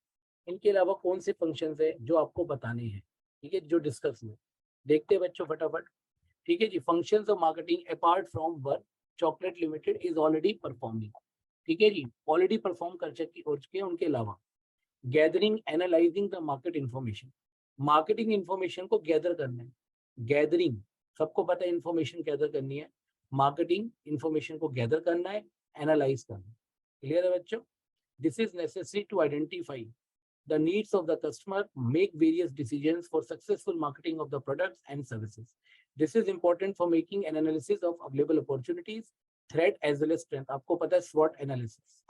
इनके अलावा कौन से फंक्शंस है जो आपको बताने हैं. ठीक है, जो डिस्कस हुए देखते हैं बच्चों फटाफट. ठीक है जी, functions of marketing apart from work chocolate limited is already performing. ठीक है जी, ऑलरेडी परफॉर्म कर चुके हैं. उनके अलावा gathering analysing the market information, marketing information को गैदर करना है. गैदरिंग सबको पता है, इंफॉर्मेशन गैदर करनी है. मार्केटिंग इंफॉर्मेशन को गैदर करना है, एनालाइज करना है. क्लियर है बच्चों? This is necessary to identify the needs of the customer, make various decisions for successful marketing of the products and services. This is important for making an analysis of available opportunities, threat as well as strength. आपको पता है SWOT analysis.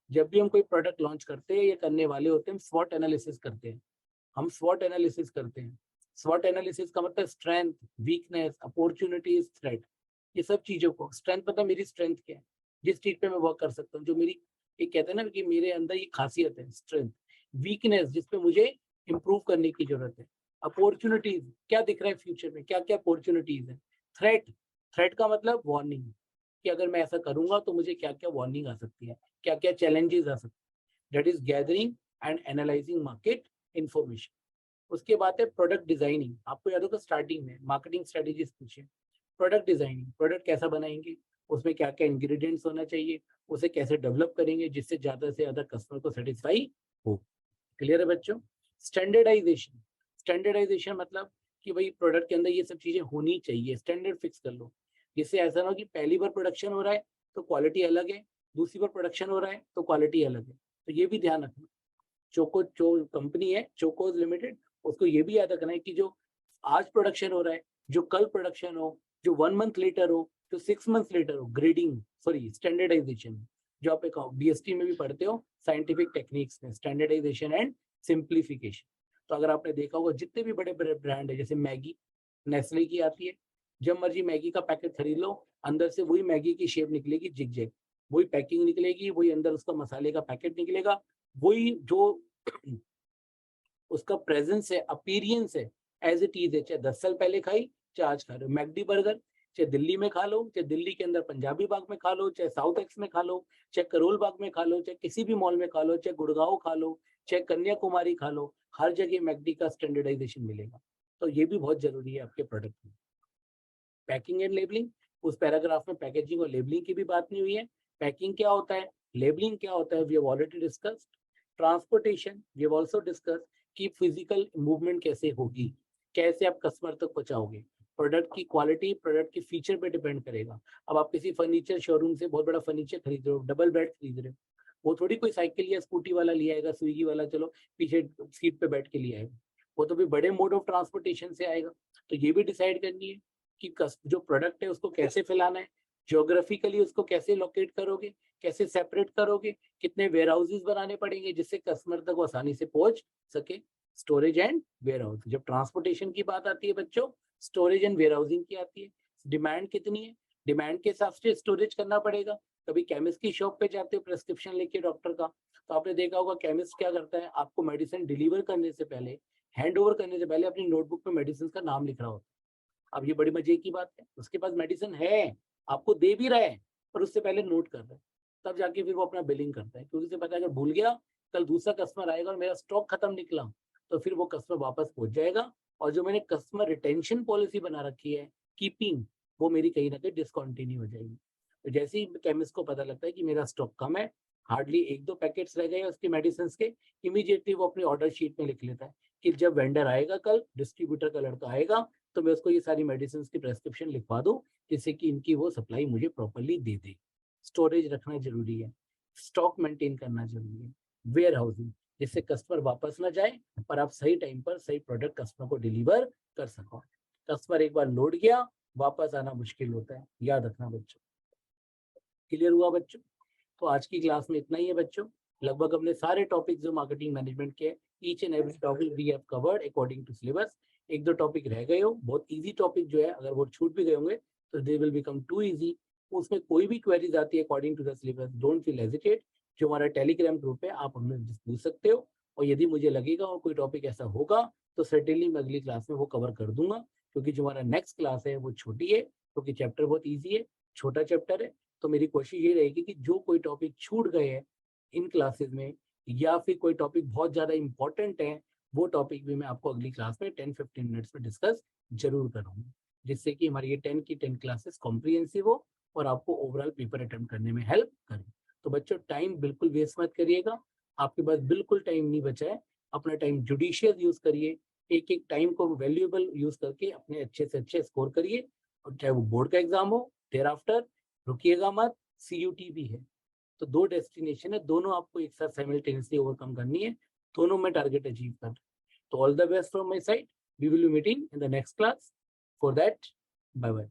जब भी हम कोई product launch करते हैं या करने वाले होते हैं, SWOT analysis करते हैं. हम SWOT analysis करते हैं. SWOT analysis का मतलब स्ट्रेंथ, वीकनेस, अपॉर्चुनिटीज, थ्रेट. ये सब चीजों को, स्ट्रेंथ पता मेरी स्ट्रेंथ क्या है, जिस चीज पे मैं वर्क कर सकता हूँ, जो मेरी एक कहते हैं ना कि मेरे अंदर ये खासियत है, स्ट्रेंथ. वीकनेस जिसपे मुझे इंप्रूव करने की जरूरत है. अपॉर्चुनिटीज क्या दिख रहा है फ्यूचर में, क्या क्या अपॉर्चुनिटीज है. थ्रेट, थ्रेट का मतलब वार्निंग, कि अगर मैं ऐसा करूंगा तो मुझे क्या क्या वार्निंग आ सकती है, क्या क्या चैलेंजेस आ सकते हैं. That is gathering and analysing market information. उसके बाद है प्रोडक्ट डिजाइनिंग. आपको याद होगा स्टार्टिंग में मार्केटिंग स्ट्रेटेजीज पूछे. प्रोडक्ट डिजाइनिंग, प्रोडक्ट कैसा बनाएंगे, उसमें क्या क्या इंग्रेडिएंट्स होना चाहिए, उसे कैसे डेवलप करेंगे जिससे ज्यादा से ज्यादा कस्टमर को सेटिस्फाई हो। क्लियर है बच्चों? स्टैंडर्डाइजेशन, स्टैंडर्डाइजेशन मतलब कि भाई प्रोडक्ट के अंदर ये सब चीजें होनी चाहिए, स्टैंडर्ड फिक्स कर लो, जिससे ऐसा ना हो कि पहली बार प्रोडक्शन हो रहा है तो क्वालिटी अलग है, दूसरी बार प्रोडक्शन हो रहा है तो क्वालिटी अलग है। तो ये भी ध्यान रखना। चोको जो कंपनी है चोकोज लिमिटेड, उसको ये भी याद रखना है कि जो आज प्रोडक्शन हो रहा है, जो कल प्रोडक्शन हो, जो 1 मंथ लेटर हो, जो 6 मंथ लेटर हो, ग्रेडिंग सॉरी स्टैंडर्डाइजेशन, जो आप एक बीएसटी में भी पढ़ते हो साइंटिफिक टेक्निक्स में, स्टैंडर्डाइजेशन एंड सिंप्लीफिकेशन। तो अगर आपने देखा होगा जितने भी बड़े बड़े ब्रांड है, जैसे मैगी नेस्ले की आती है, जब मर्जी मैगी का पैकेट खरीद लो, अंदर से वही मैगी की शेप निकलेगी जिग, वही पैकिंग निकलेगी, वही अंदर उसका मसाले का पैकेट निकलेगा, वही जो उसका प्रेजेंस है, अपीरियंस है, एज इट इज है, चाहे 10 साल पहले खाई चाहे आज खा रहे हो। मैकडी बर्गर चाहे दिल्ली में खा लो, चाहे दिल्ली के अंदर पंजाबी बाग में खा लो, चाहे साउथ एक्स में खा लो, चाहे करोल बाग में खा लो, चाहे किसी भी मॉल में खा लो, चाहे गुड़गांव खा लो, चाहे कन्याकुमारी खा लो, हर जगह मैकडी का स्टैंडर्डाइजेशन मिलेगा। तो ये भी बहुत जरूरी है आपके प्रोडक्ट में। पैकिंग एंड लेबलिंग, उस पैराग्राफ में पैकेजिंग और लेबलिंग की भी बात नहीं हुई है। पैकिंग क्या होता है, लेबलिंग क्या होता है, we have already discussed. Transportation we have also discussed कि फिजिकल मूवमेंट कैसे होगी, कैसे आप कस्टमर तक पहुंचाओगे। प्रोडक्ट की क्वालिटी प्रोडक्ट के फीचर पे डिपेंड करेगा। अब आप किसी फर्नीचर शोरूम से बहुत बड़ा फर्नीचर खरीद रहे हो, डबल बेड खरीद रहे हो, वो थोड़ी कोई साइकिल या स्कूटी वाला ले आएगा, स्विगी वाला चलो पीछे सीट पे बैठ के ले आएगा, वो तो भी बड़े मोड ऑफ ट्रांसपोर्टेशन से आएगा। तो ये भी डिसाइड करनी है कि जो प्रोडक्ट है उसको कैसे फैलाना है, ज्योग्राफिकली उसको कैसे लोकेट करोगे, कैसे सेपरेट करोगे, कितने वेयर हाउसेज बनाने पड़ेंगे जिससे कस्टमर तक वो आसानी से पहुंच सके। स्टोरेज एंड वेयर हाउस, जब ट्रांसपोर्टेशन की बात आती है बच्चों, स्टोरेज एंड वेयर हाउसिंग की आती है। डिमांड कितनी है, डिमांड के हिसाब से स्टोरेज करना पड़ेगा। कभी केमिस्ट की शॉप पे जाते हो प्रेस्क्रिप्शन लेके डॉक्टर का, तो आपने देखा होगा केमिस्ट क्या करता है, आपको मेडिसिन डिलीवर करने से पहले, हैंड ओवर करने से पहले अपनी नोटबुक में मेडिसिन का नाम लिख रहा होता है। अब ये बड़ी मजे की बात है, उसके पास मेडिसिन है, आपको दे भी रहा है, पर उससे पहले नोट कर रहा है, तब जाके फिर वो अपना बिलिंग करता है, क्योंकि उसे पता है अगर भूल गया कल दूसरा कस्टमर आएगा और मेरा स्टॉक खत्म निकला, तो फिर वो कस्टमर वापस पहुंच जाएगा, और जो मैंने कस्टमर रिटेंशन पॉलिसी बना रखी है कीपिंग, वो मेरी कहीं ना कहीं डिसकंटिन्यू हो जाएगी। तो जैसे ही केमिस्ट को पता लगता है कि मेरा स्टॉक कम है, हार्डली 1-2 पैकेट्स रह गए उसके मेडिसिन के, इमीडिएटली वो अपनी ऑर्डर शीट में लिख लेता है कि जब वेंडर आएगा कल, डिस्ट्रीब्यूटर का लड़का आएगा, तो मैं उसको ये सारी मेडिसिन की प्रेस्क्रिप्शन लिखवा दूं, जिससे कि इनकी वो सप्लाई मुझे प्रॉपरली दे दे। स्टोरेज रखना जरूरी है, स्टॉक मेंटेन करना जरूरी है, वेयर हाउसिंग, जिससे कस्टमर वापस ना जाए, पर आप सही टाइम पर सही प्रोडक्ट कस्टमर को डिलीवर कर सको। कस्टमर एक बार लौट गया, वापस आना मुश्किल होता है, याद रखना बच्चों। क्लियर हुआ बच्चों? तो आज की क्लास में इतना ही है बच्चों। लगभग हमने सारे टॉपिक जो मार्केटिंग मैनेजमेंट के, each and every topic we have covered according to syllabus. 1-2 topic रह गए हो, बहुत इजी टॉपिक जो है, अगर वो छूट भी गए होंगे तो they will become too easy. उसमें कोई भी क्वेरीज आती है according to the syllabus, don't feel hesitate, जो हमारा टेलीग्राम ग्रुप है आप हमने पूछ सकते हो, और यदि मुझे लगेगा और कोई टॉपिक ऐसा होगा तो सर्टेनली मैं अगली क्लास में वो कवर कर दूंगा, क्योंकि जो हमारा नेक्स्ट क्लास है वो छोटी है, क्योंकि चैप्टर बहुत ईजी है, छोटा चैप्टर है। तो मेरी कोशिश ये रहेगी कि जो कोई टॉपिक छूट गए हैं इन क्लासेस में, या फिर कोई टॉपिक बहुत ज़्यादा इंपॉर्टेंट है, वो टॉपिक भी मैं आपको अगली क्लास में 10-15 मिनट्स में डिस्कस जरूर करूँगा, जिससे कि हमारी ये 10 की 10 क्लासेस कॉम्प्रिहेंसिव हो और आपको ओवरऑल पेपर अटेम्प्ट करने में हेल्प करे। तो बच्चों टाइम बिल्कुल वेस्ट मत करिएगा, आपके पास बिल्कुल टाइम नहीं बचा है, अपना टाइम जुडिशियस यूज करिए, एक एक टाइम को वैल्यूएबल यूज करके अपने अच्छे से अच्छे स्कोर करिए, और चाहे वो बोर्ड का एग्जाम हो, देयर आफ्टर रुकिएगा मत, CUT भी है। तो 2 डेस्टिनेशन है, दोनों आपको एक साथ साइमल्टेनियसली ओवरकम करनी है, दोनों में टारगेट अचीव कर। तो all the best from my side, we will be meeting in the next class, for that bye bye.